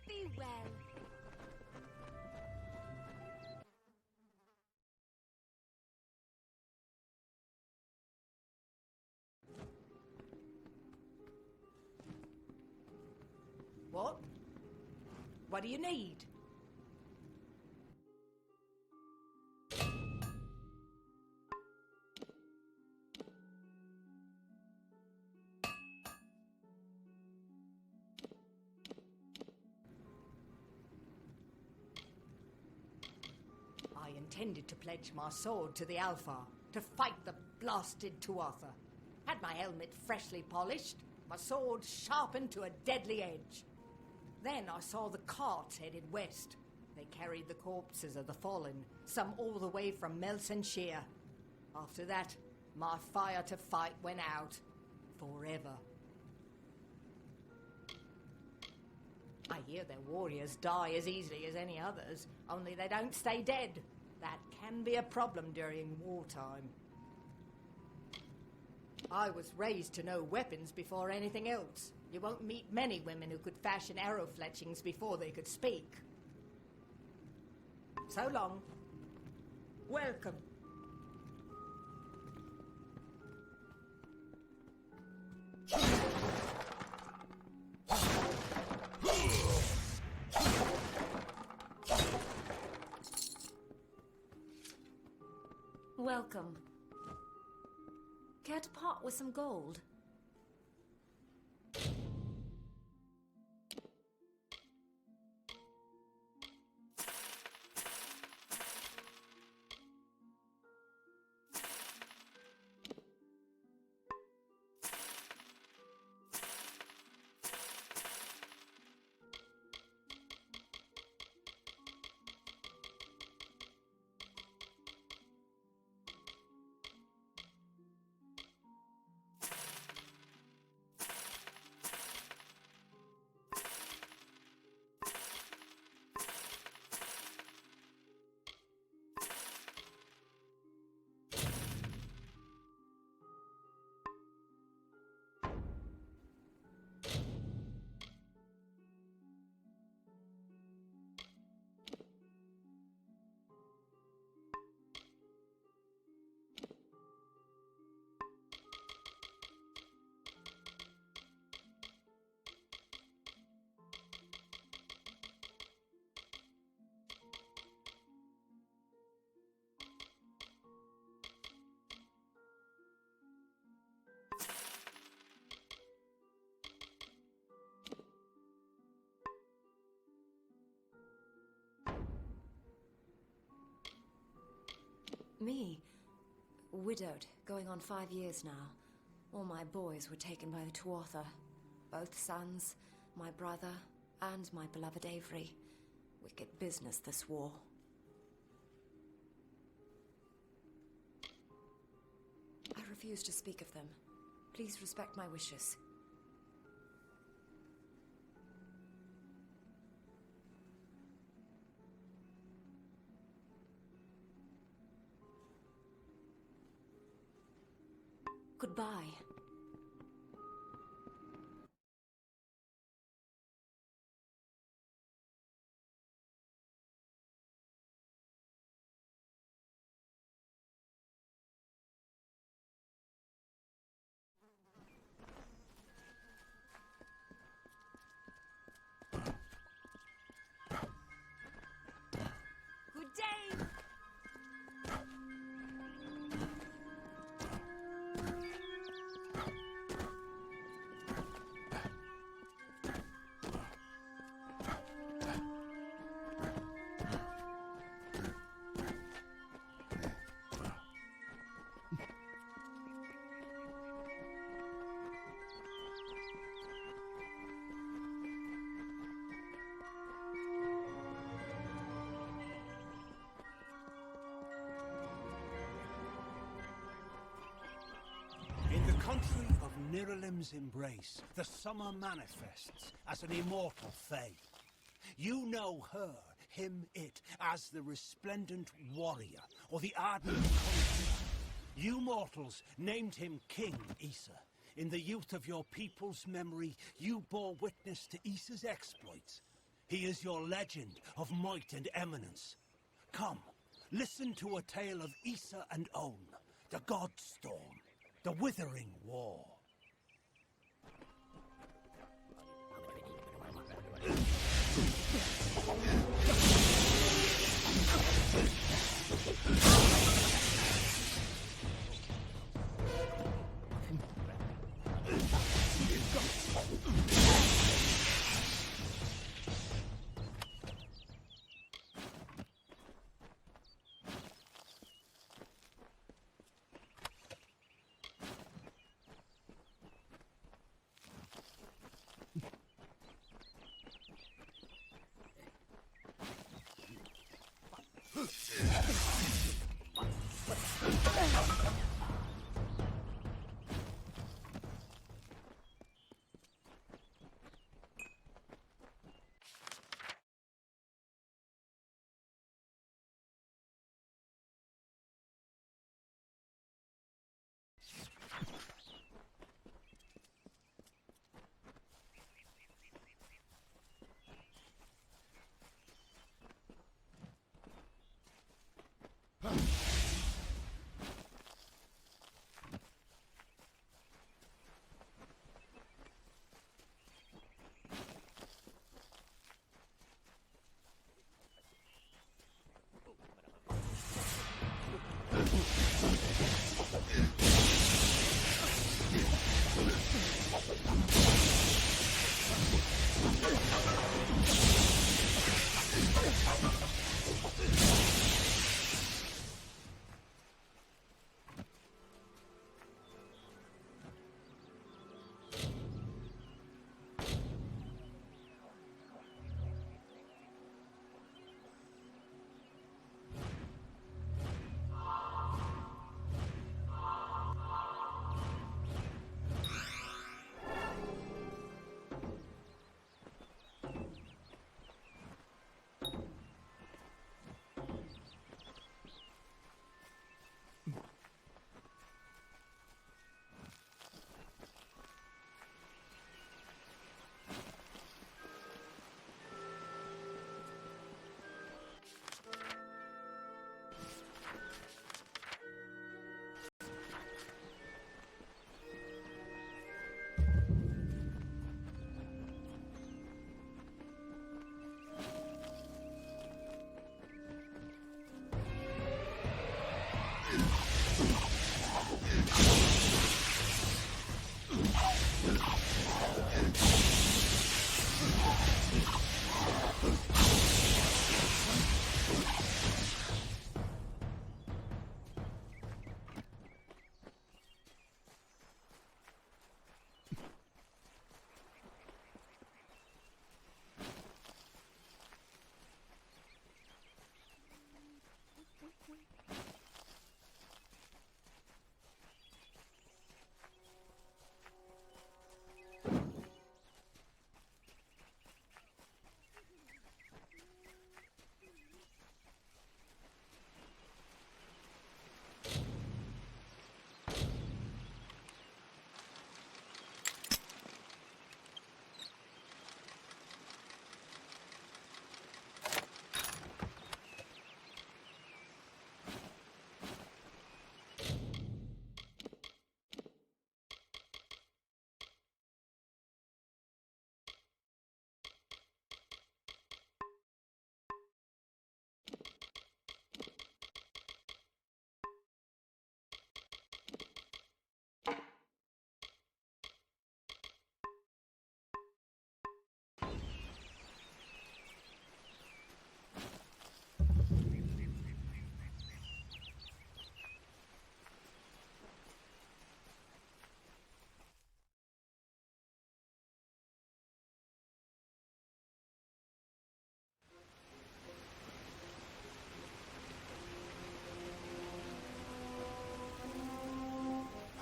Be well. What? What do you need? I intended to pledge my sword to the Alpha, to fight the blasted Tuatha. Had my helmet freshly polished, my sword sharpened to a deadly edge. Then I saw the carts headed west. They carried the corpses of the fallen, some all the way from Melsenshire. After that, my fire to fight went out. Forever. I hear their warriors die as easily as any others, only they don't stay dead. That can be a problem during wartime. I was raised to know weapons before anything else. You won't meet many women who could fashion arrow fletchings before they could speak. So long. Welcome. Welcome. Care to part with some gold? Me, widowed, going on 5 years now. All my boys were taken by the Tuatha. Both sons, my brother, and my beloved Avery. Wicked business, this war. I refuse to speak of them. Please respect my wishes. Goodbye. Good day! In the country of Niralim's embrace, the summer manifests as an immortal fae. You know her, him, it, as the resplendent warrior, or the ardent conqueror. You mortals named him King Issa. In the youth of your people's memory, you bore witness to Issa's exploits. He is your legend of might and eminence. Come, listen to a tale of Issa and On, the God Storm, the Withering War.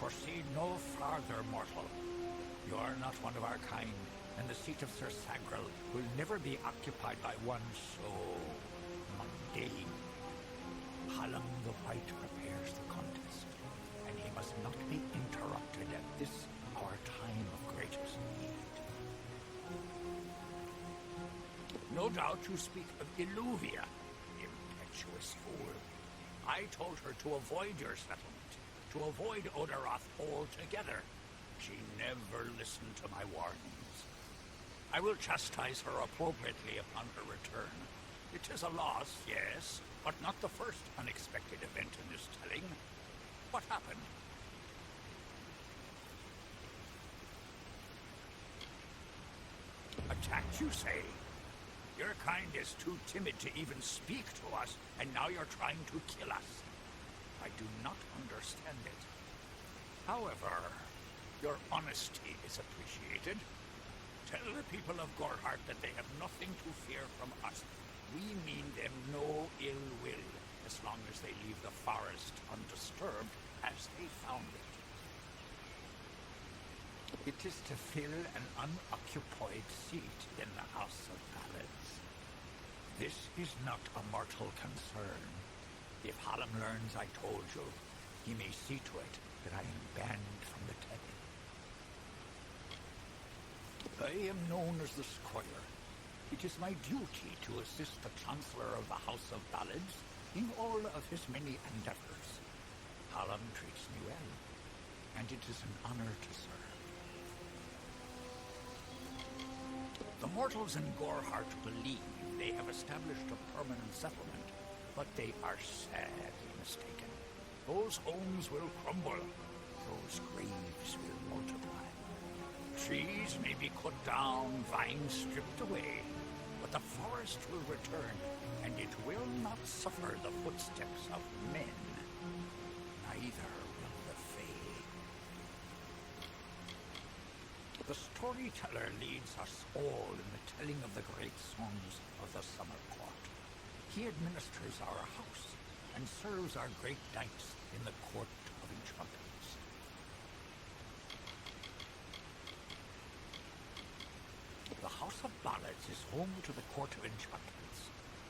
Proceed no farther, mortal. You are not one of our kind, and the seat of Sir Sagrel will never be occupied by one so mundane. Hallam the White prepares the contest, and he must not be interrupted at this our time of greatest need. No doubt you speak of Illuvia, impetuous fool. I told her to avoid your settlement, to avoid Odaroth altogether. She never listened to my warnings. I will chastise her appropriately upon her return. It is a loss, yes, but not the first unexpected event in this telling. What happened? Attacked, you say? Your kind is too timid to even speak to us, and now you're trying to kill us. I do not understand it. However, your honesty is appreciated. Tell the people of Gorhart that they have nothing to fear from us. We mean them no ill will, as long as they leave the forest undisturbed as they found it. It is to fill an unoccupied seat in the House of Ballads. This is not a mortal concern. If Hallam learns I told you, he may see to it that I am banned from the telling. I am known as the Squire. It is my duty to assist the Chancellor of the House of Ballads in all of his many endeavors. Hallam treats me well, and it is an honor to serve. The mortals in Gorhart believe they have established a permanent settlement, but they are sadly mistaken. Those homes will crumble. Those graves will multiply. Trees may be cut down, vines stripped away, but the forest will return, and it will not suffer the footsteps of men. Neither will the Fae. The storyteller leads us all in the telling of the great songs of the Summer Court. He administers our house and serves our great knights in the Court of Enchantments. The House of Ballads is home to the Court of Enchantments,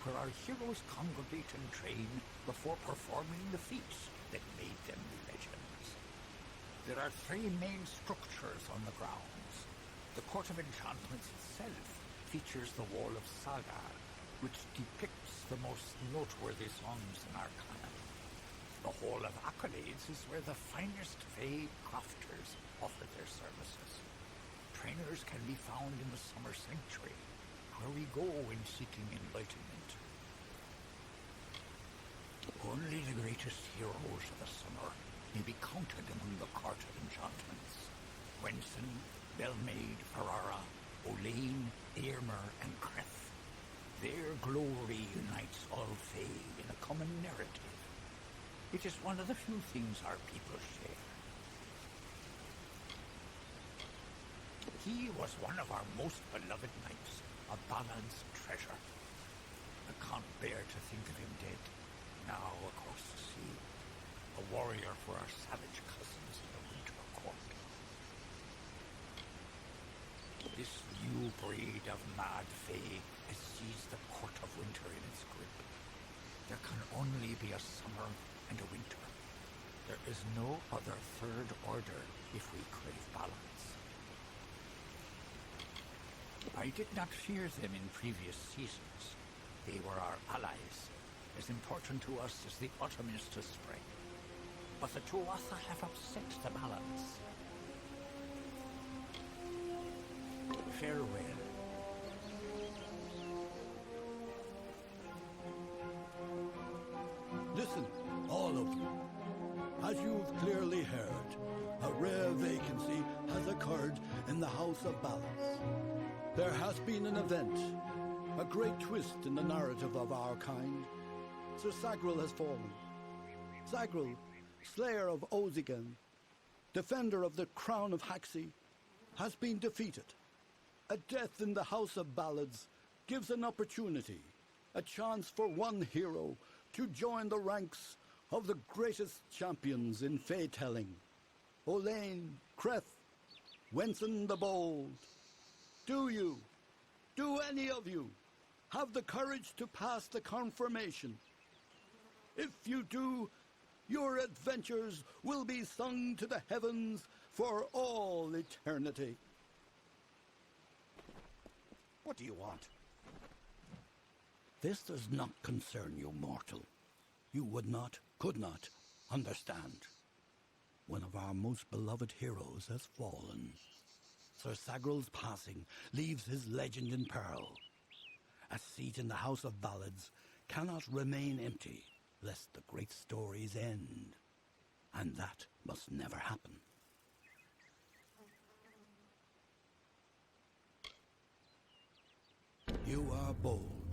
where our heroes congregate and train before performing the feats that made them legends. There are three main structures on the grounds. The Court of Enchantments itself features the Wall of Saga, which depicts the most noteworthy songs in our canon. The Hall of Accolades is where the finest Fae crafters offer their services. Trainers can be found in the Summer Sanctuary, where we go when seeking enlightenment. Only the greatest heroes of the summer may be counted among the Court of Enchantments. Wenson, Belmaid, Ferrara, Olaine, Airmer, and Creth. Their glory unites all Fae in a common narrative. It is one of the few things our people share. He was one of our most beloved knights, a Ballad's treasure. I can't bear to think of him dead, now across the sea, a warrior for our savage cousins in the Winter Court. This new breed of mad Fae has seized the Court of Winter in its grip. There can only be a summer and a winter. There is no other third order if we crave balance. I did not fear them in previous seasons. They were our allies, as important to us as the autumn is to spring. But the Tuatha have upset the balance. Farewell. Listen, all of you. As you've clearly heard, a rare vacancy has occurred in the House of Balance. There has been an event, a great twist in the narrative of our kind. Sir Sagril has fallen. Sagril, slayer of Ozigan, defender of the crown of Haxi, has been defeated. A death in the House of Ballads gives an opportunity, a chance for one hero to join the ranks of the greatest champions in Fae-telling. Olaine, Creth, Wenson the Bold. Do any of you, have the courage to pass the confirmation? If you do, your adventures will be sung to the heavens for all eternity. What do you want? This does not concern you, mortal. You would not, could not, understand. One of our most beloved heroes has fallen. Sir Sagral's passing leaves his legend in peril. A seat in the House of Ballads cannot remain empty, lest the great stories end. And that must never happen. You are bold,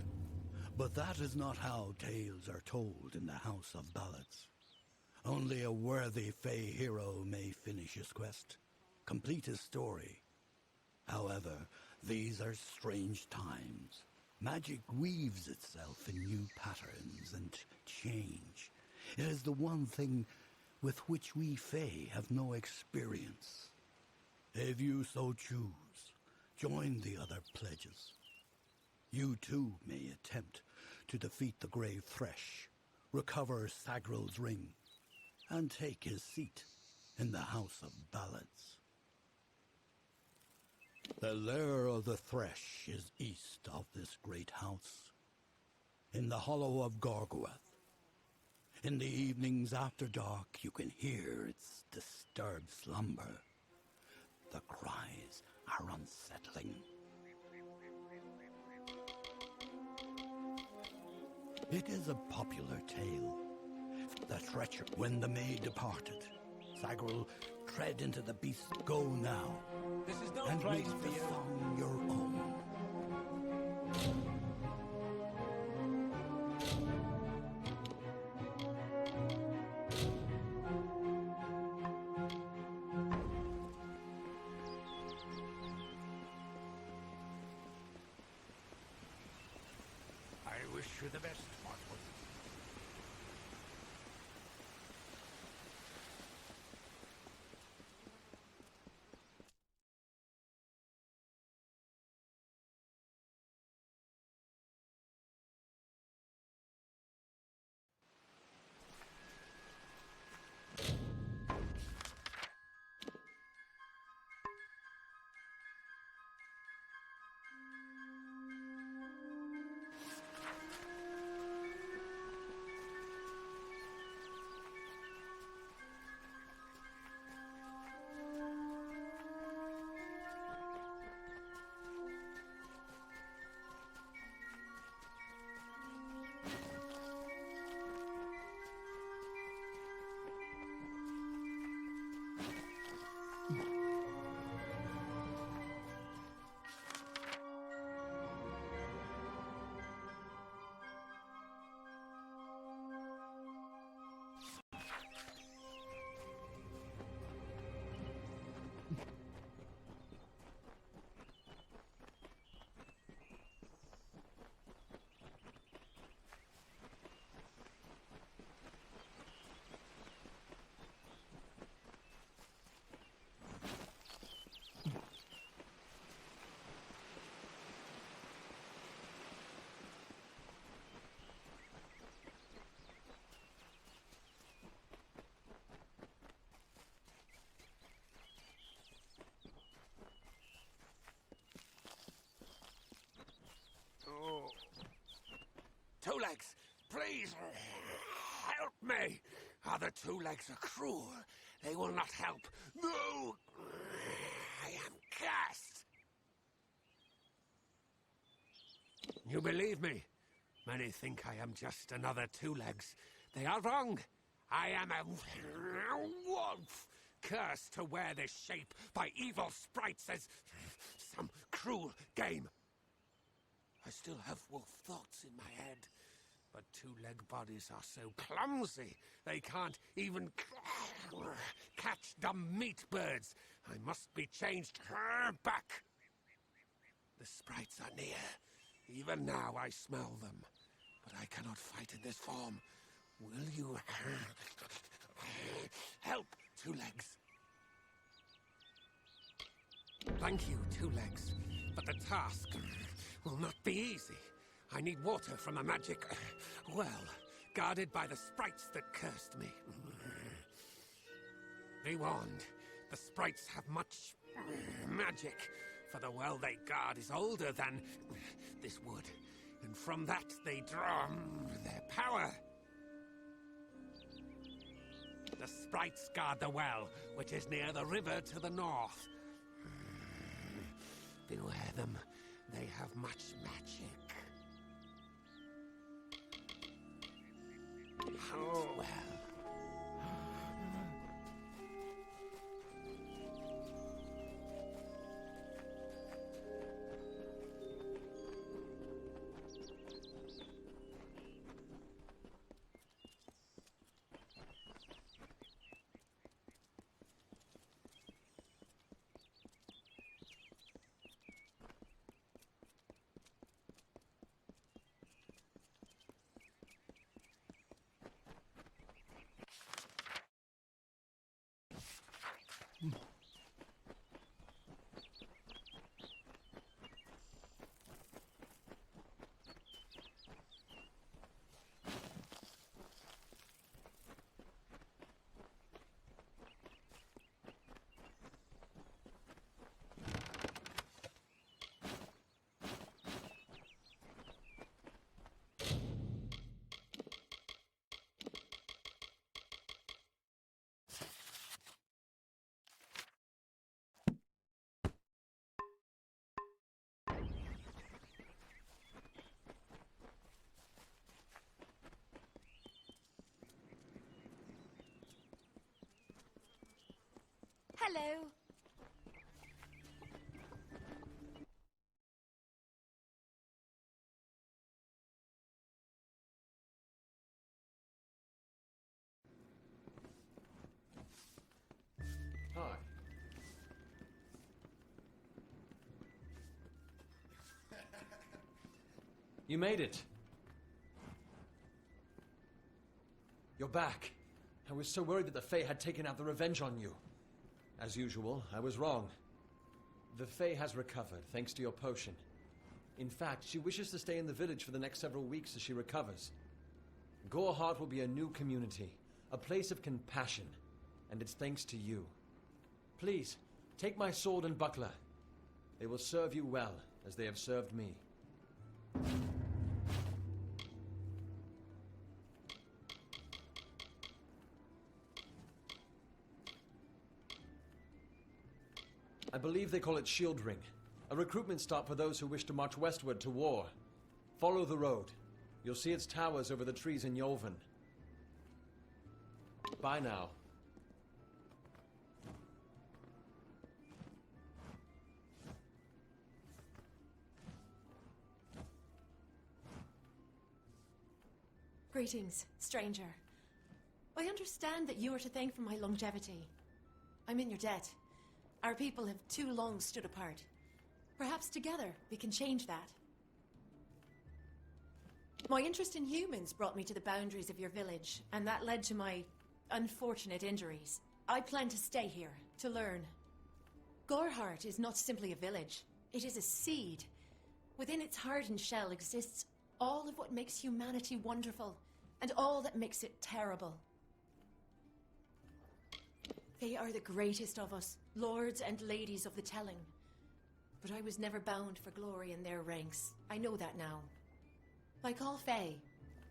but that is not how tales are told in the House of Ballads. Only a worthy Fey hero may finish his quest, complete his story. However, these are strange times. Magic weaves itself in new patterns and change. It is the one thing with which we Fey have no experience. If you so choose, join the other pledges. You too may attempt to defeat the Grey Thresh, recover Sagral's ring, and take his seat in the House of Ballads. The lair of the Thresh is east of this great house, in the hollow of Gorgoeth. In the evenings after dark, you can hear its disturbed slumber. The cries are unsettling. It is a popular tale. The treachery when the maid departed. Sagral, tread into the beast. Go now. This is no and place make for the you. song your own. I wish you the best, mortal. Two Legs, please help me. Other Two Legs are cruel. They will not help. No! I am cursed. You believe me? Many think I am just another Two Legs. They are wrong. I am a wolf, cursed to wear this shape by evil sprites as some cruel game. I still have wolf thoughts in my head, but two-leg bodies are so clumsy, they can't even catch dumb meat birds. I must be changed back. The sprites are near. Even now I smell them, but I cannot fight in this form. Will you help, Two Legs? Thank you, Two Legs, but the task will not be easy. I need water from a magic well, guarded by the sprites that cursed me. Be warned, the sprites have much magic, for the well they guard is older than this wood. and from that they draw their power. The sprites guard the well, which is near the river to the north. Beware them. They have much magic. Hunt well. Hello. Hi. You made it. You're back. I was so worried that the Fae had taken out the revenge on you. As usual, I was wrong. The Fae has recovered, thanks to your potion. In fact, she wishes to stay in the village for the next several weeks as she recovers. Goreheart will be a new community, a place of compassion, and it's thanks to you. Please, take my sword and buckler. They will serve you well, as they have served me. I believe they call it Shield Ring, a recruitment stop for those who wish to march westward to war. Follow the road. You'll see its towers over the trees in Yolven. Bye now. Greetings, stranger. I understand that you are to thank for my longevity. I'm in your debt. Our people have too long stood apart. Perhaps together we can change that. My interest in humans brought me to the boundaries of your village, and that led to my unfortunate injuries. I plan to stay here, to learn. Goreheart is not simply a village. It is a seed. Within its hardened shell exists all of what makes humanity wonderful, and all that makes it terrible. They are the greatest of us, lords and ladies of the telling. But I was never bound for glory in their ranks. I know that now. Like all Fae,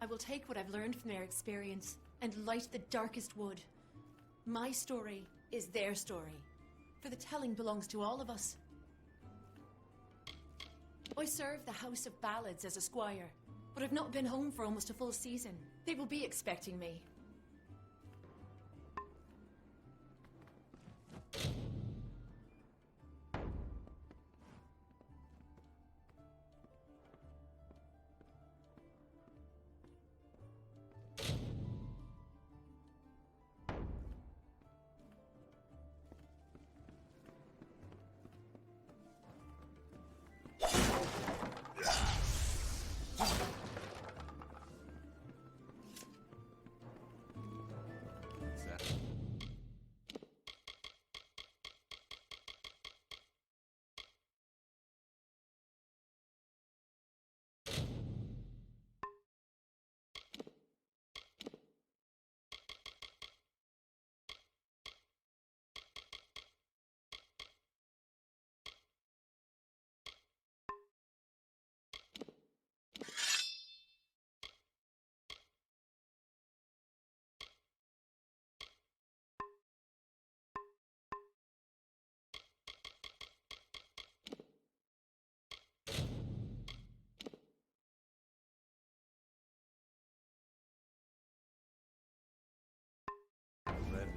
I will take what I've learned from their experience and light the darkest wood. My story is their story, for the telling belongs to all of us. I serve the House of Ballads as a squire, but I've not been home for almost a full season. They will be expecting me.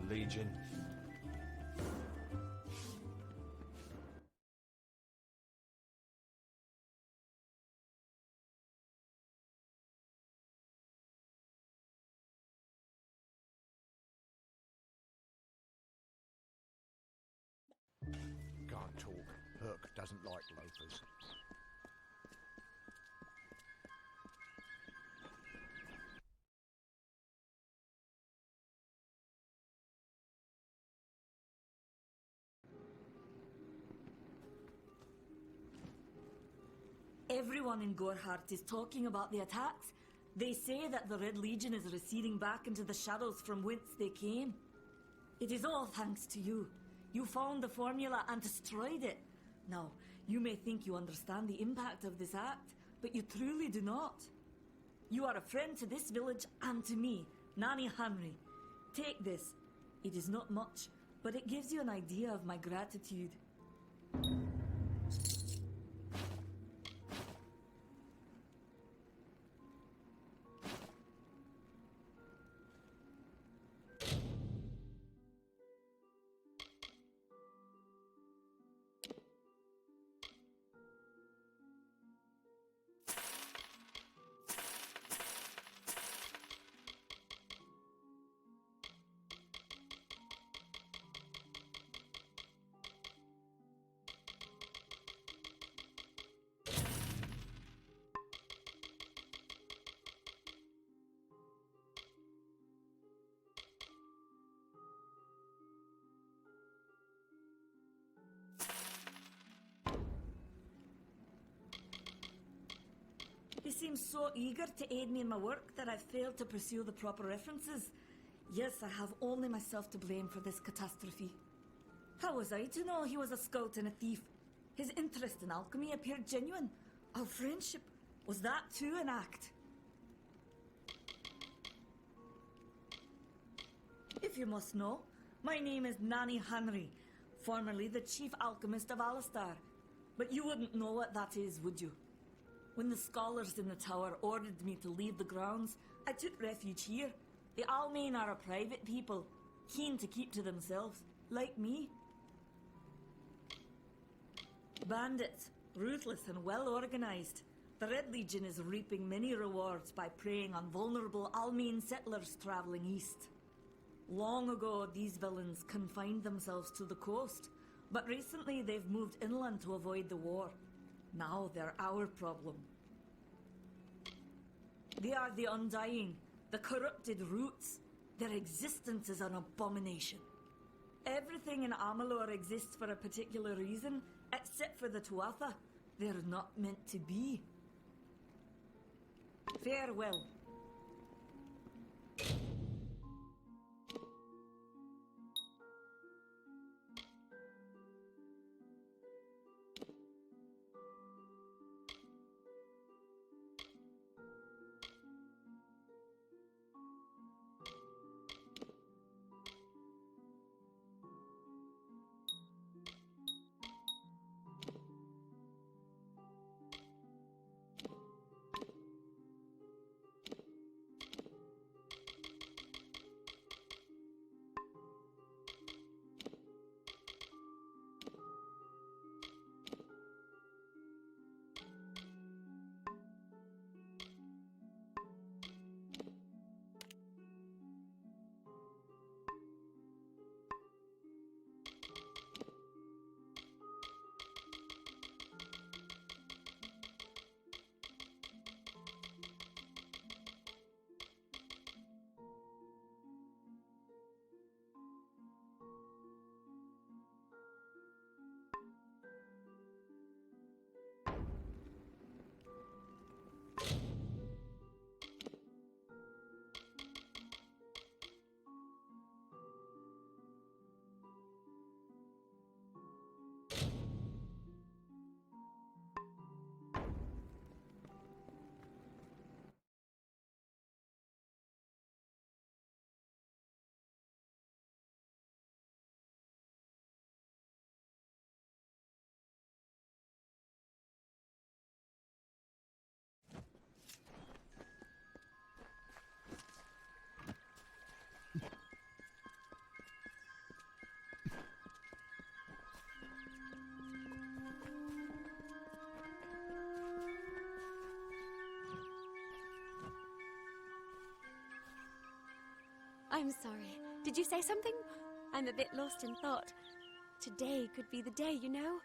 Legion. Can't talk. Hook doesn't like loafers. Everyone in Gorhart is talking about the attacks. They say that the Red Legion is receding back into the shadows from whence they came. It is all thanks to you. You found the formula and destroyed it. Now, you may think you understand the impact of this act, but you truly do not. You are a friend to this village and to me, Nanny Henry. Take this. It is not much, but it gives you an idea of my gratitude. He seems so eager to aid me in my work that I've failed to pursue the proper references. Yes, I have only myself to blame for this catastrophe. How was I to know he was a scout and a thief? His interest in alchemy appeared genuine. Our friendship, was that too an act? If you must know, my name is Nanny Henry, formerly the chief alchemist of Alistar. But you wouldn't know what that is, would you? When the scholars in the tower ordered me to leave the grounds, I took refuge here. The Almain are a private people, keen to keep to themselves, like me. Bandits, ruthless and well organized. The Red Legion is reaping many rewards by preying on vulnerable Almain settlers traveling east. Long ago, these villains confined themselves to the coast, but recently they've moved inland to avoid the war. Now they're our problem. They are the Undying, the corrupted roots. Their existence is an abomination. Everything in Amalur exists for a particular reason, except for the Tuatha. They're not meant to be. Farewell. I'm sorry. Did you say something? I'm a bit lost in thought. Today could be the day, you know?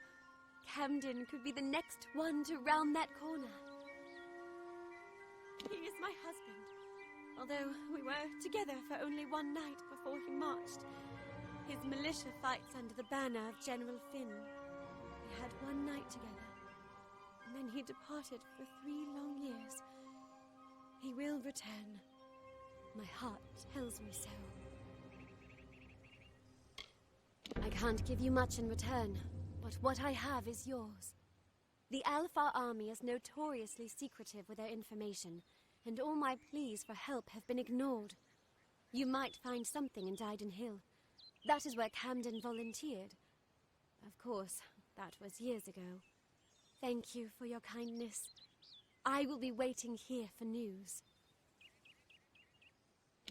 Camden could be the next one to round that corner. He is my husband. Although we were together for only one night before he marched. His militia fights under the banner of General Finn. We had one night together, and then he departed for 3 long years. He will return. My heart tells me so. I can't give you much in return, but what I have is yours. The Alpha army is notoriously secretive with their information, and all my pleas for help have been ignored. You might find something in Dyden Hill. That is where Camden volunteered. Of course, that was years ago. Thank you for your kindness. I will be waiting here for news.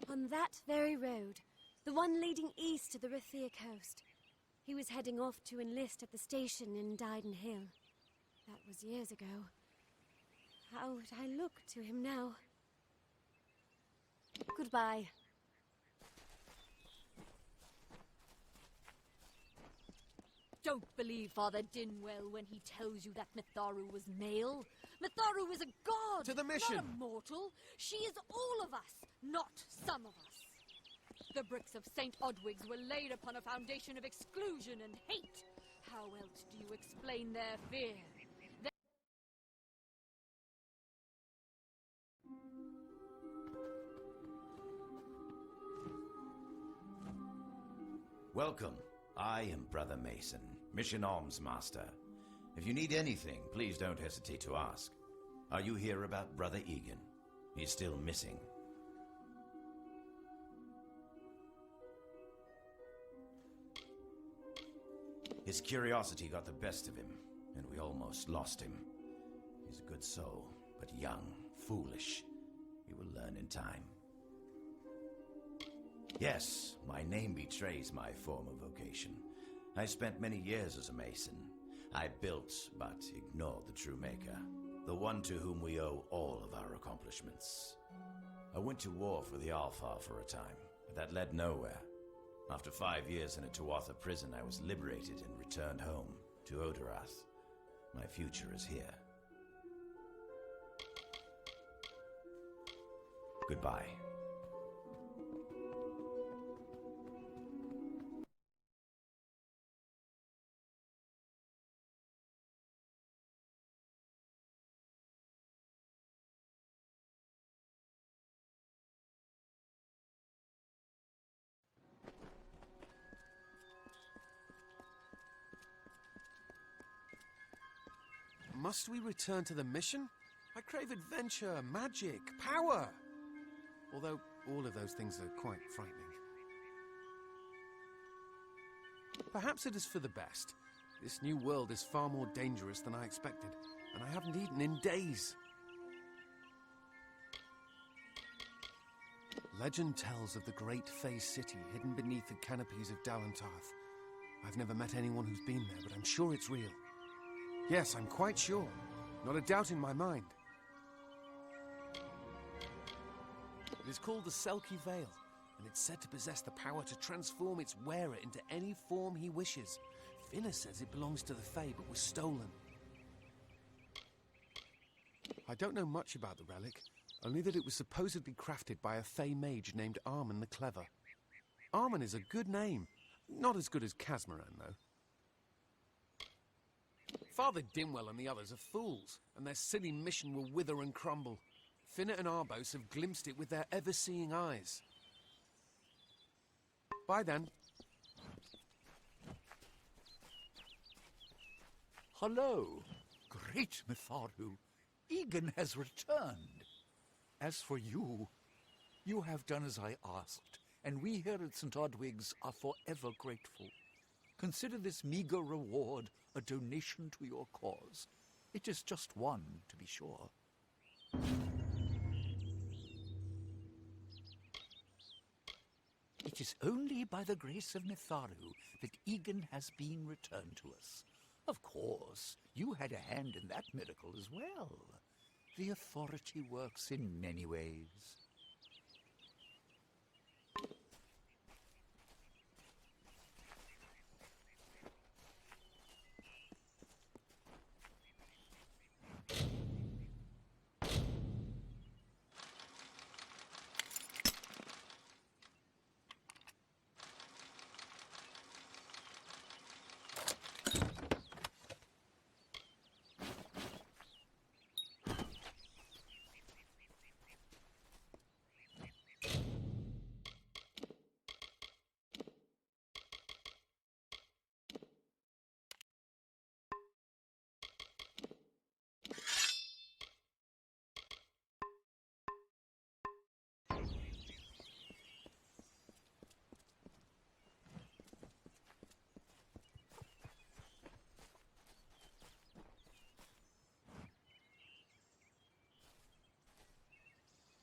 On that very road, the one leading east to the Rathia coast. He was heading off to enlist at the station in Dyden Hill. That was years ago. How would I look to him now? Goodbye. Don't believe Father Dinwell when he tells you that Mitharu was male. Mitharu is a god, To the mission. not a mortal. She is all of us, not some of us. The bricks of St. Odwig's were laid upon a foundation of exclusion and hate. How else do you explain their fear? Welcome. I am Brother Mason, Mission Alms Master. If you need anything, please don't hesitate to ask. Are you here about Brother Egan? He's still missing. His curiosity got the best of him, and we almost lost him. He's a good soul, but young, foolish. He will learn in time. Yes, my name betrays my former vocation. I spent many years as a mason. I built, but ignored the true maker, the one to whom we owe all of our accomplishments. I went to war for the Alpha for a time, but that led nowhere. After 5 years in a Tuatha prison, I was liberated and returned home to Odorath. My future is here. Goodbye. Must we return to the mission? I crave adventure, magic, power. Although all of those things are quite frightening. Perhaps it is for the best. This new world is far more dangerous than I expected, and I haven't eaten in days. Legend tells of the great Fey city hidden beneath the canopies of Dalantarth. I've never met anyone who's been there, but I'm sure it's real. Yes, I'm quite sure. Not a doubt in my mind. It is called the Selkie Veil, and it's said to possess the power to transform its wearer into any form he wishes. Finna says it belongs to the Fae, but was stolen. I don't know much about the relic, only that it was supposedly crafted by a Fae mage named Armen the Clever. Armen is a good name. Not as good as Casmaran, though. Father Dimwell and the others are fools, and their silly mission will wither and crumble. Finna and Arbos have glimpsed it with their ever-seeing eyes. Bye then. Hello, great Mitharu. Egan has returned. As for you, you have done as I asked, and we here at St. Odwig's are forever grateful. Consider this meager reward a donation to your cause. It is just one, to be sure. It is only by the grace of Mitharu that Egan has been returned to us. Of course, you had a hand in that miracle as well. The authority works in many ways.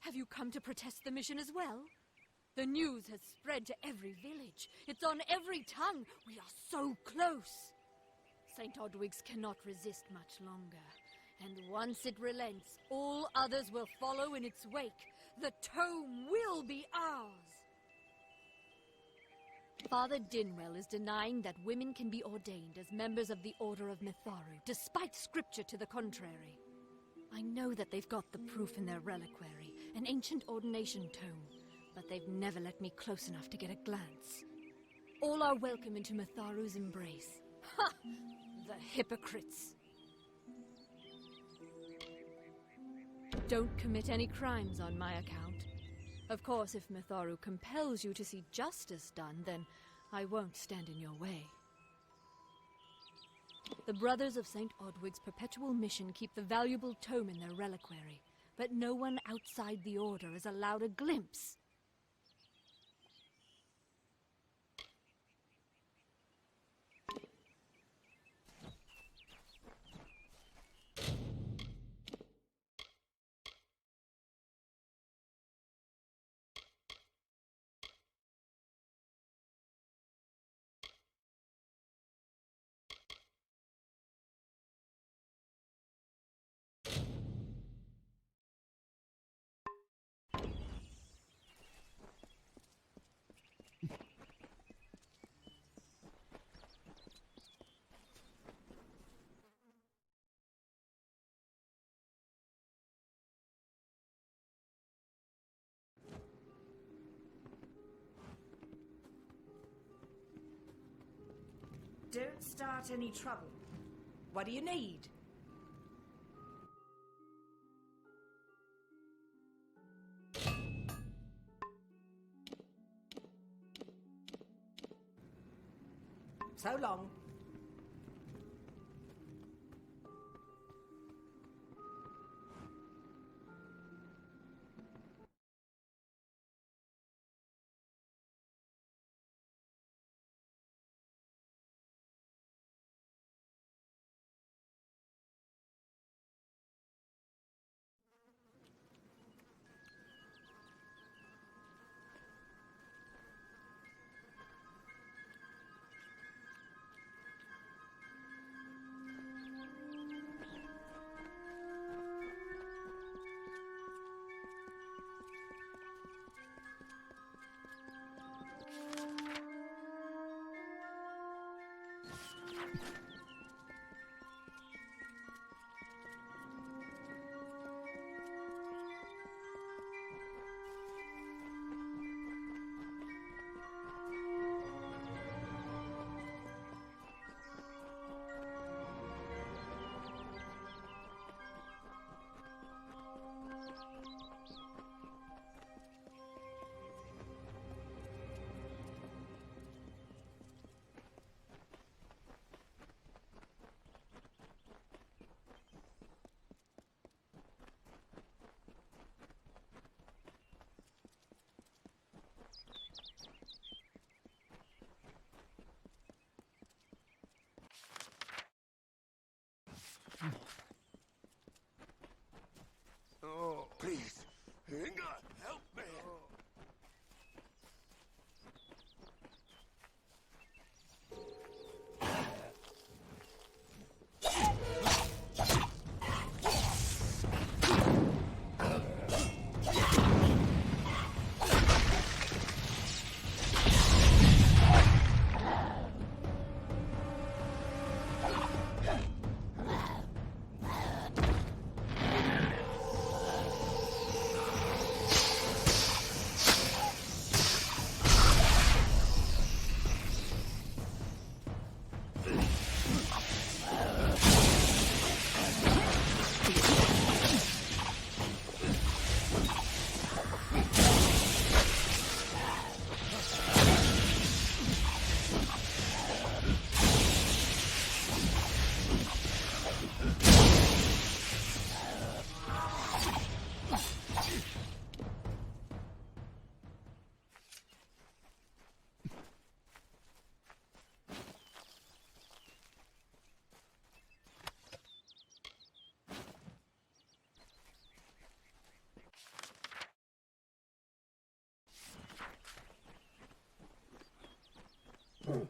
Have you come to protest the mission as well? The news has spread to every village. It's on every tongue. We are so close. St. Odwig's cannot resist much longer. And once it relents, all others will follow in its wake. The tome will be ours. Father Dinwell is denying that women can be ordained as members of the Order of Mitharu, despite scripture to the contrary. I know that they've got the proof in their reliquary, an ancient ordination tome, but they've never let me close enough to get a glance. All are welcome into Mitharu's embrace. Ha! The hypocrites! Don't commit any crimes on my account. Of course, if Mitharu compels you to see justice done, then I won't stand in your way. The Brothers of St. Odwig's perpetual mission keep the valuable tome in their reliquary, but no one outside the Order is allowed a glimpse. Don't start any trouble. What do you need? So long. Hail,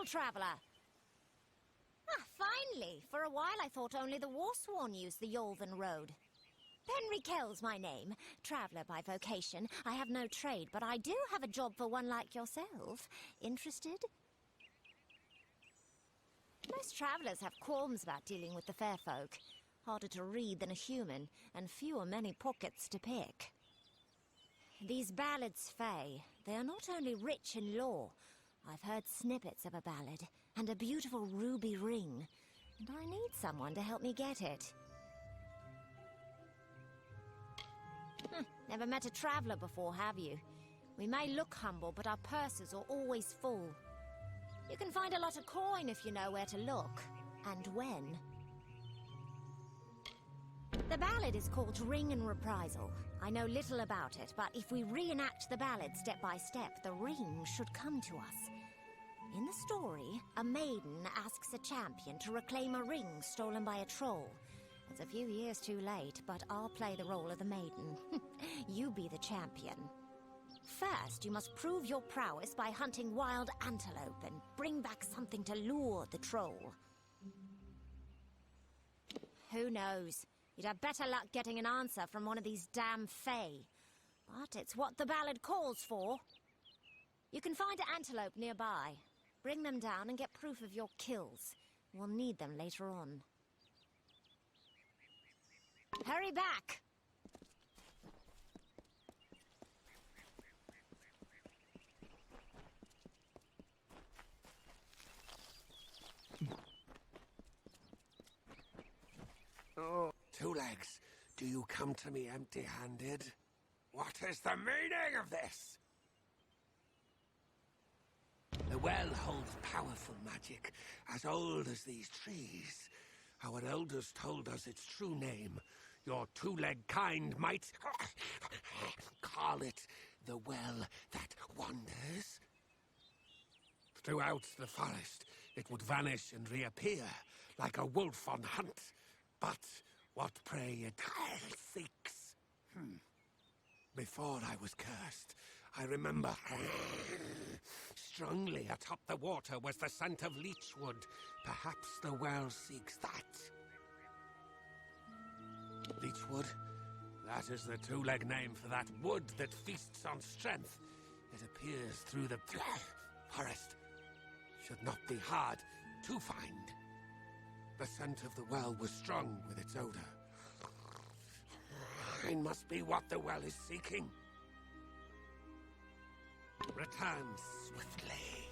traveller! Ah, finally! For a while I thought only the Warsworn used the Yolven Road. Henry Kell's my name. Traveller by vocation. I have no trade, but I do have a job for one like yourself. Interested? Most travellers have qualms about dealing with the fair folk. Harder to read than a human, and fewer many pockets to pick. These ballads, Fae, they are not only rich in lore. I've heard snippets of a ballad, and a beautiful ruby ring, and I need someone to help me get it. Never met a traveller before, have you? We may look humble, but our purses are always full. You can find a lot of coin if you know where to look, and when. The ballad is called Ring and Reprisal. I know little about it, but if we reenact the ballad step by step, the ring should come to us. In the story, a maiden asks a champion to reclaim a ring stolen by a troll. It's a few years too late, but I'll play the role of the maiden. You be the champion. First, you must prove your prowess by hunting wild antelope and bring back something to lure the troll. Who knows? You'd have better luck getting an answer from one of these damn Fae. But it's what the ballad calls for. You can find antelope nearby. Bring them down and get proof of your kills. We'll need them later on. Hurry back! Oh, Two Legs, do you come to me empty-handed? What is the meaning of this? The well holds powerful magic, as old as these trees. Our elders told us its true name. Your two-legged kind might call it the Well That Wanders. Throughout the forest, it would vanish and reappear, like a wolf on hunt. But what prey it seeks. Before I was cursed, I remember strongly atop the water was the scent of leechwood. Perhaps the well seeks that. Leechwood? That is the two-leg name for that wood that feasts on strength. It appears through the forest. Should not be hard to find. The scent of the well was strong with its odor. Mine must be what the well is seeking. Return swiftly.